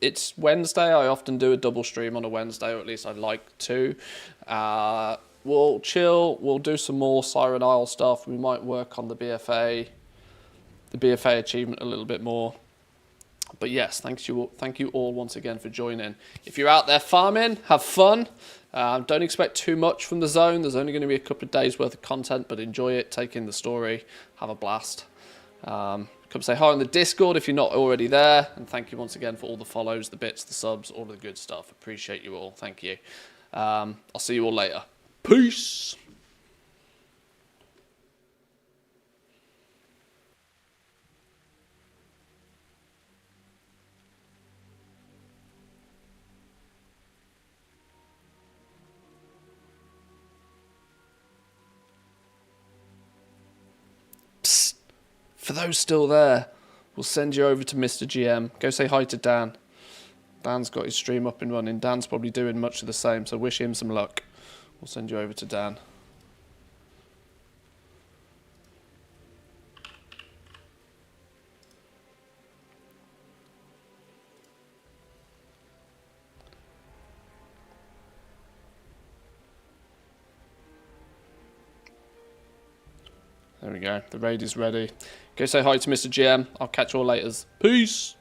It's Wednesday. I often do a double stream on a Wednesday, or at least I'd like to. We'll chill. We'll do some more Siren Isle stuff. We might work on the BFA achievement a little bit more. But yes, thank you all once again for joining. If you're out there farming, have fun. Don't expect too much from the zone. There's only going to be a couple of days worth of content, but enjoy it, take in the story, have a blast. Come say hi on the Discord if you're not already there. And thank you once again for all the follows, the bits, the subs, all of the good stuff. Appreciate you all. Thank you. I'll see you all later. Peace. For those still there, we'll send you over to Mr. GM. Go say hi to Dan. Dan's got his stream up and running. Dan's probably doing much of the same, so wish him some luck. We'll send you over to Dan. There we go. The raid is ready. Go say hi to Mr. GM. I'll catch you all later. Peace.